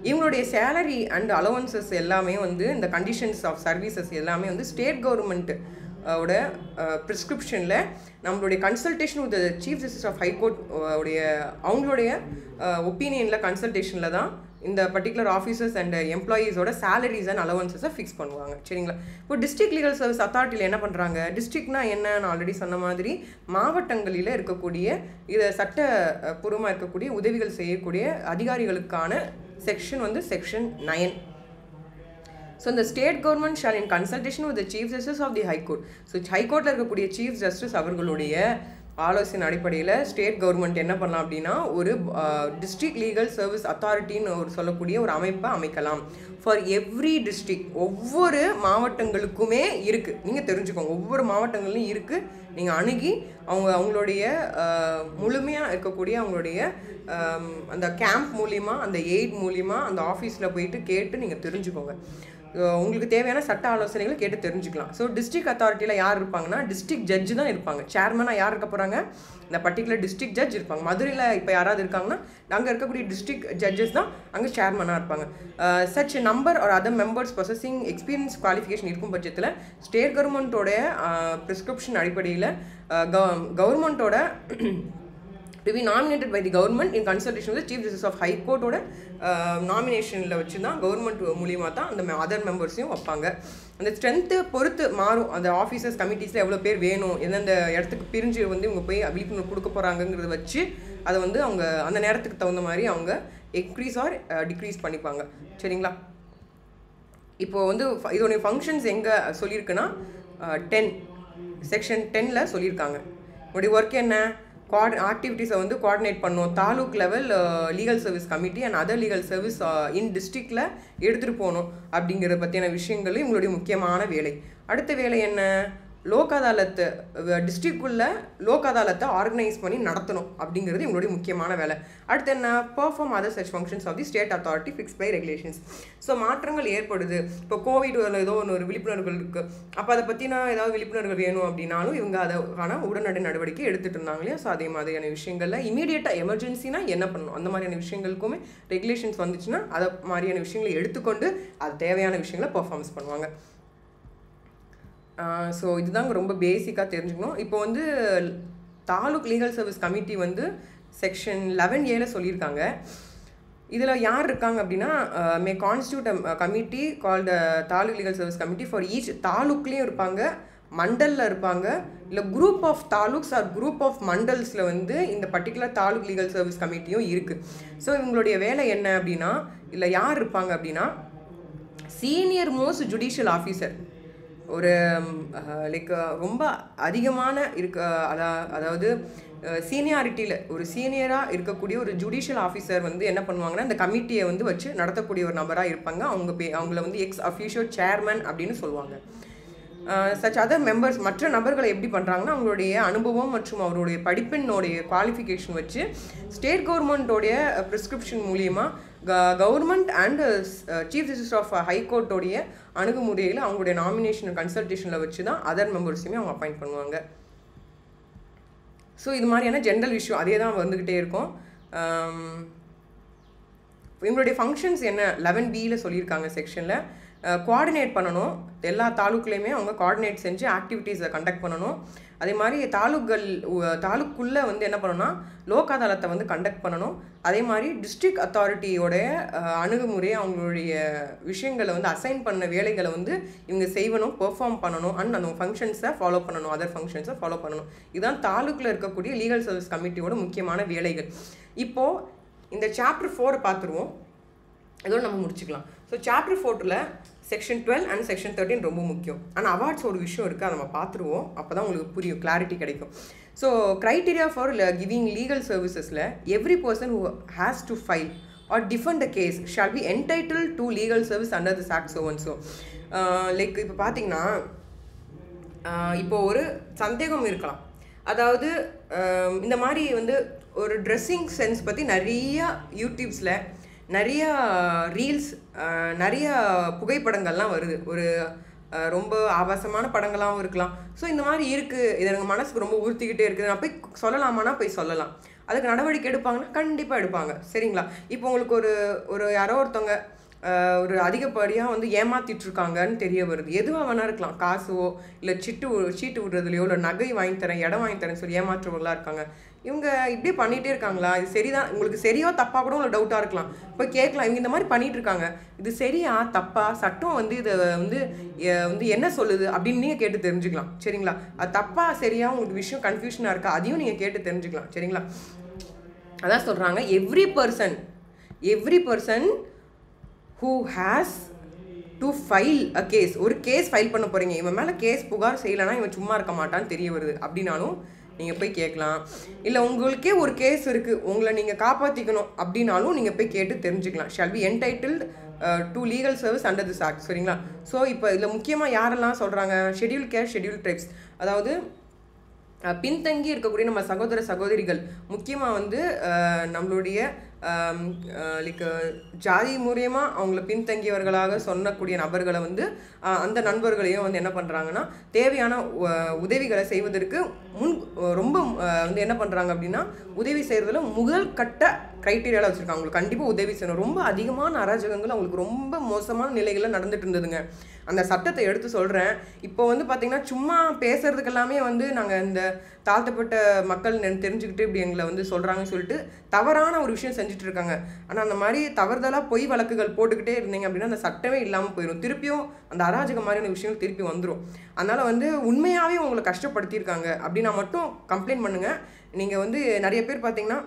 இவங்களுடைய சேலரி அண்ட் அலவன்சஸ் எல்லாமே வந்து இந்த கண்டிஷன்ஸ் ஆஃப் சர்வீசஸ் எல்லாமே வந்து ஸ்டேட் கவர்மெண்ட் ஓட ப்ரிஸ்கிரிப்ஷனில் நம்மளுடைய consultation with chief justice of high court உடைய அவங்களுடைய ஒப்பீனியனில் கன்சல்டேஷனில் தான் இந்த பர்டிகுலர் ஆஃபீஸர்ஸ் அண்ட் எம்ப்ளாயீஸோட சேலரிஸ் அண்ட் அலவன்சஸை ஃபிக்ஸ் பண்ணுவாங்க. சரிங்களா? இப்போ டிஸ்ட்ரிக்ட் லீகல் சர்வீஸ் அத்தாரிட்டியில் என்ன பண்ணுறாங்க, டிஸ்ட்ரிக்ட்னா என்ன நான் ஆல்ரெடி சொன்ன மாதிரி மாவட்டங்களில் இருக்கக்கூடிய இதை சட்டப்பூர்வமாக இருக்கக்கூடிய உதவிகள் செய்யக்கூடிய அதிகாரிகளுக்கான செக்ஷன் வந்து செக்ஷன் 9. ஸோ இந்த state government shall in consultation with chief justice of the high court. So ஹைகோர்ட்டில் இருக்கக்கூடிய சீஃப் ஜஸ்டிஸ் அவர்களுடைய ஆலோசனை அடிப்படையில் ஸ்டேட் கவர்மெண்ட் என்ன பண்ணலாம் அப்படின்னா ஒரு டிஸ்ட்ரிக்ட் லீகல் சர்வீஸ் அத்தாரிட்டின்னு ஒரு சொல்லக்கூடிய ஒரு அமைப்பை அமைக்கலாம் ஃபார் எவ்ரி டிஸ்ட்ரிக்ட். ஒவ்வொரு மாவட்டங்களுக்குமே இருக்குது, நீங்கள் தெரிஞ்சுக்கோங்க, ஒவ்வொரு மாவட்டங்கள்லையும் இருக்குது. நீங்கள் அணுகி அவங்களுடைய முழுமையாக இருக்கக்கூடிய அவங்களுடைய அந்த கேம்ப் மூலிமா, அந்த எய்ட் மூலிமா அந்த ஆஃபீஸில் போயிட்டு கேட்டு நீங்கள் தெரிஞ்சுக்கோங்க. உங்களுக்கு தேவையான சட்ட ஆலோசனைகளை கேட்டு தெரிஞ்சுக்கலாம். ஸோ டிஸ்ட்ரிக்ட் அத்தாரிட்டியில் யார் இருப்பாங்கன்னா டிஸ்ட்ரிக்ட் ஜட்ஜு தான் இருப்பாங்க. சேர்மனாக யார் இருக்க போகிறாங்க? இந்த பர்டிகுலர் டிஸ்ட்ரிக்ட் ஜட்ஜ் இருப்பாங்க. மதுரையில் இப்போ யாராவது இருக்காங்கன்னா அங்கே இருக்கக்கூடிய டிஸ்ட்ரிக்ட் ஜட்ஜஸ் தான் அங்கே சேர்மனாக இருப்பாங்க. Such number or other members possessing experience qualification இருக்கும் பட்சத்தில் ஸ்டேட் கவர்மெண்ட்டோடைய ப்ரிஸ்கிரிப்ஷன் அடிப்படையில் கவர்மெண்ட்டோட to be nominated by the government in consultation with the Chief Justice of High Court ஓட நாமினேஷனில் வச்சு தான் கவர்மெண்ட் மூலியமாக தான் அந்த அதர் மெம்பர்ஸையும் வைப்பாங்க. அந்த ஸ்ட்ரென்த்தை பொறுத்து மாறும். அந்த ஆஃபீஸர்ஸ் கமிட்டிஸில் எவ்வளோ பேர் வேணும், எந்தெந்த இடத்துக்கு பிரிஞ்சு வந்து இவங்க போய் விழிப்புணர்வு கொடுக்க போகிறாங்கங்கிறத வச்சு அதை வந்து அவங்க அந்த நேரத்துக்கு தகுந்த மாதிரி அவங்க இன்க்ரீஸ் ஆர் டிக்ரீஸ் பண்ணிப்பாங்க. சரிங்களா? இப்போது வந்து இதோடைய ஃபங்க்ஷன்ஸ் எங்கே சொல்லியிருக்குன்னா 10 செக்ஷன் 10ல் சொல்லியிருக்காங்க. உங்களுடைய ஒர்க் என்ன? ஆக்டிவிட்டீஸை வந்து கோஆர்டினேட் பண்ணும். Taluk level legal service committee and other legal service இன் டிஸ்ட்ரிக்டில் எடுத்துகிட்டு போகணும் அப்படிங்கிறத பற்றின விஷயங்களும் இவங்களுடைய முக்கியமான வேலை. அடுத்த வேலை என்ன? லோக் அதாலத்து டிஸ்ட்ரிக்டுக்குள்ளே லோக் அதாலத்தை ஆர்கனைஸ் பண்ணி நடத்தணும் அப்படிங்கிறது இவங்களுடைய முக்கியமான வேலை. அடுத்து என்ன? Perform other such functions of the state authority fix by regulations. So மாற்றங்கள் ஏற்படுது. இப்போ கோவிட் ஏதோ ஒரு விழிப்புணர்வுகள் இருக்குது, அப்போ அதை பற்றினா ஏதாவது விழிப்புணர்வு வேணும் அப்படின்னாலும் இவங்க அதுக்கான உடனடி நடவடிக்கை எடுத்துகிட்டு இருந்தாங்க இல்லையா? ஸோ அதே மாதிரியான விஷயங்களில் இமீடியட்டாக எமர்ஜென்சினா என்ன பண்ணணும், அந்த மாதிரியான விஷயங்களுக்குமே ரெகுலேஷன்ஸ் வந்துச்சுன்னா அதை மாதிரியான விஷயங்களை எடுத்துக்கொண்டு அது தேவையான விஷயங்களை பெர்ஃபார்மன்ஸ் பண்ணுவாங்க. ஸோ இதுதாங்க ரொம்ப பேசிக்காக தெரிஞ்சுக்கணும். இப்போ வந்து தாலுக் லீகல் சர்வீஸ் கமிட்டி வந்து செக்ஷன் 11A சொல்லியிருக்காங்க. இதில் யார் இருக்காங்க அப்படின்னா may constitute committee called taluk legal service committee for each. தாலுக்லேயும் இருப்பாங்க, மண்டலில் இருப்பாங்க, இல்லை group of taluks or group of மண்டல்ஸில் வந்து இந்த பர்டிகுலர் தாலுக் லீகல் சர்வீஸ் கமிட்டியும் இருக்குது. ஸோ இவங்களுடைய வேலை என்ன அப்படின்னா, இல்லை யார் இருப்பாங்க அப்படின்னா சீனியர் மோஸ்ட் ஜுடிஷியல் ஆஃபீஸர், ஒரு லைக் ரொம்ப அதிகமான அதாவது சீனியாரிட்டியில் ஒரு சீனியராக இருக்கக்கூடிய ஒரு ஜுடிஷியல் ஆஃபீஸர் வந்து என்ன பண்ணுவாங்கன்னா இந்த கமிட்டியை வந்து வச்சு நடத்தக்கூடிய ஒரு நபராக இருப்பாங்க. அவங்கள வந்து எக்ஸ் அஃபீஷியோ சேர்மன் அப்படின்னு சொல்லுவாங்க. சச் அதர் மெம்பர்ஸ் மற்ற நபர்களை எப்படி பண்ணுறாங்கன்னா அவங்களுடைய அனுபவம் மற்றும் அவருடைய படிப்பினுடைய குவாலிஃபிகேஷன் வச்சு ஸ்டேட் கவர்மெண்ட்டோடைய ப்ரிஸ்கிரிப்ஷன் மூலியமாக government and chief justice of ஹைகோர்ட்டோடைய அணுகுமுறையில் அவங்களுடைய நாமினேஷன் கன்சல்டேஷனில் வச்சு தான் அதர் மெம்பர்ஸுமே அவங்க அப்பாயிண்ட் பண்ணுவாங்க. ஸோ இது மாதிரியான ஜென்ரல் இஷ்யூ அதே தான் வந்துக்கிட்டே இருக்கும். இவங்களுடைய ஃபங்க்ஷன்ஸ் என்ன 11B சொல்லியிருக்காங்க செக்ஷனில். கோஆர்டினேட் பண்ணணும், எல்லா தாலுக்குலேயுமே அவங்க கோஆர்டினேட் செஞ்சு ஆக்டிவிட்டீஸை கண்டக்ட் பண்ணணும். அதே மாதிரி தாலுக்குள்ளே வந்து என்ன பண்ணணும்னா லோக் அதாலத்தை வந்து கண்டக்ட் பண்ணணும். அதே மாதிரி டிஸ்ட்ரிக்ட் அத்தாரிட்டியோடைய அணுகுமுறை அவங்களுடைய விஷயங்களை வந்து அசைன் பண்ண வேலைகளை வந்து இவங்க செய்யணும், பெர்ஃபார்ம் பண்ணணும், அண்ட் அந்த ஃபங்க்ஷன்ஸை ஃபாலோ பண்ணணும், அதர் ஃபங்க்ஷன்ஸை ஃபாலோ பண்ணணும். இதுதான் தாலுக்கில் இருக்கக்கூடிய லீகல் சர்வீஸ் கமிட்டியோட முக்கியமான வேலைகள். இப்போது இந்த சாப்டர் 4 பார்த்துருவோம், இதோடு நம்ம முடிச்சுக்கலாம். ஸோ சாப்டர் 4ல் செக்ஷன் 12 அண்ட் செக்ஷன் 13 ரொம்ப முக்கியம். ஆனால் அவார்ட்ஸ் ஒரு விஷயம் இருக்குது, அதை நம்ம பார்த்துருவோம், அப்போ தான் உங்களுக்கு புரியும், கிளாரிட்டி கிடைக்கும். So criteria for giving legal சர்வீசஸில் every person who has to file or defend a case shall be entitled to legal service under this act. So like இப்போ பார்த்தீங்கன்னா இப்போ ஒரு சந்தேகம் இருக்கலாம், அதாவது இந்த மாதிரி வந்து ஒரு ட்ரெஸ்ஸிங் சென்ஸ் பற்றி நிறையா யூடியூப்ஸில் நிறையா ரீல்ஸ் நிறையா புகைப்படங்கள்லாம் வருது, ஒரு ரொம்ப ஆபாசமான படங்களாகவும் இருக்கலாம். ஸோ இந்த மாதிரி இருக்குது, இது எனக்கு மனசுக்கு ரொம்ப உறுத்திக்கிட்டே இருக்குது, நான் போய் சொல்லலாமான்னா போய் சொல்லலாம், அதுக்கு நடவடிக்கை எடுப்பாங்கன்னா கண்டிப்பாக எடுப்பாங்க. சரிங்களா? இப்போ உங்களுக்கு ஒரு யாரோ ஒருத்தவங்க ஒரு அதிகப்படியாக வந்து ஏமாற்றிட்டுருக்காங்கன்னு தெரிய வருது, எதுவாக வேணா இருக்கலாம், காசோ இல்லை சீட்டு விடுறதுலையோ இல்லை நகை வாங்கி தரேன் இடம் வாங்கி தரேன்னு சொல்லி ஏமாற்றுறவங்களாக இருக்காங்க. இவங்க இப்படியே பண்ணிகிட்டே இருக்காங்களா, இது சரிதான், உங்களுக்கு சரியோ தப்பாக கூட உங்களுக்கு டவுட்டாக இருக்கலாம், இப்போ கேட்கலாம் இவங்க இந்த மாதிரி பண்ணிகிட்டு இருக்காங்க, இது சரியா தப்பா, சட்டம் வந்து இதை வந்து என்ன சொல்லுது அப்படின்னு நீங்கள் கேட்டு தெரிஞ்சுக்கலாம். சரிங்களா? அது தப்பா சரியா உங்களுக்கு விஷயம் கன்ஃபியூஷனாக இருக்கா, அதையும் நீங்கள் கேட்டு தெரிஞ்சுக்கலாம். சரிங்களா? அதான் சொல்கிறாங்க, every person who has to file a case. ஒரு கேஸ் ஃபைல் பண்ண போகிறீங்க, இவன் மேலே கேஸ் புகார் செய்யலைன்னா இவன் சும்மா இருக்க மாட்டான்னு தெரிய வருது அப்படின்னாலும் நீங்கள் போய் கேட்கலாம். இல்லை உங்களுக்கே ஒரு கேஸ் இருக்குது, உங்களை நீங்கள் காப்பாற்றிக்கணும் அப்படின்னாலும் நீங்கள் போய் கேட்டு தெரிஞ்சுக்கலாம். Shall be entitled to legal service under this act. சரிங்களா? ஸோ இப்போ இதில் முக்கியமாக யாரெல்லாம் சொல்கிறாங்க, ஷெட்யூல் கேஸ்ட், ஷெட்யூல் ட்ரைப்ஸ், அதாவது பின்தங்கி இருக்கக்கூடிய நம்ம சகோதர சகோதரிகள், முக்கியமாக வந்து நம்மளுடைய லைக் ஜாதி மூலியமாக அவங்கள பின்தங்கியவர்களாக சொல்லக்கூடிய நபர்களை வந்து அந்த நண்பர்களையும் வந்து என்ன பண்ணுறாங்கன்னா தேவையான உதவிகளை செய்வதற்கு ரொம்ப வந்து என்ன பண்ணுறாங்க அப்படின்னா உதவி செய்கிறதுல முதல் கட்ட க்ரைட்டீரியாவில் வச்சுருக்காங்க. அவங்களுக்கு கண்டிப்பாக உதவி செய்யணும். ரொம்ப அதிகமான அராஜகங்கள் அவங்களுக்கு ரொம்ப மோசமான நிலைகளில் நடந்துட்டு இருந்ததுங்க. அந்த சட்டத்தை எடுத்து சொல்கிறேன். இப்போ வந்து பார்த்திங்கன்னா சும்மா பேசுறதுக்கு எல்லாமே வந்து நாங்கள் இந்த தாழ்த்தப்பட்ட மக்கள் தெரிஞ்சுக்கிட்டு இப்படி எங்களை வந்து சொல்கிறாங்கன்னு சொல்லிட்டு தவறான ஒரு விஷயம் செஞ்சுட்டு இருக்காங்க. ஆனால் அந்த மாதிரி தவறுதலாக பொய் வழக்குகள் போட்டுக்கிட்டே இருந்தீங்க அப்படின்னா அந்த சட்டமே இல்லாமல் போயிடும். திருப்பியும் அந்த அராஜக மாதிரியான விஷயங்கள் திருப்பி வந்துடும். அதனால் வந்து உண்மையாகவே உங்களை கஷ்டப்படுத்தியிருக்காங்க அப்படின்னா மட்டும் கம்ப்ளைண்ட் பண்ணுங்கள். நீங்கள் வந்து நிறைய பேர் பார்த்தீங்கன்னா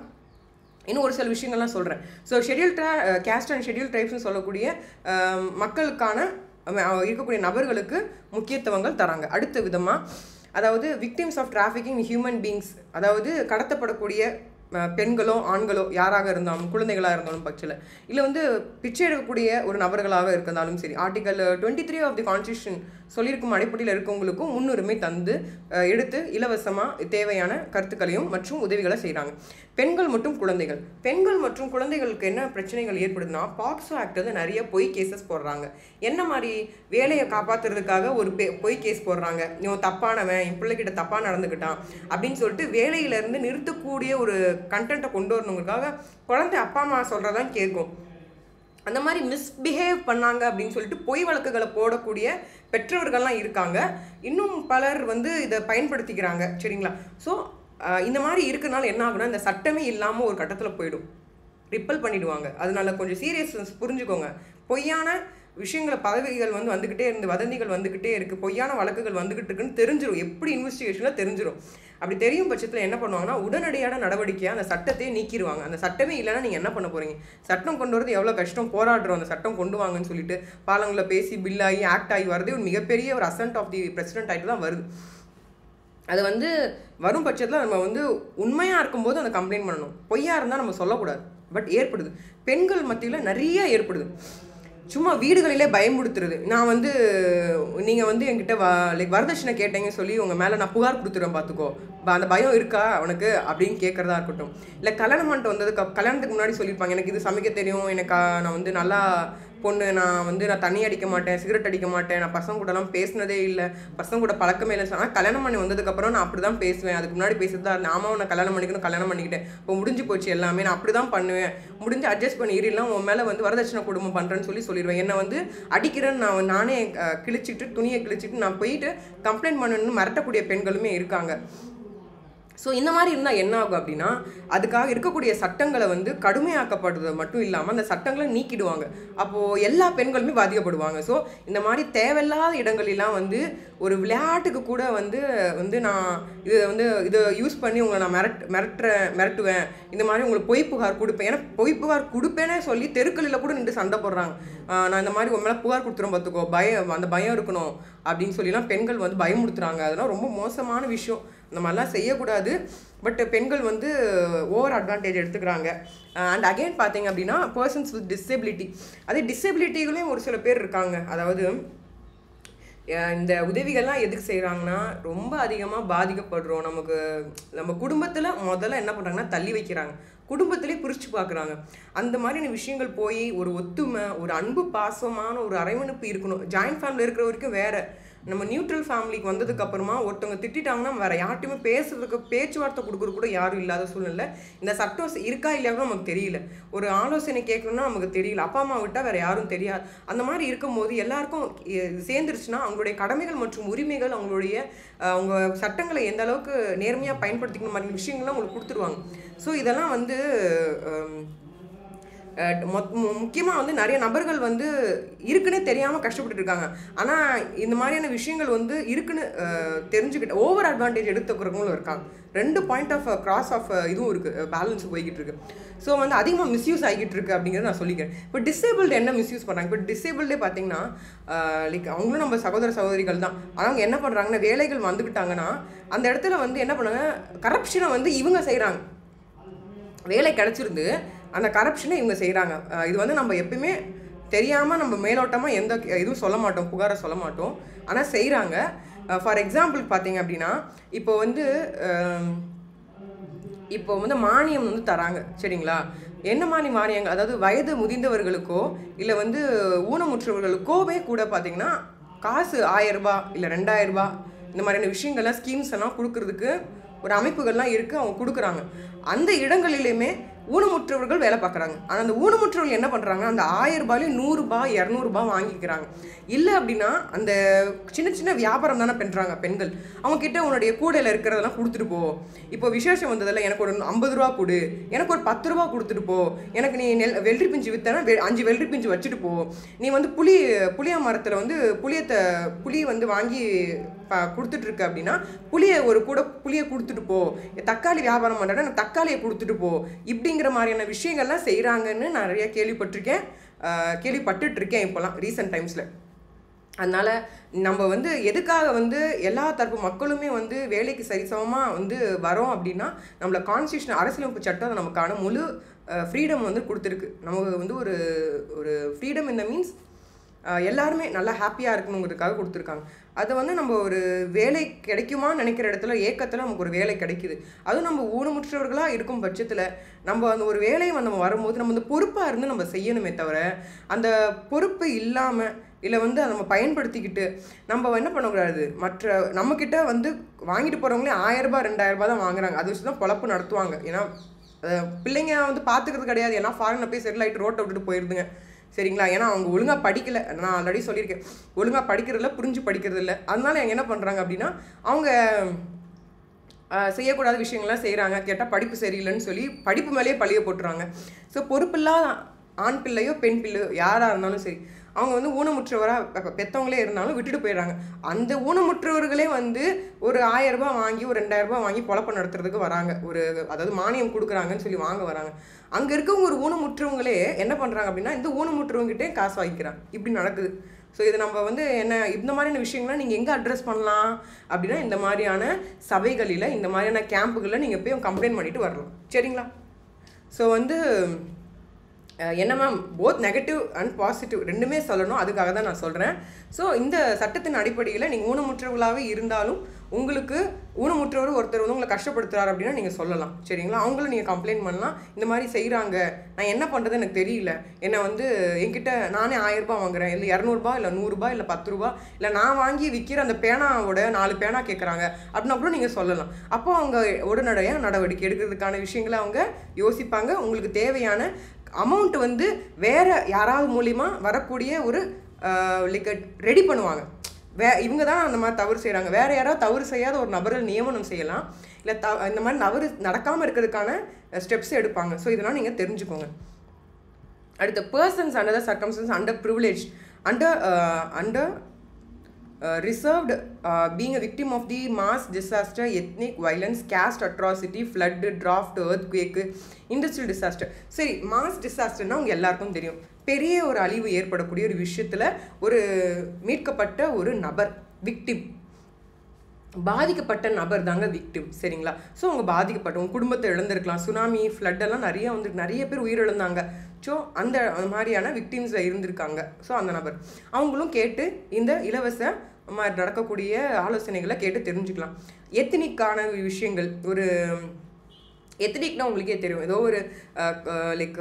இன்னும் ஒரு சில விஷயங்கள்லாம் சொல்கிறேன். So schedule caste and schedule ட்ரைப்ஸ்னு சொல்லக்கூடிய மக்களுக்கான இருக்கக்கூடிய நபர்களுக்கு முக்கியத்துவங்கள் தராங்க. அடுத்த விதமாக, அதாவது victims of trafficking human beings, அதாவது கடத்தப்படக்கூடிய பெண்களோ ஆண்களோ யாராக இருந்தாலும் குழந்தைகளாக இருந்தாலும் பட்சத்தில் இல்லை வந்து பிச்சை எடுக்கக்கூடிய ஒரு நபர்களாக இருந்தாலும் சரி, ஆர்டிகல் 23 ஆஃப் தி கான்ஸ்டியூஷன் சொல்லியிருக்கும் அடிப்படையில் இருக்கவங்களுக்கும் முன்னுரிமை தந்து எடுத்து இலவசமாக தேவையான கருத்துக்களையும் மற்றும் உதவிகளை செய்கிறாங்க. பெண்கள் மற்றும் குழந்தைகளுக்கு என்ன பிரச்சனைகள் ஏற்படுதுன்னா, பாக்ஸோ ஆக்ட் வந்து நிறைய பொய் கேசஸ் போடுறாங்க. என்ன மாதிரி வேலையை காப்பாற்றுறதுக்காக ஒரு பொய் கேஸ் போடுறாங்க. இவன் தப்பானவன், என் பிள்ளைகிட்ட தப்பாக நடந்துக்கிட்டான் அப்படின்னு சொல்லிட்டு வேலையிலேருந்து நிறுத்தக்கூடிய ஒரு கண்டென்ட்டை கொண்டு வரணுங்களுக்காக குழந்தை அப்பா அம்மா சொல்கிறதான் கேட்கும். அந்த மாதிரி மிஸ்பிஹேவ் பண்ணாங்க அப்படின்னு சொல்லிட்டு பொய் வழக்குகளை போடக்கூடிய பெற்றவர்கள்லாம் இருக்காங்க. இன்னும் பலர் வந்து இதை பயன்படுத்திக்கிறாங்க. சரிங்களா? ஸோ இந்த மாதிரி இருக்கிறனால என்ன ஆகுனா, இந்த சட்டமே இல்லாமல் ஒரு கட்டத்தில் போயிடும், ரிப்பல் பண்ணிடுவாங்க. அதனால கொஞ்சம் சீரியஸ்னஸ் புரிஞ்சுக்கோங்க. பொய்யான விஷயங்களை பதவிகள் வந்து வந்துக்கிட்டே இருந்து வதந்திகள் வந்துக்கிட்டே இருக்குது, பொய்யான வழக்குகள் வந்துக்கிட்டு இருக்குன்னு தெரிஞ்சிடும். எப்படி இன்வெஸ்டிகேஷனில் தெரிஞ்சிடும். அப்படி தெரியும் பட்சத்தில் என்ன பண்ணுவாங்கன்னா உடனடியான நடவடிக்கையாக அந்த சட்டத்தையே நீக்கிடுவாங்க. அந்த சட்டமே இல்லைன்னா நீங்கள் என்ன பண்ண போகிறீங்க? சட்டம் கொண்டு வரது எவ்வளோ கஷ்டம், போராடுறோம் அந்த சட்டம் கொண்டு வாங்கன்னு சொல்லிட்டு பாலங்களை பேசி பில்லாகி ஆக்ட் ஆகி வரதே ஒரு மிகப்பெரிய ஒரு அசன்ட் ஆஃப் தி பிரசிடென்ட் ஆகிட்டு தான் வருது. அது வந்து வரும் பட்சத்தில் நம்ம வந்து உண்மையாக இருக்கும்போது அந்த கம்ப்ளைண்ட் பண்ணணும். பொய்யா இருந்தால் நம்ம சொல்லக்கூடாது. பட் ஏற்படுது, பெண்கள் மத்தியில் நிறைய ஏற்படுது. சும்மா வீடுகளிலே பயமுடுத்துறது. நான் வந்து நீங்கள் வந்து என்கிட்ட லைக் வரதட்சணை கேட்டீங்கன்னு சொல்லி உங்கள் மேலே நான் புகார் கொடுத்துருவேன் பார்த்துக்கோ, அந்த பயம் இருக்கா உனக்கு அப்படின்னு கேட்குறதா இருக்கட்டும். இல்லை கல்யாணம் கல்யாணத்துக்கு முன்னாடி சொல்லியிருப்பாங்க, எனக்கு இது சமைக்க தெரியும், எனக்கு நான் வந்து நல்லா பொண்ணு, நான் தண்ணி அடிக்க மாட்டேன், சிகரெட் அடிக்க மாட்டேன், நான் பசங்க கூடலாம் பேசினதே இல்லை, பசங்க கூட பழக்கமே இல்லை. ஆனால் கல்யாணம் பண்ணி வந்ததுக்கப்புறம் நான் அப்படி தான் பேசுவேன், அதுக்கு முன்னாடி பேசுறது தான் இருந்தேன். ஆமாம், நான் கல்யாணம் பண்ணிக்கிட்டேன், இப்போ முடிஞ்சு போச்சு எல்லாமே, நான் அப்படி தான் பண்ணுவேன், முடிஞ்சு அட்ஜஸ்ட் பண்ணி இருலாம், உன் மேலே வந்து வரதட்சணை குடும்பம் பண்ணுறேன்னு சொல்லிடுவேன். என்னை வந்து அடிக்கிறேன்னு நானே கிழிச்சிட்டு துணியை கிழிச்சிட்டு நான் போயிட்டு கம்ப்ளைண்ட் பண்ணணும்னு மிரட்டக்கூடிய பெண்களுமே இருக்காங்க. ஸோ இந்த மாதிரி இருந்தால் என்ன ஆகும் அப்படின்னா, அதுக்காக இருக்கக்கூடிய சட்டங்களை வந்து கடுமையாக்கப்படுறது மட்டும் இல்லாமல் அந்த சட்டங்களை நீக்கிடுவாங்க. அப்போது எல்லா பெண்களுமே பாதிக்கப்படுவாங்க. ஸோ இந்த மாதிரி தேவையில்லாத இடங்களெல்லாம் வந்து ஒரு விளையாட்டுக்கு கூட வந்து நான் இதை யூஸ் பண்ணி உங்களை நான் மிரட்டுவேன், இந்த மாதிரி உங்களுக்கு பொய் புகார் கொடுப்பேன், ஏன்னா பொய் புகார் கொடுப்பேனே சொல்லி தெருக்களில் கூட நின்று சண்டை போடுறாங்க. நான் இந்த மாதிரி உங்க மேலே புகார் கொடுத்துரும் பார்த்துக்கோ, அந்த பயம் இருக்கணும் அப்படின்னு சொல்லிலாம் பெண்கள் வந்து பயமுடுத்துறாங்க. அதெல்லாம் ரொம்ப மோசமான விஷயம். இந்த மாதிரிலாம் செய்யக்கூடாது. பட் பெண்கள் வந்து ஓவர் அட்வான்டேஜ் எடுத்துக்கிறாங்க. அண்ட் அகெயின் பார்த்தீங்க அப்படின்னா பர்சன்ஸ் வித் டிசபிலிட்டி, அதே டிசபிலிட்டிகளையும் ஒரு சில பேர் இருக்காங்க. அதாவது இந்த உதவிகள்லாம் எதுக்கு செய்கிறாங்கன்னா, ரொம்ப அதிகமாக பாதிக்கப்படுறோம், நம்ம குடும்பத்தில் முதல்ல என்ன பண்ணுறாங்கன்னா தள்ளி வைக்கிறாங்க, குடும்பத்திலே பிரித்து பார்க்குறாங்க. அந்த மாதிரியான விஷயங்கள் போய் ஒரு ஒத்துமை, ஒரு அன்பு பாசமான ஒரு அரவணைப்பு இருக்கணும். ஜாயின்ட் ஃபேமிலி இருக்கிற வரைக்கும் வேறு. நம்ம நியூட்ரல் ஃபேமிலிக்கு வந்ததுக்கப்புறமா ஒருத்தவங்க திட்டாங்கன்னா வேறு யார்ட்டையுமே பேசுறதுக்கு பேச்சுவார்த்தை கொடுக்குறது கூட யாரும் இல்லாத சூழ்நிலை. இந்த சட்டம் இருக்கா இல்லையா கூட நமக்கு தெரியல, ஒரு ஆலோசனை கேட்கணும்னா நமக்கு தெரியல, அப்பா அம்மா விட்டால் வேறு யாரும் தெரியாது. அந்த மாதிரி இருக்கும்போது எல்லாருக்கும் சேர்ந்துருச்சுன்னா அவங்களுடைய கடமைகள் மற்றும் உரிமைகள், அவங்க சட்டங்களை எந்த அளவுக்கு நேர்மையாக பயன்படுத்திக்கணும் மாதிரி விஷயங்கள்லாம் அவங்களுக்கு கொடுத்துருவாங்க. ஸோ இதெல்லாம் வந்து முக்கியமாக வந்து நிறைய நபர்கள் வந்து இருக்குன்னே தெரியாமல் கஷ்டப்பட்டு இருக்காங்க. ஆனால் இந்த மாதிரியான விஷயங்கள் வந்து இருக்குன்னு தெரிஞ்சுக்கிட்ட ஓவர் அட்வான்டேஜ் எடுத்துக்கிறவங்களும் இருக்காங்க. 2 பாயிண்ட் ஆஃப் கிராஸ் ஆஃப் இதுவும் இருக்குது, பேலன்ஸ் போய்கிட்டு இருக்கு. ஸோ வந்து அதிகமாக மிஸ்யூஸ் ஆகிட்டு இருக்கு அப்படிங்கிறத நான் சொல்லிக்கிறேன். இப்போ டிசேபிள்டு என்ன மிஸ்யூஸ் பண்ணுறாங்க? இப்போ டிசேபிள்டே பார்த்தீங்கன்னா லைக் அவங்களும் நம்ம சகோதர சகோதரிகள் தான். ஆனால் அவங்க என்ன பண்ணுறாங்கன்னா, வேலைகள் வந்துக்கிட்டாங்கன்னா அந்த இடத்துல வந்து என்ன பண்ணுறாங்க, கரப்ஷனை வந்து இவங்க செய்கிறாங்க. வேலை கிடச்சிருந்து அந்த கரப்ஷனை இவங்க செய்கிறாங்க. இது வந்து நம்ம எப்பயுமே தெரியாமல் நம்ம மேலோட்டமாக எந்த இதுவும் சொல்ல மாட்டோம், புகாரை சொல்ல மாட்டோம், ஆனால் செய்கிறாங்க. ஃபார் எக்ஸாம்பிள் பார்த்தீங்க அப்படின்னா, இப்போ வந்து மானியம் வந்து தராங்க, சரிங்களா? என்ன மாதிரி மானியங்கள், அதாவது வயது முதிர்ந்தவர்களுக்கோ இல்லை வந்து ஊனமுற்றவர்களுக்கோவே கூட பார்த்தீங்கன்னா காசு 1000 ரூபாய் இல்லை 2000 ரூபாய் இந்த மாதிரியான விஷயங்கள்லாம் ஸ்கீம்ஸ் எல்லாம் கொடுக்கறதுக்கு ஒரு அமைப்புகள்லாம் இருக்குது, அவங்க கொடுக்குறாங்க. அந்த இடங்களிலுமே ஊனமுற்றவர்கள் வேலை பார்க்குறாங்க. ஆனால் அந்த ஊனமுற்றவர்கள் என்ன பண்ணுறாங்க, அந்த 1000 ரூபாயிலே 100 ரூபாய் 200 ரூபாய் வாங்கிக்கிறாங்க. இல்லை அப்படின்னா அந்த சின்ன சின்ன வியாபாரம் தானே பண்ணுறாங்க பெண்கள். அவங்கக்கிட்ட உன்னுடைய கூடையில் இருக்கிறதெல்லாம் கொடுத்துட்டு போ, இப்போ விசேஷம் வந்ததில்ல, எனக்கு ஒரு 50 ரூபா கொடு, எனக்கு ஒரு 10 ரூபா கொடுத்துட்டு போ, எனக்கு நீ வெள்ளரி பிஞ்சு விற்றனா 5 வெள்ளரி பிஞ்சு வச்சுட்டு போ, நீ வந்து புளியா மரத்தில் வந்து புளி வந்து வாங்கி கொடுத்துட்ருக்கு அப்படின்னா புளியை கொடுத்துட்டு போ, தக்காளி வியாபாரம் பண்ணுறேன்னா எனக்கு தக்காளியை கொடுத்துட்டு போ, இப்படிங்கிற மாதிரியான விஷயங்கள்லாம் செய்கிறாங்கன்னு நிறைய கேள்விப்பட்டுட்ருக்கேன் இப்போலாம் ரீசெண்ட் டைம்ஸில். அதனால் நம்ம வந்து எதுக்காக வந்து எல்லா தரப்பு மக்களுமே வந்து வேலைக்கு சரிசமமாக வந்து வரோம் அப்படின்னா, நம்மளை கான்ஸ்டியூஷன் அரசியலமைப்பு சட்டம் நமக்கான முழு ஃப்ரீடம் வந்து கொடுத்துருக்கு. நமக்கு வந்து ஒரு ஃப்ரீடம் இந்த மீன்ஸ் எல்லாருமே நல்லா ஹாப்பியாக இருக்கணுங்கிறதுக்காக கொடுத்துருக்காங்க. அதை வந்து நம்ம ஒரு வேலை கிடைக்குமான்னு நினைக்கிற இடத்துல ஏக்கத்தில் நமக்கு ஒரு வேலை கிடைக்குது. அதுவும் நம்ம ஊனமுற்றவர்களாக இருக்கும் பட்சத்தில் நம்ம அந்த ஒரு வேலையை நம்ம வரும்போது நம்ம அந்த பொறுப்பாக இருந்து நம்ம செய்யணுமே தவிர, அந்த பொறுப்பு இல்லாமல் இல்லை வந்து அதை நம்ம பயன்படுத்திக்கிட்டு நம்ம என்ன பண்ணக்கூடாது, நம்மக்கிட்ட வந்து வாங்கிட்டு போகிறவங்களே 1000 ரூபாய் 2000 ரூபாய் தான் வாங்குறாங்க. அதை வச்சு தான் பொழப்பு நடத்துவாங்க. ஏன்னா பிள்ளைங்க வந்து பார்த்துக்கிறது கிடையாது. ஏன்னா ஃபாரினில் போய் செட்டில் ஆகிட்டு ரோட்டை விட்டுட்டு போயிடுதுங்க, சரிங்களா? ஏன்னா அவங்க ஒழுங்காக படிக்கலை. நான் ஆல்ரெடி சொல்லியிருக்கேன், ஒழுங்காக படிக்கிறதில்ல, புரிஞ்சு படிக்கிறது இல்லை. அதனால அவங்க என்ன பண்ணுறாங்க அப்படின்னா, அவங்க செய்யக்கூடாத விஷயங்கள்லாம் செய்கிறாங்க. கேட்டால் படிப்பு சரியில்லைன்னு சொல்லி படிப்பு மேலேயே பழிய போட்டுறாங்க. ஸோ பொறுப்பில்லாத ஆண் பிள்ளையோ பெண் பிள்ளையோ யாராக இருந்தாலும் சரி, அவங்க வந்து ஊனமுற்றவராக பெற்றவங்களே இருந்தாலும் விட்டுட்டு போயிடுறாங்க. அந்த ஊனமுற்றவர்களே வந்து ஒரு 1000 ரூபாய் வாங்கி ஒரு 2000 ரூபாய் வாங்கி பொழப்பு நடத்துறதுக்கு வராங்க. அதாவது மானியம் கொடுக்குறாங்கன்னு சொல்லி வாங்க வராங்க. அங்கே இருக்கவங்க ஒரு ஊனமுற்றவங்களே என்ன பண்ணுறாங்க அப்படின்னா, இந்த ஊனமுற்றவங்ககிட்டே காசு வாங்கிக்கிறாங்க. இப்படி நடக்குது. ஸோ இது நம்ம வந்து இந்த மாதிரியான விஷயங்கள்லாம் நீங்கள் எங்கே அட்ரஸ் பண்ணலாம் அப்படின்னா, இந்த மாதிரியான சபைகளில் இந்த மாதிரியான கேம்புகளில் நீங்கள் போய் கம்ப்ளைண்ட் பண்ணிட்டு வரலாம், சரிங்களா? ஸோ வந்து என்ன ma'am, both negative and positive ரெண்டுமே சொல்லணும், அதுக்காக தான் நான் சொல்கிறேன். ஸோ இந்த சட்டத்தின் அடிப்படையில் நீங்கள் ஊனமுற்றவர்களாகவே இருந்தாலும் உங்களுக்கு ஊனமுற்றவர் ஒருத்தர் வந்து உங்களை கஷ்டப்படுத்துறாரு அப்படின்னா நீங்கள் சொல்லலாம், சரிங்களா? அவங்களும் நீங்கள் கம்ப்ளைண்ட் பண்ணலாம். இந்த மாதிரி செய்கிறாங்க, நான் என்ன பண்ணுறது எனக்கு தெரியல, என்னை வந்து என்கிட்ட நானே 1000 ரூபாய் வாங்குறேன், இல்லை 200 ரூபாய் இல்லை 100 ரூபாய் இல்லை 10 ரூபாய் இல்லை நான் வாங்கி விற்கிற அந்த பேனாவோட 4 பேனா கேட்குறாங்க அப்படின்னா கூட நீங்கள் சொல்லலாம். அப்போ அவங்க உடனடியாக நடவடிக்கை எடுக்கிறதுக்கான விஷயங்களை அவங்க யோசிப்பாங்க. உங்களுக்கு தேவையான அமௌண்ட் வந்து வேறு யாராவது மூலிமா வரக்கூடிய ஒரு லைக் ரெடி பண்ணுவாங்க. இவங்க தான் அந்த மாதிரி தவறு செய்கிறாங்க, வேறு யாராவது தவறு செய்யாத ஒரு நபர்கள் நியமனம் செய்யலாம், இல்லை இந்த மாதிரி தவறு நடக்காமல் இருக்கிறதுக்கான ஸ்டெப்ஸ் எடுப்பாங்க. ஸோ இதெல்லாம் நீங்கள் தெரிஞ்சுக்கோங்க. அடுத்த persons under the circumstances under privilege under reserved being a victim of the mass disaster, ethnic violence, caste atrocity, flood, drought, earthquake, industrial disaster. சரி, மாஸ் டிசாஸ்டர்னா அவங்க எல்லாருக்கும் தெரியும். பெரிய ஒரு அழிவு ஏற்படக்கூடிய ஒரு விஷயத்தில் ஒரு மீட்கப்பட்ட ஒரு நபர் விக்டிம், பாதிக்கப்பட்ட நபர் தாங்க விக்டிம், சரிங்களா? ஸோ அவங்க பாதிக்கப்பட்டவங்க குடும்பத்தை இழந்திருக்கலாம், சுனாமி ஃப்ளட்டெல்லாம் நிறைய பேர் உயிரிழந்தாங்க. ஸோ அந்த மாதிரியான விக்டிம்ஸில் இருந்திருக்காங்க. ஸோ அந்த நபர் அவங்களும் கேட்டு இந்த இலவச மாதிரி நடக்கக்கூடிய ஆலோசனைகளை கேட்டு தெரிஞ்சுக்கலாம். எத்தனிக்கான விஷயங்கள், ஒரு எத்தனிக்னா உங்களுக்கே தெரியும், ஏதோ ஒரு லைக்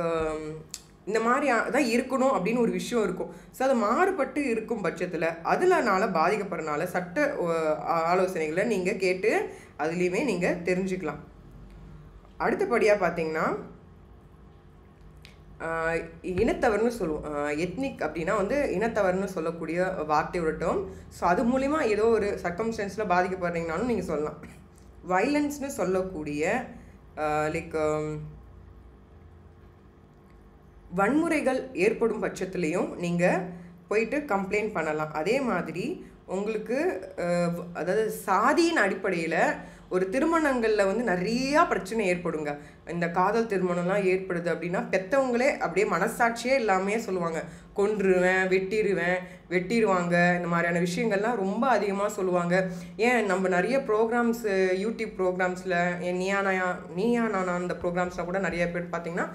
இந்த மாதிரி தான் இருக்கணும் அப்படின்னு ஒரு விஷயம் இருக்கும். ஸோ அது மாறுபட்டு இருக்கும் பட்சத்தில் அதனால பாதிக்கப்படுறதுனால சட்ட ஆலோசனைகளை நீங்கள் கேட்டு அதுலேயுமே நீங்கள் தெரிஞ்சுக்கலாம். அடுத்தபடியாக பார்த்தீங்கன்னா இனத்தவர்னு சொல்லுவோம். எத்னிக் அப்படின்னா வந்து இனத்தவர்னு சொல்லக்கூடிய வார்த்தையோட டேர்ம். ஸோ அது மூலிமா ஏதோ ஒரு சர்க்கம்ஸ்டன்ஸில் பாதிக்கப்படுறீங்கனாலும் நீங்கள் சொல்லலாம். வைலன்ஸ்னு சொல்லக்கூடிய லைக் வன்முறைகள் ஏற்படும் பட்சத்துலேயும் நீங்கள் போயிட்டு கம்ப்ளைண்ட் பண்ணலாம். அதே மாதிரி உங்களுக்கு அதாவது சாதியின் அடிப்படையில் ஒரு திருமணங்களில் வந்து நிறையா பிரச்சனை ஏற்படுங்க. இந்த காதல் திருமணம்லாம் ஏற்படுது அப்படின்னா பெற்றவங்களே அப்படியே மனசாட்சியே இல்லாமையே சொல்லுவாங்க, கொன்றுவேன், வெட்டிடுவாங்க. இந்த மாதிரியான விஷயங்கள்லாம் ரொம்ப அதிகமாக சொல்லுவாங்க. ஏன் நம்ம நிறைய ப்ரோக்ராம்ஸு, யூடியூப் ப்ரோக்ராம்ஸில் நீயா நானா அந்த ப்ரோக்ராம்ஸில் கூட நிறைய பேர் பார்த்திங்கன்னா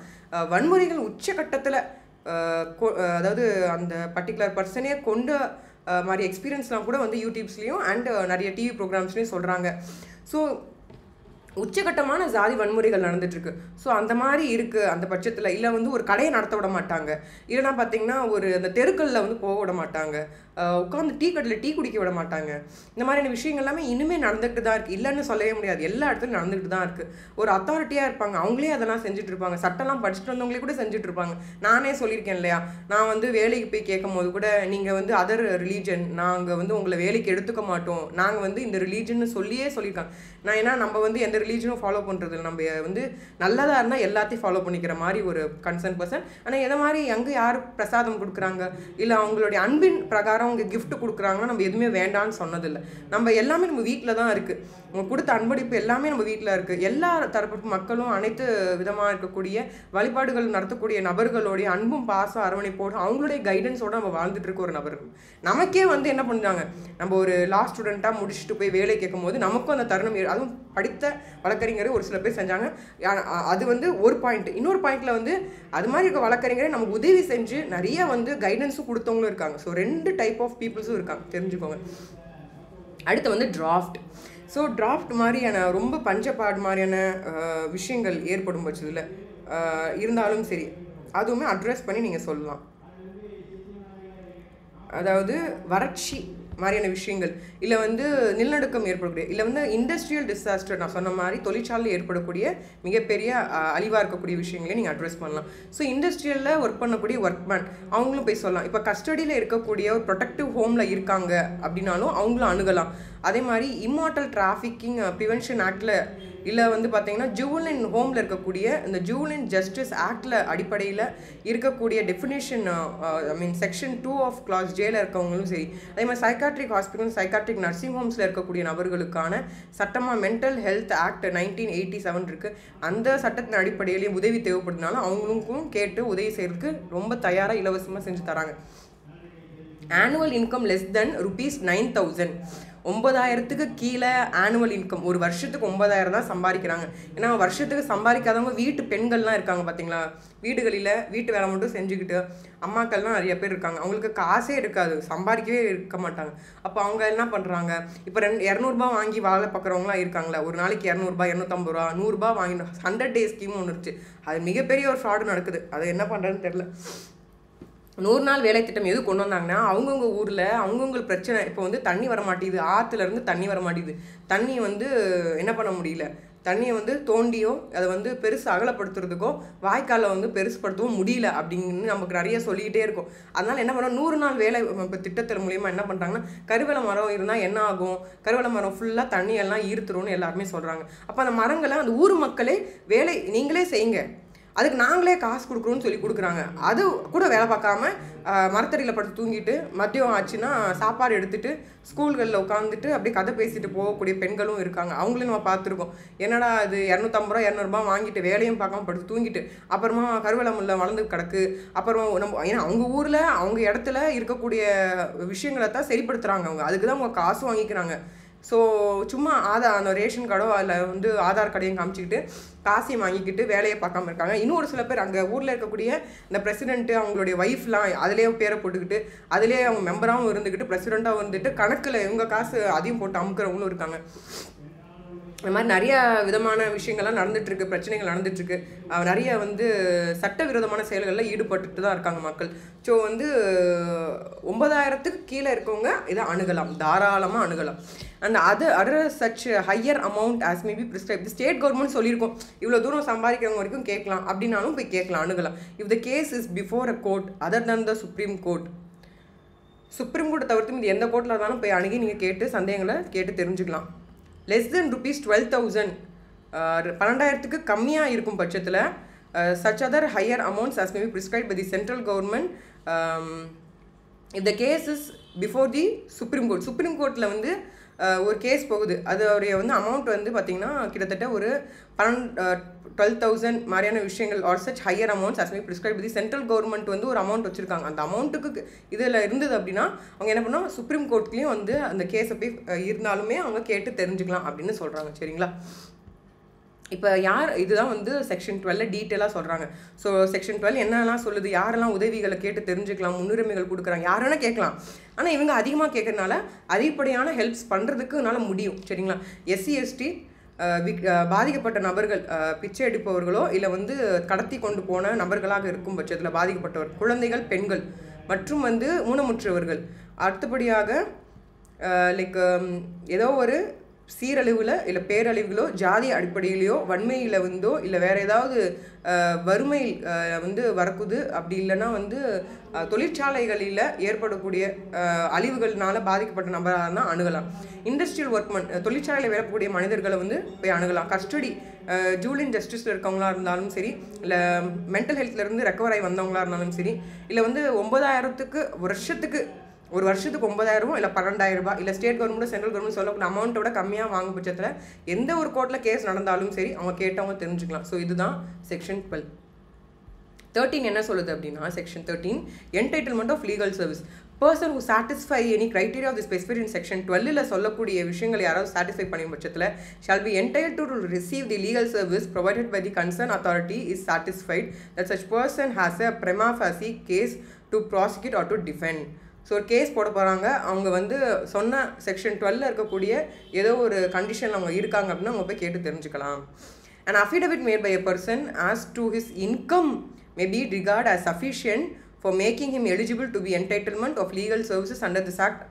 வன்முறைகள் உச்சக்கட்டத்தில் அதாவது அந்த பர்டிகுலர் பர்சனே கொண்டு மாதிரி எக்ஸ்பீரியன்ஸ்லாம் கூட வந்து யூடியூப்ஸ்லேயும் அண்ட் நிறைய டிவி ப்ரோக்ராம்ஸ்லேயும் சொல்கிறாங்க. ஸோ உச்சகட்டமான ஜாதி வன்முறைகள் நடந்துட்டுருக்கு. ஸோ அந்த மாதிரி இருக்குது அந்த பட்சத்தில். இல்லை வந்து ஒரு கடையை நடத்த விட மாட்டாங்க, இல்லைனா பார்த்திங்கன்னா ஒரு அந்த தெருக்களில் வந்து போக விட மாட்டாங்க, உட்காந்து டீ கடையில் டீ குடிக்க விட மாட்டாங்க. இந்த மாதிரியான விஷயங்கள் எல்லாமே இனிமேல் நடந்துக்கிட்டு தான் இருக்குது, இல்லைன்னு சொல்லவே முடியாது. எல்லா இடத்துலையும் நடந்துக்கிட்டு தான் இருக்குது. ஒரு அத்தாரிட்டியாக இருப்பாங்க, அவங்களே அதெல்லாம் செஞ்சுட்டு இருப்பாங்க. சட்டம்லாம் படிச்சுட்டு வந்தவங்களே கூட செஞ்சுட்டு இருப்பாங்க. நானே சொல்லியிருக்கேன் இல்லையா, நான் வந்து வேலைக்கு போய் கேட்கும் போது கூட நீங்கள் வந்து அதர் ரிலீஜன், நாங்கள் வந்து உங்களை வேலைக்கு எடுத்துக்க மாட்டோம், நாங்கள் வந்து இந்த ரிலீஜன்னு சொல்லியிருக்காங்க. நான் ஏன்னா நம்ம வந்து எந்த ரிலீஜனும் ஃபாலோ பண்ணுறது இல்லை, நம்ம வந்து நல்லதாக இருந்தால் எல்லாத்தையும் ஃபாலோ பண்ணிக்கிற மாதிரி ஒரு கன்சர்ன் பர்சன். ஆனால் எதை மாதிரி அங்கே யார் பிரசாதம் கொடுக்குறாங்க, இல்லை அவங்களுடைய அன்பின் பிரகாரம் அவங்க கிஃப்ட் கொடுக்குறாங்கன்னா நம்ம எதுவுமே வேண்டான்னு சொன்னதில்லை. நம்ம எல்லாமே நம்ம வீட்டில் தான் இருக்குது. அவங்க கொடுத்த அன்பளிப்பு எல்லாமே நம்ம வீட்டில் இருக்குது. எல்லா தரப்பு மக்களும் அனைத்து விதமாக இருக்கக்கூடிய வழிபாடுகள் நடத்தக்கூடிய நபர்களுடைய அன்பும் பாசம் அரவணைப்போடு அவங்களுடைய கைடன்ஸோடு நம்ம வாழ்ந்துட்டு இருக்க ஒரு நபர்கள். நமக்கே வந்து என்ன பண்ணுறாங்க, நம்ம ஒரு லா ஸ்டூடெண்ட்டாக முடிச்சுட்டு போய் வேலை கேட்கும் போது நமக்கும் அந்த தருணம், அதுவும் படித்த வழக்கறிஞர் ஒரு சில பேர் செஞ்சாங்க. அது வந்து ஒரு பாயிண்ட். இன்னொரு பாயிண்டில் வந்து அது மாதிரி இருக்க வழக்கறிஞரை நமக்கு உதவி செஞ்சு நிறைய வந்து கைடன்ஸும் கொடுத்தவங்களும் இருக்காங்க. ஸோ 2 டைப் ஆஃப் பீப்புள்ஸும் இருக்காங்க, தெரிஞ்சுக்கோங்க. அடுத்து வந்து டிராஃப்ட். ஸோ டிராஃப்ட் மாதிரியான ரொம்ப பஞ்சப்பாடு மாதிரியான விஷயங்கள் ஏற்படும் பட்சத்தில் இருந்தாலும் சரி, அதுவுமே அட்ரஸ் பண்ணி நீங்கள் சொல்லலாம். அதாவது வறட்சி மாதிரியான விஷயங்கள், இல்லை வந்து நிலநடுக்கம் ஏற்படக்கூடிய, இல்லை வந்து இண்டஸ்ட்ரியல் டிசாஸ்டர், நான் சொன்ன மாதிரி தொழிற்சாலையில் ஏற்படக்கூடிய மிகப்பெரிய அழிவாக இருக்கக்கூடிய விஷயங்களையும் நீங்கள் அட்ரஸ் பண்ணலாம். ஸோ இண்டஸ்ட்ரியலில் ஒர்க் பண்ணக்கூடிய ஒர்க்மேன் அவங்களும் போய் சொல்லலாம். இப்போ கஸ்டடியில் இருக்கக்கூடிய ஒரு ப்ரொடெக்டிவ் ஹோமில் இருக்காங்க அப்படின்னாலும் அவங்களும் அணுகலாம். அதே மாதிரி இம்மார்டல் டிராஃபிக்கிங் ப்ரிவென்ஷன் ஆக்டில், இல்லை வந்து பார்த்தீங்கன்னா ஜூவலைன் ஹோமில் இருக்கக்கூடிய இந்த ஜூவலைன் ஜஸ்டிஸ் ஆக்டில் அடிப்படையில் இருக்கக்கூடிய definition, I mean section 2 of clause ஜேல இருக்கவங்களும் சரி, அதே மாதிரி சைக்காட்ரிக் ஹாஸ்பிட்டல், சைக்காட்ரிக் நர்சிங் ஹோம்ஸில் இருக்கக்கூடிய நபர்களுக்கான சட்டமாக மென்டல் ஹெல்த் ஆக்ட் 1987 இருக்குது. அந்த சட்டத்தின் அடிப்படையிலேயே உதவி தேவைப்படுதுனாலும் அவங்களுக்கும் கேட்டு உதவி செய்கிறதுக்கு ரொம்ப தயாராக இலவசமாக செஞ்சு தராங்க. ஆனுவல் இன்கம் லெஸ் தென் ₹9,000, 9,000க்கு கீழே ஆனுவல் இன்கம், ஒரு வருஷத்துக்கு 9,000 தான் சம்பாதிக்கிறாங்க. ஏன்னா வருஷத்துக்கு சம்பாதிக்காதவங்க வீட்டு பெண்கள்லாம் இருக்காங்க பார்த்தீங்களா, வீடுகளில் வீட்டு வேலை மட்டும் செஞ்சுக்கிட்டு அம்மாக்கள்லாம் நிறைய பேர் இருக்காங்க. அவங்களுக்கு காசே இருக்காது, சம்பாதிக்கவே இருக்க மாட்டாங்க. அப்போ அவங்க என்ன பண்ணுறாங்க, இப்போ 200 வாங்கி வேலை பார்க்குறவங்களாம் இருக்காங்களா, ஒரு நாளைக்கு 200, 250, 100 வாங்கி 100 டே ஸ்கீம் ஒன்று இருந்துச்சு. அது மிகப்பெரிய ஒரு ஃப்ராடு நடக்குது. அது என்ன பண்ணுறதுன்னு தெரில. 100 நாள் வேலை திட்டம் எது கொண்டு வந்தாங்கன்னா, அவங்கவுங்க ஊரில் அவங்கவுங்களுக்கு பிரச்சனை. இப்போ வந்து தண்ணி வர மாட்டேங்குது, ஆற்றுலேருந்து தண்ணி வர மாட்டேங்குது, தண்ணி வந்து என்ன பண்ண முடியல, தண்ணியை வந்து தோண்டியோ அதை வந்து பெருசு அகலப்படுத்துறதுக்கோ வாய்க்காலை வந்து பெருசுப்படுத்தவும் முடியல அப்படின்னு நமக்கு நிறைய சொல்லிக்கிட்டே இருக்கும். அதனால் என்ன பண்ணுறோம், 100 நாள் வேலை இப்போ திட்டத்தின் மூலிமா என்ன பண்ணுறாங்கன்னா, கருவேல மரம் இருந்தால் என்ன ஆகும், கருவேல மரம் ஃபுல்லாக தண்ணியெல்லாம் ஈர்த்துரும்னு எல்லாருமே சொல்கிறாங்க. அப்போ அந்த மரங்களை அந்த ஊர் மக்களே வேலை நீங்களே செய்யுங்க, அதுக்கு நாங்களே காசு கொடுக்குறோன்னு சொல்லி கொடுக்குறாங்க. அது கூட வேலை பார்க்காம மரத்தடியில் படுத்து தூங்கிட்டு மதியம் ஆச்சுன்னா சாப்பாடு எடுத்துகிட்டு ஸ்கூல்களில் உட்காந்துட்டு அப்படியே கதை பேசிட்டு போகக்கூடிய பெண்களும் இருக்காங்க. அவங்களையும் நம்ம பார்த்துருக்கோம். என்னடா அது 250, 200 வாங்கிட்டு வேலையும் பார்க்காம படுத்து தூங்கிட்டு அப்புறமா கருவேல முல்லை வளர்ந்து கிடக்கு. அப்புறமா நம்ம ஏன்னா அவங்க ஊரில் அவங்க இடத்துல இருக்கக்கூடிய விஷயங்களை தான் சரிப்படுத்துகிறாங்க. அவங்க அதுக்கு தான் அவங்க காசும் வாங்கிக்கிறாங்க. ஸோ சும்மா அந்த ரேஷன் கார்டோ அதில் வந்து ஆதார் கார்டையும் காமிச்சிக்கிட்டு காசையும் வாங்கிக்கிட்டு வேலையை பார்க்காம இருக்காங்க. இன்னும் ஒரு சில பேர் அங்கே ஊரில் இருக்கக்கூடிய இந்த பிரசிடென்ட்டு அவங்களுடைய ஒய்ஃப்லாம் அதிலே பேரை போட்டுக்கிட்டு அதிலே அவங்க மெம்பராகவும் இருந்துக்கிட்டு பிரசிடெண்ட்டாக வந்துட்டு கணக்கில் இவங்க காசு அதையும் போட்டு அமுக்கிறவங்களும் இருக்காங்க. இந்த மாதிரி நிறைய விதமான விஷயங்கள்லாம் நடந்துகிட்ருக்கு, பிரச்சனைகள் நடந்துகிட்ருக்கு. நிறைய வந்து சட்டவிரோதமான செயல்களில் ஈடுபட்டுட்டு தான் இருக்காங்க மக்கள். ஸோ வந்து 9,000க்கு கீழே இருக்கவங்க இதை அணுகலாம், தாராளமாக அணுகலாம். And other such higher amount as maybe prescribe state government சொல்லியிருக்கோம், இவ்வளோ தூரம் சம்பாதிக்கிறவங்க வரைக்கும் கேட்கலாம் அப்படின்னாலும் போய் கேட்கலாம், அணுகலாம். If the case is before a court other than the supreme court, supreme கோர்ட்டை தவிர்த்து இது எந்த கோர்ட்டில் இருந்தாலும் போய் அணுகி நீங்கள் கேட்டு சந்தேகங்களை கேட்டு தெரிஞ்சுக்கலாம். லெஸ் தென் ₹12,000, 12,000க்கு கம்மியாக இருக்கும் பட்சத்தில் such other higher amounts as may be prescribed by the central government if the case is before the Supreme Court. Supreme Courtல வந்து ஒரு கேஸ் போகுது, அதோடைய வந்து அமௌண்ட் வந்து பார்த்திங்கன்னா கிட்டத்தட்ட ஒரு 12,000 மாதிரியான விஷயங்கள் or such higher amounts as may be prescribed by the central government வந்து ஒரு அமௌண்ட் வச்சுருக்காங்க. அந்த அமௌண்ட்டுக்கு இதில் இருந்தது அப்படின்னா அவங்க என்ன பண்ணோம், சுப்ரீம் கோர்ட்லேயும் வந்து அந்த கேஸை போய் இருந்தாலுமே அவங்க கேட்டு தெரிஞ்சுக்கலாம் அப்படின்னு சொல்கிறாங்க. சரிங்களா? இப்போ இதுதான் வந்து செக்ஷன் 12 டீட்டெயிலாக சொல்கிறாங்க. ஸோ செக்ஷன் 12 என்னெல்லாம் சொல்லுது, யாரெல்லாம் உதவிகளை கேட்டு தெரிஞ்சுக்கலாம், முன்னுரிமைகள் கொடுக்குறாங்க, யார் வேணால் கேட்கலாம். ஆனால் இவங்க அதிகமாக கேட்கறதுனால அதிகப்படியான ஹெல்ப்ஸ் பண்ணுறதுக்கு என்னால் முடியும். சரிங்களா? எஸ்சி எஸ்டி பாதிக்கப்பட்ட நபர்கள், பிச்சை எடுப்பவர்களோ இல்லை வந்து கடத்தி கொண்டு போன நபர்களாக இருக்கும் பட்சத்தில் பாதிக்கப்பட்டவர், குழந்தைகள், பெண்கள் மற்றும் வந்து ஊனமுற்றவர்கள், அடுத்தபடியாக லைக் ஏதோ ஒரு சீரழிவில் இல்லை பேரழிவுகளோ ஜாதி அடிப்படையிலையோ வன்மையில் வந்தோ இல்லை வேறு ஏதாவது வறுமை வந்து வரக்குது, அப்படி இல்லைன்னா வந்து தொழிற்சாலைகளில் ஏற்படக்கூடிய அழிவுகள்னால பாதிக்கப்பட்ட நபராக தான் அணுகலாம். இண்டஸ்ட்ரியல் ஒர்க்மன், தொழிற்சாலையில் வேலைக்கூடிய மனிதர்களை வந்து போய் அணுகலாம். கஸ்டடி ஜூலியன் ஜஸ்டிஸில் இருக்கவங்களா இருந்தாலும் சரி, இல்லை மென்டல் ஹெல்த்லேருந்து ரெக்கவர் ஆகி வந்தவங்களா இருந்தாலும் சரி, இல்லை வந்து 9,000 ஒரு வருஷத்துக்கு 9,000 இல்லை 12,000 ரூபாய், இல்லை ஸ்டேட் கவர்மெண்ட் சென்ட்ரல் கவர்மெண்ட் சொல்லக்கூடிய அமௌண்ட்டோட கம்மியாக வாங்கும் பட்சத்தில் எந்த ஒரு கோர்ட்டில் கேஸ் நடந்தாலும் சரி அவங்க கேட்டவங்க தெரிஞ்சுக்கலாம். ஸோ இதுதான் செக்ஷன் 12. 13 என்ன சொல்லுது அப்படின்னா, section 13 entitlement of legal service. Person who satisfy any criteria of the specified in section 12 சொல்லக்கூடிய விஷயங்கள் யாராவது சாட்டிஸ்ஃபை பண்ணும் பட்சத்தில் shall be entitled to receive the legal service provided by the concerned authority is satisfied that such person has a prima facie case to prosecute or to defend. So ஒரு case போட போகிறாங்க, அவங்க வந்து சொன்ன section 12 இருக்கக்கூடிய ஏதோ ஒரு கண்டிஷனில் அவங்க இருக்காங்க அப்படின்னா அவங்க போய் கேட்டு தெரிஞ்சுக்கலாம். An affidavit made by a person as to his income may be regarded as sufficient for making him eligible to be entitlement of legal services under this act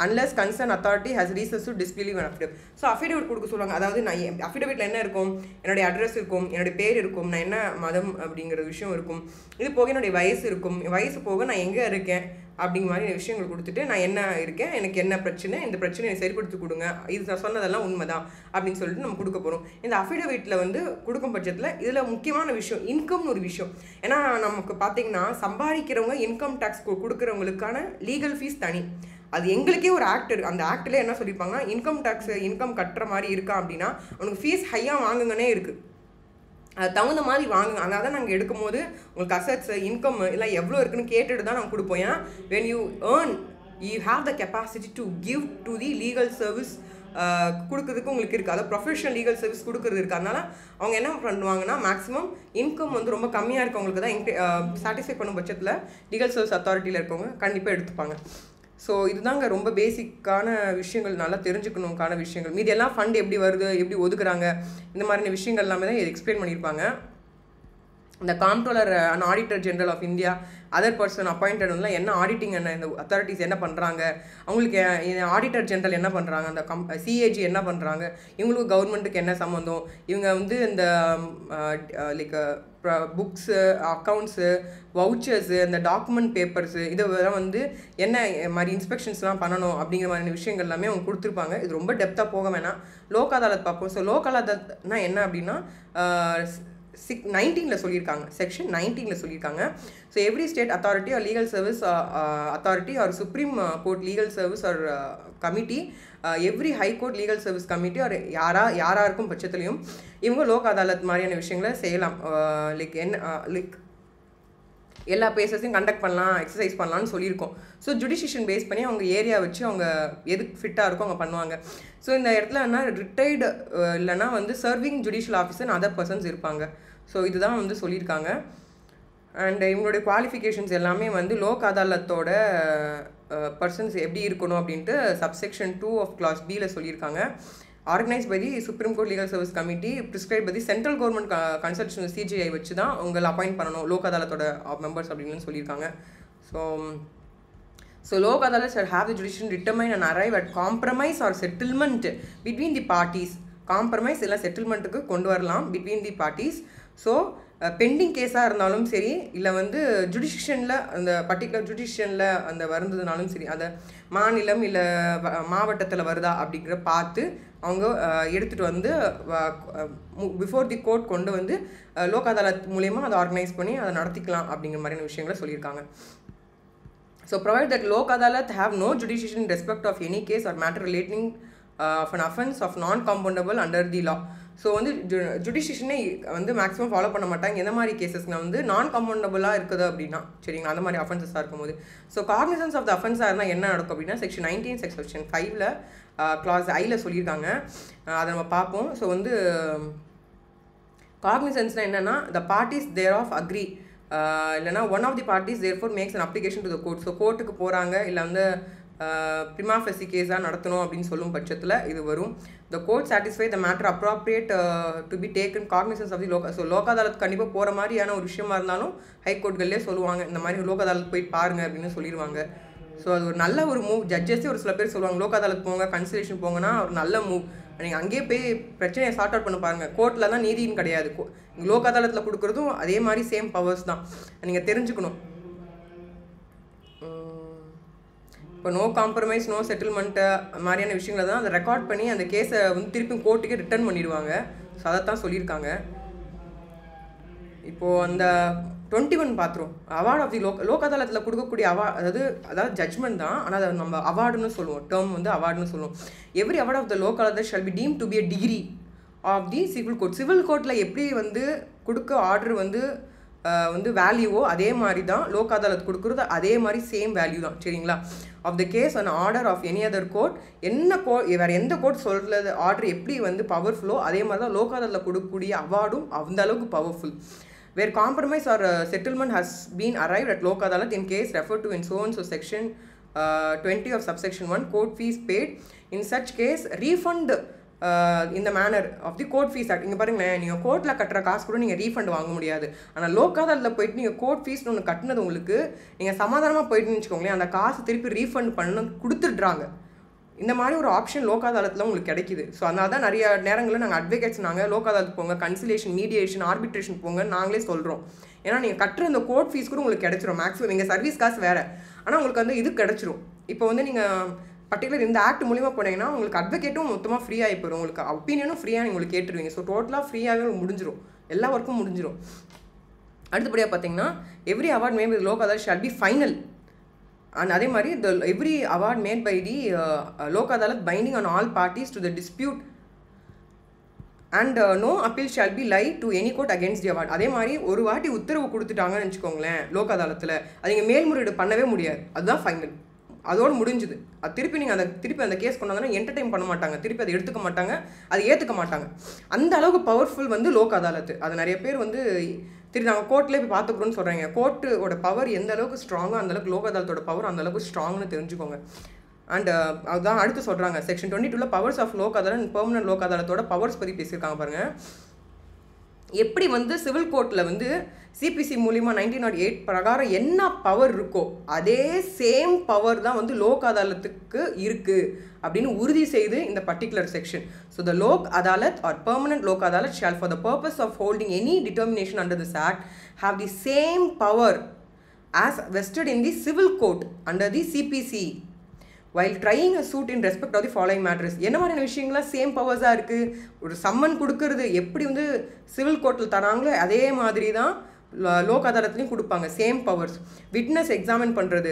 unless concerned authority has reasons to disbelieve an affidavit. So affidavit கொடுக்க சொல்லுவாங்க. அதாவது நான் அஃபிடேவிட்டில் என்ன இருக்கும், என்னுடைய address இருக்கும், என்னுடைய பேர் இருக்கும், நான் என்ன மதம் அப்படிங்கிற விஷயம் இருக்கும், இது போக என்னுடைய வயசு இருக்கும், வயசு போக நான் எங்கே இருக்கேன் அப்படிங்கிற மாதிரி விஷயங்கள் கொடுத்துட்டு நான் என்ன இருக்கேன், எனக்கு என்ன பிரச்சனை, இந்த பிரச்சனையை சரிப்படுத்தி கொடுங்க, இது நான் சொன்னதெல்லாம் உண்மைதான் அப்படின்னு சொல்லிட்டு நம்ம கொடுக்க போகிறோம். இந்த அஃபிடேவிட்டில் வந்து கொடுக்கும் பட்சத்தில் இதில் முக்கியமான விஷயம் இன்கம்னு ஒரு விஷயம். ஏன்னா நமக்கு பார்த்தீங்கன்னா சம்பாதிக்கிறவங்க இன்கம் டேக்ஸ் கொடுக்குறவங்களுக்கான லீகல் ஃபீஸ் தனி. அது எங்களுக்கே ஒரு ஆக்ட் இருக்குது. அந்த ஆக்டில் என்ன சொல்லியிருப்பாங்கன்னா, இன்கம் கட்டுற மாதிரி இருக்கா அப்படின்னா உனக்கு ஃபீஸ் ஹையாக வாங்குங்கன்னே இருக்குது. அது தகுந்த மாதிரி வாங்குங்க. அதனால தான் நாங்கள் எடுக்கும் போது உங்களுக்கு அசட்ஸ் இன்கம் எல்லாம் எவ்வளோ இருக்குன்னு கேட்டுட்டு தான் நாங்கள் கொடுப்போம். ஏன்னா when you earn you have the capacity to give to the legal service கொடுக்குறதுக்கு உங்களுக்கு இருக்குது. அதாவது ப்ரொஃபஷனல் லீகல் சர்வீஸ் கொடுக்குறது இருக்குது. அதனால் அவங்க என்ன பண்ணுவாங்கன்னா மேக்ஸிமம் இன்கம் வந்து ரொம்ப கம்மியாக இருக்கவங்களுக்கு தான் சாட்டிஸ்ஃபை பண்ணும் பட்சத்தில் லீகல் சர்வீஸ் அத்தாரிட்டியில் இருக்கவங்க கண்டிப்பாக எடுத்துப்பாங்க. ஸோ இதுதாங்க ரொம்ப பேசிக்கான விஷயங்கள், நல்லா தெரிஞ்சுக்கணுக்கான விஷயங்கள். மீதி எல்லாம் ஃபண்ட் எப்படி வருது, எப்படி ஒதுக்குறாங்க, இந்த மாதிரியான விஷயங்கள் எல்லாமே தான் எக்ஸ்பிளைன் பண்ணியிருப்பாங்க. இந்த comptroller and auditor general of India other person appointed வந்து என்ன ஆடிட்டிங் என்ன இந்த அத்தாரிட்டிஸ் என்ன பண்ணுறாங்க, அவங்களுக்கு ஆடிட்டர் ஜெனரல் என்ன பண்ணுறாங்க, அந்த சிஏஜி என்ன பண்ணுறாங்க, இவங்களுக்கு கவர்மெண்ட்டுக்கு என்ன சம்மந்தம், இவங்க வந்து இந்த லைக் புக்ஸு, அக்கௌண்ட்ஸு, வவுச்சர்ஸு, இந்த டாக்குமெண்ட் பேப்பர்ஸு, இதெல்லாம் வந்து என்ன மாதிரி இன்ஸ்பெக்ஷன்ஸ்லாம் பண்ணணும் அப்படிங்கிற மாதிரி விஷயங்கள் எல்லாமே அவங்க கொடுத்துருப்பாங்க. இது ரொம்ப டெப்த்தாக போக வேணாம், லோக் அதாலத் பார்ப்போம். ஸோ லோக் அதாலத்னா என்ன அப்படின்னா 19 சொல்லியிருக்காங்க, செக்ஷன் 19 சொல்லியிருக்காங்க. So every state authority or legal service authority or supreme court legal service or committee, every high court legal service committee or யாராக இருக்கும் பட்சத்துலையும் இவங்க லோக் அதாலத் மாதிரியான விஷயங்களை செய்யலாம். லைக் லைக் எல்லா பேசஸையும் கண்டக்ட் பண்ணலாம், எக்ஸசைஸ் பண்ணலான்னு சொல்லியிருக்கோம். ஸோ ஜுடிஷியேஷன் பேஸ் பண்ணி அவங்க ஏரியா வச்சு அவங்க எதுக்கு ஃபிட்டாக இருக்கோ அவங்க பண்ணுவாங்க. ஸோ இந்த இடத்துல என்ன ரிட்டையர்டு இல்லைனா வந்து serving judicial officer other persons இருப்பாங்க. ஸோ இதுதான் வந்து சொல்லியிருக்காங்க. அண்ட் இவங்களுடைய குவாலிஃபிகேஷன்ஸ் எல்லாமே வந்து லோக் அதாலத்தோட பர்சன்ஸ் எப்படி இருக்கணும் அப்படின்ட்டு சப்செக்ஷன் 2 ஆஃப் கிளாஸ் பியில் சொல்லியிருக்காங்க. Organise by the supreme court legal service committee, prescribe by the central government consultation CJI வச்சு தான் உங்களை அப்பாயிண்ட் பண்ணணும் லோக் அதாலத்தோட மெம்பர்ஸ் அப்படின்னு சொல்லியிருக்காங்க. So Lok Adalat shall have the jurisdiction determine and arrive at compromise or settlement between the parties compromise இல்லை செட்டில்மெண்ட்டுக்கு கொண்டு வரலாம் between the parties. So pending கேஸாக இருந்தாலும் சரி, இல்லை வந்து ஜுடிஷியனில் அந்த பர்டிகுலர் ஜுடிஷியனில் அந்த வருந்ததுனாலும் சரி, அதை மாநிலம் இல்லை மாவட்டத்தில் வருதா அப்படிங்கிற பார்த்து அவங்க எடுத்துகிட்டு வந்து பிஃபோர் தி கோர்ட் கொண்டு வந்து லோக் அதாலத் மூலயமா அதை ஆர்கனைஸ் பண்ணி அதை நடத்திக்கலாம் அப்படிங்கிற மாதிரியான விஷயங்களை சொல்லியிருக்காங்க. So provide that Lok Adalat have no jurisdiction in respect of any case or matter relating of an offence of non-compoundable under the law. So வந்து ஜுடிஷியனே வந்து மேக்ஸிமம் ஃபாலோ பண்ண மாட்டாங்க எந்த மாதிரி கேசஸ்னால் வந்து நான் கம்பவுண்டபுளாக இருக்குது அப்படின்னா, சரிங்களா, அந்த மாதிரி அஃபென்சஸாக இருக்கும்போது. ஸோ காக்னிசன்ஸ் ஆஃப் த அஃபென்ஸாக இருந்தால் என்ன நடக்கும் அப்படின்னா செக்ஷன் 19 செக்ஷன் 5 கிளாஸ் ஐயில் சொல்லியிருக்காங்க. அதை நம்ம பார்ப்போம். ஸோ வந்து காக்னிசன்ஸ்னால் என்னென்னா the parties thereof agree இல்லைனா one of the parties therefore makes an application to the court. So கோர்ட்டுக்கு போகிறாங்க, இல்லை வந்து prima facie கேஸாக நடத்தணும் அப்படின்னு சொல்லும் பட்சத்தில் இது வரும். The court satisfy the matter appropriate to be taken cognisance of the Lok. So Lok Adalat கண்டிப்பாக போகிற மாதிரியான ஒரு விஷயமா இருந்தாலும் ஹைகோர்ட்களே சொல்லுவாங்க இந்த மாதிரி லோக் அதாலத் போயிட்டு பாருங்க அப்படின்னு சொல்லிடுவாங்க. ஸோ அது ஒரு நல்ல ஒரு மூவ். ஜட்ஜஸே ஒரு சில பேர் சொல்லுவாங்க லோக் அதாலத் போங்க, கன்சிலேஷன் போங்கன்னா ஒரு நல்ல மூவ். நீங்கள் அங்கேயே போய் பிரச்சனையை சார்ட் அவுட் பண்ண பாருங்கள். கோர்ட்டில் தான் நீதின்னு கிடையாது, லோக் அதாலத்தில் கொடுக்குறதும் அதே மாதிரி சேம் பவர்ஸ் தான், நீங்கள் தெரிஞ்சுக்கணும். இப்போ நோ காம்ப்ரமைஸ் நோ செட்டில்மெண்ட்டு மாதிரியான விஷயங்களை தான் அதை ரெக்கார்ட் பண்ணி அந்த கேஸை வந்து திருப்பி கோர்ட்டுக்கே ரிட்டர்ன் பண்ணிடுவாங்க. ஸோ அதைத்தான் சொல்லியிருக்காங்க. இப்போது அந்த 21 பார்த்துரும். அவார்ட் ஆஃப் தி லோக் அதாலத்தில் கொடுக்கக்கூடிய அதாவது ஜட்ஜ்மெண்ட் தான், ஆனால் அதை நம்ம அவார்டுன்னு சொல்லுவோம். டேர்ம் வந்து அவார்டுன்னு சொல்லுவோம். Every award of the Lok Adalat shall be deem to be a decree of the civil court. Civil கோர்ட்டில் எப்படி வந்து கொடுக்க ஆர்டர் வந்து வேல்யூவோ அதே மாதிரி தான் லோக் அதாலத் கொடுக்குறது, அதே மாதிரி சேம் வேல்யூ தான், சரிங்களா. Of the case and order of any other court, என்ன வேறு எந்த கோர்ட் சொல்கிறது ஆர்டர் எப்படி வந்து பவர்ஃபுல்லோ அதே மாதிரி தான் லோக் அதாலத்தில் கொடுக்கக்கூடிய அவார்டும் அந்த அளவுக்கு powerful. Where compromise or settlement has been arrived at Lok Adalat in case referred to in so and so section 20 of subsection 1, court fees paid. In such case, refund in the manner of the court fees act. இங்கே பாருங்களேன், நீங்கள் கோர்ட்டில் கட்டுற காசு கூட நீங்கள் refund வாங்க முடியாது. ஆனால் லோக் அதாலத்தில் போயிட்டு நீங்கள் கோர்ட் ஃபீஸ்னு ஒன்று கட்டினது உங்களுக்கு நீங்கள் சமாதானமாக போயிட்டுன்னு வச்சுக்கோங்களேன், அந்த காசு திருப்பி ரீஃபண்ட் பண்ண கொடுத்துட்றாங்க. இந்த மாதிரி ஒரு ஆப்ஷன் லோக் அதாலத்தில் உங்களுக்கு கிடைக்குது. ஸோ அதனால தான் நிறைய நேரங்களில் நாங்கள் அட்வொகேட்ஸ் நாங்கள் லோக் அதாலத் போங்க, கன்சிலேஷன், மீடியேஷன், ஆர்பிட்ரேஷன் போங்க நாங்களே சொல்கிறோம். ஏன்னா நீங்கள் கட்டுற அந்த கோர்ட் ஃபீஸ் கூட உங்களுக்கு கிடைச்சிரும். மேக்ஸிமம் எங்கள் சர்வீஸ் காசு வேறு, ஆனால் உங்களுக்கு வந்து இது கிடச்சிரும். இப்போ வந்து நீங்கள் பர்டிகுலர் இந்த ஆக்ட் மூலிமா போனீங்கன்னா உங்களுக்கு அட்வொகேட்டும் மொத்தமாக ஃப்ரீயாக போயிடும், உங்களுக்கு ஒப்பீனியனும் ஃப்ரீயாக உங்களுக்கு கேட்டுருவீங்க. ஸோ டோட்டலாக ஃப்ரீயாகவே முடிஞ்சிடும், எல்லா ஒர்க்கும் முடிஞ்சிடும். அடுத்தபடியாக பார்த்தீங்கன்னா every award made by Lok Adalat shall be final. And அதே மாதிரி every award made by the Lok Adalat binding on all parties to the dispute and no appeal shall be laid to any court against the award. அதே மாதிரி ஒரு வாட்டி உத்தரவு கொடுத்துட்டாங்கன்னு வச்சுக்கோங்களேன் லோக் அதாலத்தில், அது நீங்கள் மேல்முறையீடு பண்ணவே முடியாது, அதுதான் ஃபைனல், அதோடு முடிஞ்சுது. அது திருப்பி நீங்கள் அந்த கேஸ் கொண்டு வந்தோன்னா என்டர்டைன் பண்ண மாட்டாங்க, திருப்பி அதை எடுத்துக்க மாட்டாங்க, அதை ஏற்றுக்க மாட்டாங்க. அந்த அளவுக்கு பவர்ஃபுல் வந்து லோக் அதாலத்து. அது நிறைய பேர் வந்து நாங்கள் கோர்ட்லேயே போய் பார்த்துக்கிறோன்னு சொல்கிறாங்க. கோர்ட்டோட பவர் எந்த அளவுக்கு ஸ்ட்ராங்கோ அந்தளவுக்கு லோக் அதாலத்தோட பவர் அந்தளவுக்கு ஸ்ட்ராங்னு தெரிஞ்சுக்கோங்க. அண்ட் அதுதான் அடுத்து சொல்கிறாங்க section 22 powers of Lok Adalat and permanent Lok அதாலத்தோட பவர்ஸ் பற்றி பேசியிருக்காங்க பாருங்கள். எப்படி வந்து சிவில் கோர்ட்டில் வந்து சிபிசி மூலிமா 1908 பிரகாரம் என்ன பவர் இருக்கோ அதே சேம் பவர் தான் வந்து லோக் அதாலத்துக்கு இருக்குது அப்படின்னு உறுதி செய்து இந்த particular section. So the Lok Adalat or permanent Lok Adalat shall for the purpose of holding any determination under this act have the same power as vested in the civil court under the CPC while trying a suit in respect of the following matters. என்ன மாதிரியான விஷயங்கள்லாம் same பவர்ஸாக இருக்குது. ஒரு summon கொடுக்கறது எப்படி வந்து civil கோர்ட்டில் தராங்களோ அதே மாதிரி தான் லோக் அதாலத்லையும் கொடுப்பாங்க, சேம் பவர்ஸ். விட்னஸ் எக்ஸாமின் பண்ணுறது,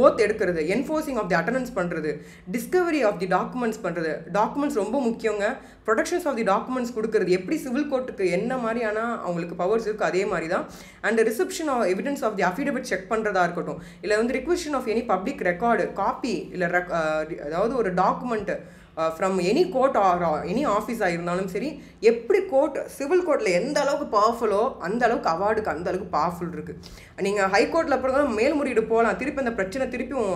ஓத் எடுக்கிறது, என்ஃபோர்சிங் ஆஃப் தி அட்டண்டன்ஸ் பண்ணுறது, டிஸ்கவரி ஆஃப் தி டாக்குமெண்ட்ஸ் பண்ணுறது. டாக்குமெண்ட்ஸ் ரொம்ப முக்கியங்க. ப்ரொடக்ஷன்ஸ் ஆஃப் தி டாக்குமெண்ட்ஸ் கொடுக்குறது எப்படி சிவில் கோர்ட்டுக்கு என்ன மாதிரியான அவங்களுக்கு பவர்ஸ் இருக்குது அதே மாதிரி தான். And reception of evidence of the affidavit check பண்ணுறதா இருக்கட்டும், இல்லை வந்து requisition of any public record copy, இல்லை அதாவது ஒரு document from any court or any ஆஃபீஸாக இருந்தாலும் சரி, எப்படி கோர்ட் சிவில் கோர்ட்டில் எந்த அளவுக்கு பவர்ஃபுல்லோ அந்த அளவுக்கு அவார்டுக்கு அந்த அளவுக்கு பவர்ஃபுல் இருக்குது. நீங்கள் ஹை கோர்ட்டில் அப்புறம் தான் மேல்முறையீடு போகலாம், திருப்பி அந்த பிரச்சனை திருப்பியும்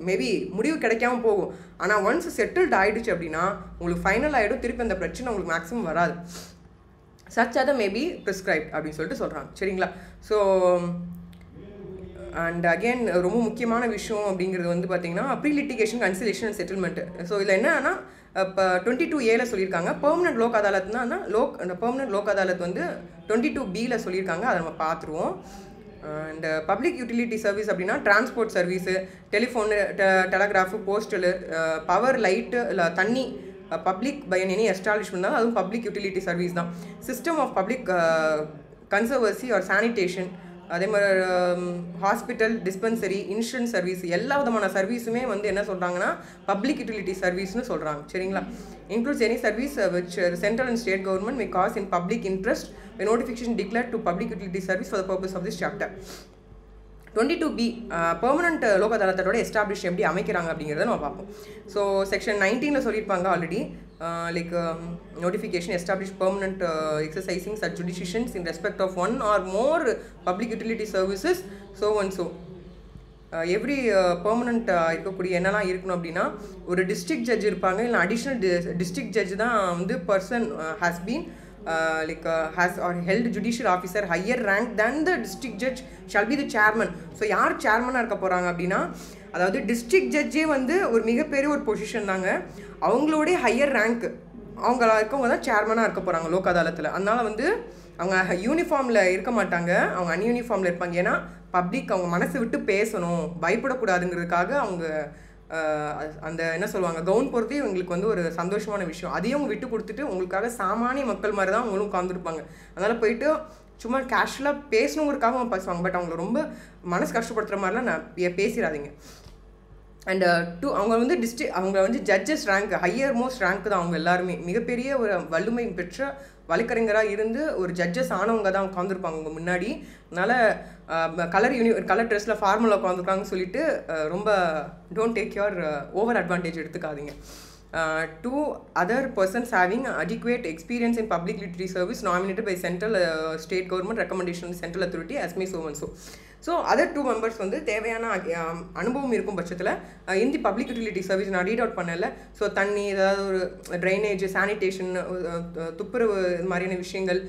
மேபி முடிவு கிடைக்காம போகும். ஆனால் ஒன்ஸ் செட்டில்ட் ஆகிடுச்சு அப்படின்னா உங்களுக்கு ஃபைனல் ஆகிடும், திருப்பி அந்த பிரச்சனை உங்களுக்கு மேக்ஸிமம் வராது. சச் அதை மேபி ப்ரிஸ்கிரைப்ட் அப்படின்னு சொல்லிட்டு சொல்கிறாங்க, சரிங்களா. ஸோ அண்ட் அகெயின் ரொம்ப முக்கியமான விஷயம் அப்படிங்கிறது வந்து பார்த்திங்கன்னா pre litigation conciliation and settlement. So இதில் என்னன்னா இப்போ 22A சொல்லியிருக்காங்க. பெர்மனன்ட் லோக் அதாலத்னா அந்த பெர்மனன்ட் லோக் அதாலத் வந்து 22B சொல்லியிருக்காங்க. அதை நம்ம பார்த்துருவோம். அண்ட் பப்ளிக் யூட்டிலிட்டி சர்வீஸ் அப்படின்னா transport service, telephone, telegraph, postal, power, light, இல்லை தண்ணி, பப்ளிக் பை எனி எஸ்டாப்ளிஷ்மெண்ட் தான், அதுவும் பப்ளிக் யூட்டிலிட்டி சர்வீஸ் தான். System of public conservancy or sanitation, அதே மாதிரி ஹாஸ்பிட்டல், டிஸ்பென்சரி, இன்சூரன்ஸ் சர்வீஸ், எல்லா விதமான சர்வீஸுமே வந்து என்ன சொல்கிறாங்கன்னா பப்ளிக் யூட்டிலிட்டி சர்வீஸ்னு சொல்கிறாங்க. சரிங்களா? Includes any service which central and state government may cos in public interest when notification declared to public utility service for the purpose of this chapter. 22B permanent Lok அதாலத்தோட establish எப்படி அமைக்கிறாங்க அப்படிங்கிறத நம்ம பார்ப்போம். So section 19 சொல்லியிருப்பாங்க already, like notification establish permanent exercising such ஜுடிஷியன்ஸ் in respect of one or more public utility services so and so. Every permanent இருக்கக்கூடிய என்னெல்லாம் இருக்கணும் அப்படின்னா, ஒரு டிஸ்ட்ரிக்ட் ஜட்ஜ் இருப்பாங்க, இல்லை அடிஷ்னல் டிஸ்ட்ரிக்ட் ஜட்ஜ் தான் வந்து person has been has or held judicial officer higher rank than the district judge shall be the chairman. So யார் சேர்மனாக இருக்க போகிறாங்க அப்படின்னா, அதாவது டிஸ்ட்ரிக்ட் ஜட்ஜே வந்து ஒரு மிகப்பெரிய ஒரு பொசிஷன் தாங்க. அவங்களோடைய ஹையர் ரேங்க் அவங்களா இருக்கவங்க தான் சேர்மனாக இருக்க போகிறாங்க லோக் அதாலத்தில். அதனால் வந்து அவங்க யூனிஃபார்மில் இருக்க மாட்டாங்க, அவங்க அன்யூனிஃபார்மில் இருப்பாங்க. ஏன்னா பப்ளிக் அவங்க மனசை விட்டு பேசணும், பயப்படக்கூடாதுங்கிறதுக்காக அவங்க அந்த என்ன சொல்லுவாங்க கவுன் போகிறதே இவங்களுக்கு வந்து ஒரு சந்தோஷமான விஷயம். அதையும் அவங்க விட்டு கொடுத்துட்டு உங்களுக்காக சாமானிய மக்கள் மாதிரி தான் அவங்களும் உட்காந்துருப்பாங்க. அதனால் போயிட்டு சும்மா கேஷுவலாக பேசணுங்கிறதுக்காக அவங்க பேசுவாங்க. பட் அவங்கள ரொம்ப மனசு கஷ்டப்படுத்துகிற மாதிரிலாம் பேசிடாதீங்க. அண்ட் அவங்க வந்து அவங்க வந்து judges rank, higher most rank தான். அவங்க எல்லாருமே மிகப்பெரிய ஒரு வலிமை பெற்ற வழக்கறிஞராக இருந்து ஒரு ஜட்ஜஸ் ஆனவங்க தான் உட்காந்துருப்பாங்க உங்கள் முன்னாடி. அதனால் கலர் ட்ரெஸ்ஸில் ஃபார்மலாக உட்காந்துருக்காங்கன்னு சொல்லிட்டு ரொம்ப don't take your over advantage எடுத்துக்காதீங்க. 2 other persons having adequate experience in public utility service nominated by central state government recommendation central authority as may so and so. So other 2 members வந்து தேவையான அனுபவம் இருக்கும் பட்சத்தில் இந்த பப்ளிக் யூட்டிலிட்டி சர்வீஸ் நான் read out பண்ணல. So தண்ணி, ஏதாவது ஒரு ட்ரைனேஜ், சானிடேஷன், துப்புரவு, இது மாதிரியான விஷயங்கள்,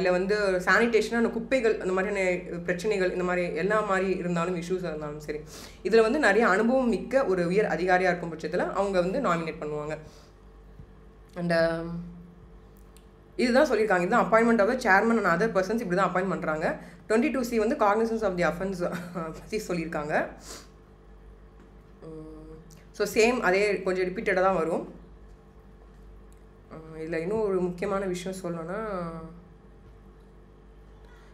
இல்லை வந்து சானிடேஷனான குப்பைகள், அந்த மாதிரியான பிரச்சனைகள், இந்த மாதிரி எல்லா மாதிரி இருந்தாலும் இஷ்யூஸ் இருந்தாலும் சரி, இதில் வந்து நிறைய அனுபவம் மிக்க ஒரு உயர் அதிகாரியாக இருக்கும் பட்சத்தில் அவங்க வந்து நாமினேட் பண்ணுவாங்க. அண்ட் இதுதான் சொல்லியிருக்காங்க. இதுதான் appointment of the chairman and other persons, இப்படி தான் அப்பாயின்ட் பண்ணுறாங்க. 22C வந்து காக்னிசன்ஸ் ஆஃப் தி அஃபென்ஸ் பற்றி சொல்லியிருக்காங்க. ஸோ சேம் அதே கொஞ்சம் ரிப்பீட்டடாக தான் வரும். இதில் இன்னும் ஒரு முக்கியமான விஷயம் சொல்லணும்னா,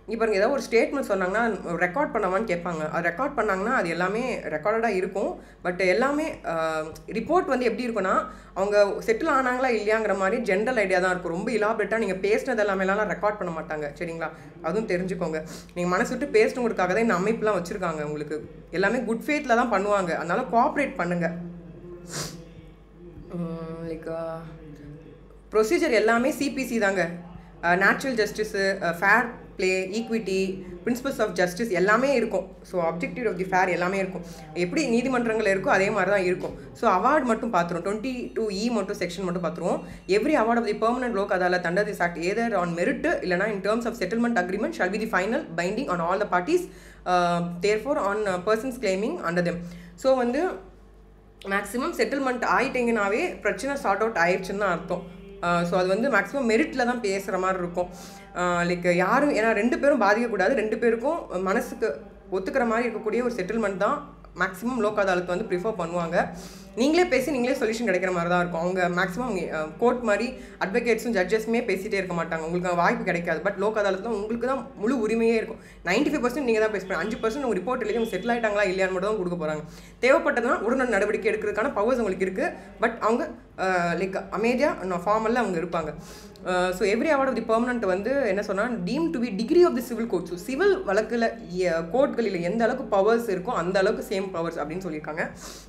இங்கே பாருங்கள், ஏதாவது ஒரு ஸ்டேட்மெண்ட் சொன்னாங்கன்னா ரெக்கார்ட் பண்ணவான்னு கேட்பாங்க. அது ரெக்கார்ட் பண்ணாங்கன்னா அது எல்லாமே ரெக்கார்டடாக இருக்கும். பட் எல்லாமே ரிப்போர்ட் வந்து எப்படி இருக்குன்னா, அவங்க செட்டில் ஆனாங்களா இல்லையாங்கிற மாதிரி ஜென்ரல் ஐடியா தான் இருக்கும். ரொம்ப இலாபரேட்டாக நீங்கள் பேசினது எல்லாமேலாம் ரெக்கார்ட் பண்ண மாட்டாங்க. சரிங்களா? அதுவும் தெரிஞ்சுக்கோங்க. நீங்கள் மனசு விட்டு பேசணுங்கிறதுக்காக தான் இந்த அமைப்புலாம் வச்சுருக்காங்க. உங்களுக்கு எல்லாமே குட் ஃபேத்தில் தான் பண்ணுவாங்க. அதனால் கோஆப்ரேட் பண்ணுங்கள். லைக் ப்ரொசீஜர் எல்லாமே சிபிசி தாங்க. Natural justice, fair play, equity, principles of justice எல்லாமே இருக்கும். So objective of the fair எல்லாமே இருக்கும். எப்படி நீதிமன்றங்கள் இருக்கோ அதே மாதிரி தான் இருக்கும். ஸோ அவார்டு மட்டும் பார்த்துருவோம். 22E மட்டும் செக்ஷன் மட்டும் பார்த்துருவோம். Every award of the permanent Lok Adalat under this act either on merit இல்லைனா in terms of settlement agreement shall be the final binding on all the parties, therefore on persons claiming under them. So வந்து maximum settlement ஆகிட்டீங்கன்னாவே பிரச்சனை sort out ஆயிடுச்சுன்னு தான் அர்த்தம். So அது வந்து maximum மெரிட்டில் தான் பேசுகிற மாதிரி இருக்கும். லைக் யாரும், ஏன்னா 2 பேரும் பாதிக்கக்கூடாது, 2 பேருக்கும் மனசுக்கு ஒத்துக்கிற மாதிரி இருக்கக்கூடிய ஒரு செட்டில்மெண்ட் தான் மேக்ஸிமம் லோக் அதாலத் வந்து ப்ரிஃபர் பண்ணுவாங்க. நீங்களே பேசி நீங்களே சொல்யூஷன் கிடைக்கிற மாதிரி தான் இருக்கும். அவங்க மேக்ஸிமம் கோர்ட் மாதிரி அட்வொகேட்ஸும் ஜட்ஜஸுமே பேசிகிட்டே இருக்க மாட்டாங்க. உங்களுக்கு வாய்ப்பு கிடைக்காது. பட் லோக் அதாலத்தில் உங்களுக்கு தான் முழு உரிமையே இருக்கும். 95% நீங்கள் தான் பேசுகிறீங்க. 5% உங்கள் ரிப்போர்ட் எழுதி அவங்க செட்டில் ஆகிட்டாங்களா இல்லையான்னு மட்டும் தான் கொடுக்க போகிறாங்க. தேவைப்பட்டதுனா உடனடி நடவடிக்கை எடுக்கிறதுக்கான பவர்ஸ் உங்களுக்கு இருக்குது. பட் அவங்க லைக் அமைதியாக ஃபார்மலில் அவங்க இருப்பாங்க. So every award of the permanent வந்து என்ன சொன்னால் deemed to be decree of the civil court. So civil வழக்கில் கோர்ட்களில் எந்த அளவுக்கு பவர்ஸ் இருக்கோ அந்த அளவுக்கு சேம் பவர்ஸ் அப்படின்னு சொல்லியிருக்காங்க.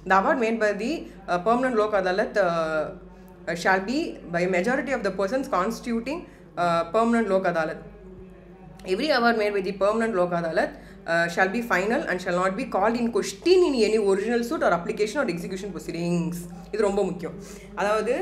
இந்த award made by the permanent lok adalat shall be by majority of the persons constituting permanent lok adalat. Every award made by the permanent lok adalat shall be final and shall not be called in question in any original suit or application or execution proceedings. இது ரொம்ப முக்கியம். அதாவது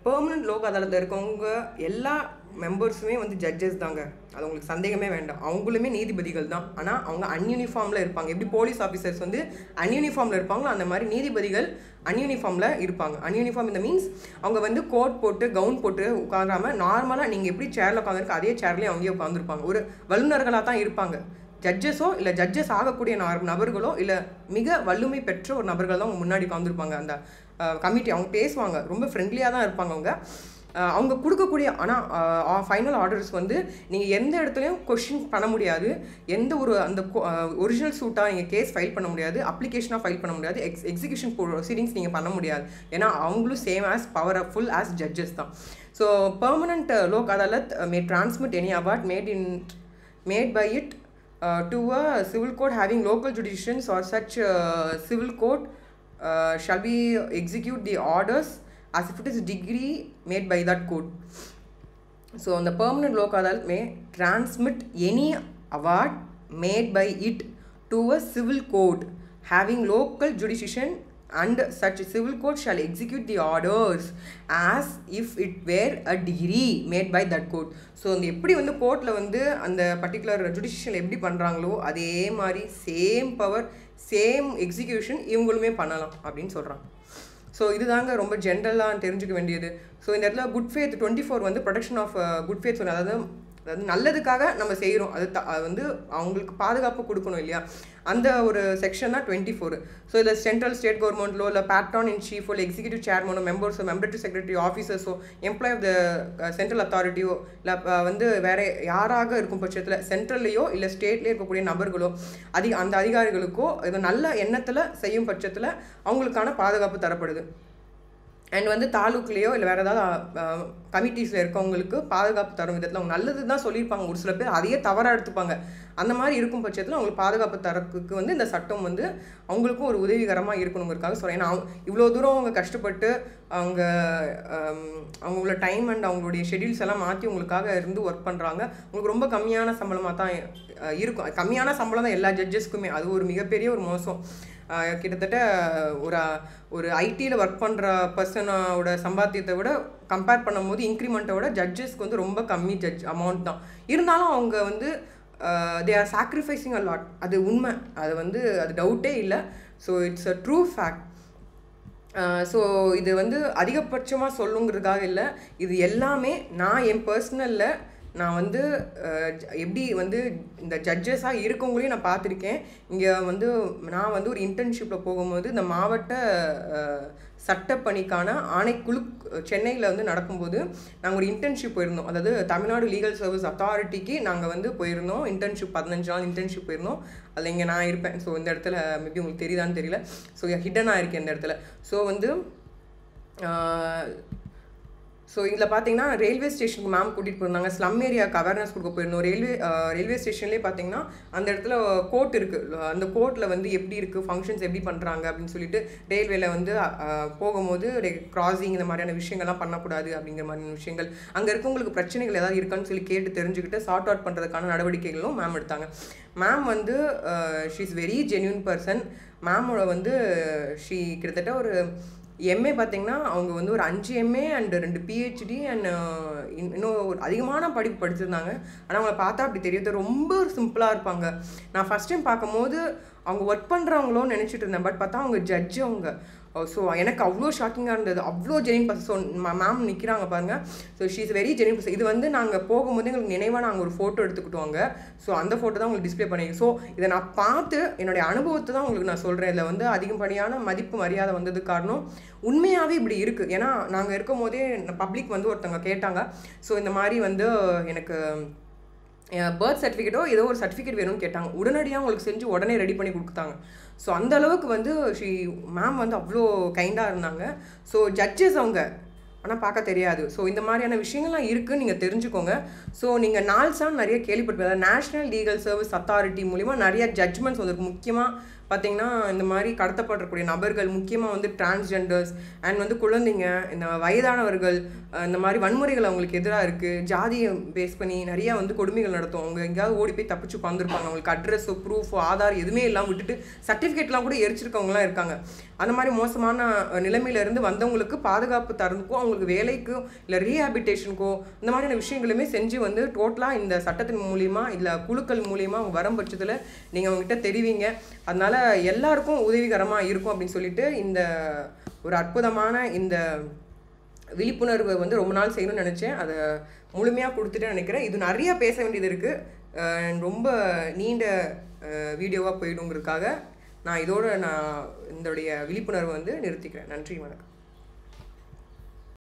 permanent Lok அதாலத்தில் இருக்கவங்க எல்லா மெம்பர்ஸுமே வந்து judges தாங்க, அது உங்களுக்கு சந்தேகமே வேண்டாம். அவங்களுமே நீதிபதிகள் தான். ஆனால் அவங்க அன்யூனிஃபார்மில் இருப்பாங்க. எப்படி போலீஸ் ஆஃபீஸர்ஸ் வந்து அன்யூனிஃபார்மில் இருப்பாங்களோ அந்த மாதிரி நீதிபதிகள் அன்யூனிஃபார்மில் இருப்பாங்க. அன்யூனிஃபார்ம் இந்த மீன்ஸ் அவங்க வந்து கோட் போட்டு கவுன் போட்டு உட்காராமல் நார்மலாக நீங்கள் எப்படி சேரில் உட்காந்துருக்கு அதே சேர்லேயே அவங்களே உட்காந்துருப்பாங்க. ஒரு வல்லுநர்களாக தான் இருப்பாங்க. ஜட்ஜஸோ இல்லை ஜட்ஜஸ் ஆகக்கூடிய நபர்களோ இல்லை மிக வலிமை பெற்ற ஒரு நபர்கள் தான் அவங்க முன்னாடி உட்காந்துருப்பாங்க. அந்த கமிட்டி அவங்க பேசுவாங்க, ரொம்ப ஃப்ரெண்ட்லியாக தான் இருப்பாங்க. அவங்க கொடுக்கக்கூடிய ஆனால் ஃபைனல் ஆர்டர்ஸ் வந்து நீங்கள் எந்த இடத்துலையும் கொஷின் பண்ண முடியாது. எந்த ஒரு அந்த ஒரிஜினல் சூட்டாக நீங்கள் கேஸ் ஃபைல் பண்ண முடியாது, அப்ளிகேஷனாக ஃபைல் பண்ண முடியாது, எக்ஸிக்யூஷன் ப்ரொசீடிங்ஸ் நீங்கள் பண்ண முடியாது. ஏன்னா அவங்களும் same as powerful as judges தான். So permanent Lok Adalat may transmit any award made by it to a civil court having local jurisdictions or such civil court shall be execute the orders as if it is degree made by that court. So the permanent lok adalat may transmit any award made by it to a civil court having local jurisdiction and such civil court shall execute the orders as if it were a degree made by that court. So அந்த எப்படி வந்து கோர்ட்டில் வந்து அந்த particular judicial எப்படி பண்ணுறாங்களோ அதே மாதிரி சேம் பவர் சேம் எக்ஸிக்யூஷன் இவங்களுமே பண்ணலாம் அப்படின்னு சொல்கிறாங்க. ஸோ இதுதாங்க ரொம்ப ஜென்ரலாக தெரிஞ்சுக்க வேண்டியது. ஸோ இந்த இடத்துல குட் ஃபேத் 24 வந்து ப்ரொடெக்ஷன் ஆஃப் குட் ஃபேத் சொன்ன, அதாவது நல்லதுக்காக நம்ம செய்கிறோம், அது வந்து அவங்களுக்கு பாதுகாப்பு கொடுக்கணும் இல்லையா, அந்த ஒரு செக்ஷன் தான் 24. ஸோ இதில் சென்ட்ரல் ஸ்டேட் கவர்மெண்ட்லோ இல்லை பேட்ரான் இன் சீஃபோ இல்லை எக்ஸிக்யூட்டிவ் சேர்மனோ மெம்பர்ஸோ மெம்பர் செக்ரட்டரி ஆஃபீஸர்ஸோ எம்ப்ளாய் ஆஃப் த சென்ட்ரல் அத்தாரிட்டியோ இல்லை வந்து வேறு யாராக இருக்கும் பட்சத்தில் சென்ட்ரல்லையோ இல்லை ஸ்டேட்லேயோ இருக்கக்கூடிய நபர்களோ அந்த அதிகாரிகளுக்கோ இது நல்ல எண்ணத்தில் செய்யும் பட்சத்தில் அவங்களுக்கான பாதுகாப்பு தரப்படுது. அண்ட் வந்து தாலுக்குலேயோ இல்லை வேறு ஏதாவது கமிட்டிஸில் இருக்கவங்களுக்கு பாதுகாப்பு தரும் விதத்தில் அவங்க நல்லது தான் சொல்லியிருப்பாங்க. ஒரு சில பேர் அதையே தவறாக எடுத்துப்பாங்க. அந்த மாதிரி இருக்கும் பட்சத்தில் அவங்களுக்கு பாதுகாப்பு தரத்துக்கு வந்து இந்த சட்டம் வந்து அவங்களுக்கும் ஒரு உதவிகரமாக இருக்கணுங்கிறதுக்காக சொல்கிறேன். ஏன்னா இவ்வளோ தூரம் அவங்க கஷ்டப்பட்டு அவங்களோட டைம் அண்ட் அவங்களுடைய ஷெட்யூல்ஸ் எல்லாம் மாற்றி உங்களுக்காக இருந்து ஒர்க் பண்ணுறாங்க. உங்களுக்கு ரொம்ப கம்மியான சம்பளமாக தான் இருக்கும். கம்மியான சம்பளம் தான் எல்லா ஜட்ஜஸ்க்குமே. அது ஒரு மிகப்பெரிய ஒரு மோசம். கிட்டத்தட்ட ஒரு ஐடியில் ஒர்க் பண்ணுற பர்சனோட சம்பாத்தியத்தை விட கம்பேர் பண்ணும்போது இன்க்ரிமெண்ட்டை விட ஜட்ஜஸ்க்கு வந்து ரொம்ப கம்மி அமௌண்ட் தான். இருந்தாலும் அவங்க வந்து they are sacrificing a lot. அது உண்மை, அது வந்து அது டவுட்டே இல்லை. So it's a true fact. So இது வந்து அதிகபட்சமாக சொல்லுங்கிறதுக்காக இல்லை, இது எல்லாமே நான் என் பர்சனலில் நான் வந்து எப்படி வந்து இந்த ஜட்ஜஸாக இருக்கவங்களையும் நான் பார்த்துருக்கேன். இங்கே வந்து நான் வந்து ஒரு இன்டர்ன்ஷிப்பில் போகும்போது இந்த மாவட்ட சட்டப்பணிக்கான ஆணைக்குழு சென்னையில் வந்து நடக்கும்போது நாங்கள் ஒரு இன்டர்ன்ஷிப் போயிருந்தோம். அதாவது தமிழ்நாடு லீகல் சர்வீஸ் அத்தாரிட்டிக்கு நாங்கள் வந்து போயிருந்தோம். இன்டர்ன்ஷிப் 15 நாள் இன்டர்ன்ஷிப் போயிருந்தோம். அதில் இங்கே நான் இருப்பேன். ஸோ இந்த இடத்துல மேபி உங்களுக்கு தெரியுதான்னு தெரியல. ஸோ ஹிடனாக இருக்கேன் இந்த இடத்துல. ஸோ வந்து ஸோ இதில் பார்த்தீங்கன்னா ரயில்வே ஸ்டேஷனுக்கு மேம் கூட்டிகிட்டு போயிருந்தாங்க. ஸ்லம் ஏரியாவுக்கு அவேர்னஸ் கொடுக்க போயிருந்தோம். ரயில்வே ஸ்டேஷன்லேயே பார்த்தீங்கன்னா அந்த இடத்துல கோர்ட் இருக்குது. அந்த கோர்ட்டில் வந்து எப்படி இருக்குது, ஃபங்க்ஷன்ஸ் எப்படி பண்ணுறாங்க அப்படின்னு சொல்லிட்டு ரயில்வேல வந்து போகும்போது கிராசிங் இந்த மாதிரியான விஷயங்கள்லாம் பண்ணக்கூடாது அப்படிங்கிற மாதிரியான விஷயங்கள், அங்கே இருக்கவங்களுக்கு பிரச்சனைகள் ஏதாவது இருக்கான்னு சொல்லி கேட்டு தெரிஞ்சுக்கிட்டு சார்ட் அவுட் பண்ணுறதுக்கான நடவடிக்கைகளும் மேம் எடுத்தாங்க. மேம் வந்து she is very genuine person. மேமோட வந்து ஷீ கிட்டத்தட்ட ஒரு எம்ஏ பார்த்திங்கன்னா அவங்க வந்து ஒரு 5 எம்ஏ அண்ட் 2 பிஹெச்டி அண்ட் இன்னும் ஒரு அதிகமான படிப்பு படிச்சிருந்தாங்க. ஆனால் அவங்கள பார்த்தா அப்படி தெரியாது, ரொம்ப சிம்பிளாக இருப்பாங்க. நான் ஃபஸ்ட் டைம் பார்க்கும்போது அவங்க ஒர்க் பண்ணுறவங்களோன்னு நினச்சிட்டு இருந்தேன். பட் பார்த்தா அவங்க ஜட்ஜு அவங்க. ஸோ எனக்கு அவ்வளோ ஷாக்கிங்காக இருந்தது, அவ்வளோ ஜெனின் பர்சன். ஸோ மேம் நிற்கிறாங்க பாருங்கள். So she is very genuine person. இது வந்து நாங்கள் போகும்போது எங்களுக்கு நினைவாக நாங்கள் ஒரு ஃபோட்டோ எடுத்துக்கிட்டோங்க. ஸோ அந்த ஃபோட்டோ தான் உங்களுக்கு டிஸ்பிளே பண்ணிங்க. ஸோ இதை நான் பார்த்து என்னுடைய அனுபவத்தை தான் உங்களுக்கு நான் சொல்கிறேன். இதில் வந்து அதிகப்படியான மதிப்பு மரியாதை வந்ததுக்கு காரணம் உண்மையாகவே இப்படி இருக்குது. ஏன்னா நாங்கள் இருக்கும் போதே பப்ளிக் வந்து ஒருத்தவங்க கேட்டாங்க, ஸோ இந்த மாதிரி வந்து எனக்கு பர்த் சர்டிஃபிகேட்டோ ஏதோ ஒரு சர்டிஃபிகேட் வேணும்னு கேட்டாங்க. உடனடியாக உங்களுக்கு செஞ்சு உடனே ரெடி பண்ணி கொடுத்தாங்க. ஸோ அந்த அளவுக்கு வந்து மேம் வந்து அவ்வளோ கைண்டாக இருந்தாங்க. ஸோ ஜட்ஜஸ் அவங்க ஆனால் பார்க்க தெரியாது. ஸோ இந்த மாதிரியான விஷயங்கள்லாம் இருக்குதுன்னு நீங்கள் தெரிஞ்சுக்கோங்க. ஸோ நீங்கள் நால்சான் நிறைய கேள்விப்பட்டிருப்பீங்க. நேஷ்னல் லீகல் சர்வீஸ் அத்தாரிட்டி மூலிமா நிறைய ஜட்ஜ்மெண்ட்ஸ் வந்திருக்கு. முக்கியமாக பார்த்திங்கன்னா இந்த மாதிரி கடத்தப்படக்கூடிய நபர்கள், முக்கியமாக வந்து டிரான்ஸ்ஜெண்டர்ஸ் அண்ட் வந்து குழந்தைங்க, இந்த வயதானவர்கள், இந்த மாதிரி வன்முறைகள் அவங்களுக்கு எதிராக இருக்குது. ஜாதியை பேஸ் பண்ணி நிறையா வந்து கொடுமைகள் நடத்தும். அவங்க எங்கேயாவது ஓடி போய் தப்பிச்சு உட்காந்துருப்பாங்க. அவங்களுக்கு அட்ரஸோ ப்ரூஃபோ ஆதார் எதுவுமே எல்லாம் விட்டுட்டு சர்டிஃபிகேட்லாம் கூட எரிச்சிருக்கவங்களாம் இருக்காங்க. அந்த மாதிரி மோசமான நிலைமையிலேருந்து வந்தவங்களுக்கு பாதுகாப்பு தரதுக்கோ, அவங்களுக்கு வேலைக்கோ இல்லை ரீஹாபிட்டேஷனுக்கோ இந்த மாதிரியான விஷயங்களுமே செஞ்சு வந்து டோட்டலாக இந்த சட்டத்தின் மூலிமா இல்லை குழுக்கள் மூலிமா அவங்க வரும் பட்சத்தில் நீங்கள் அவங்ககிட்ட தெரிவிங்க. அதனால் எல்லாருக்கும் உதவிகரமாக இருக்கும் அப்படின்னு சொல்லிட்டு இந்த ஒரு அற்புதமான இந்த விழிப்புணர்வு வந்து ரொம்ப நாள் செய்யணும்னு நினச்சேன். அதை முழுமையாக கொடுத்துட்டேன்னு நினைக்கிறேன். இது நிறையா பேச வேண்டியது இருக்குது. ரொம்ப நீண்ட வீடியோவாக போயிடுங்கிறதுக்காக நான் இதோட இதோடைய விழிப்புணர்வை வந்து நிறுத்திக்கிறேன். நன்றி, வணக்கம்.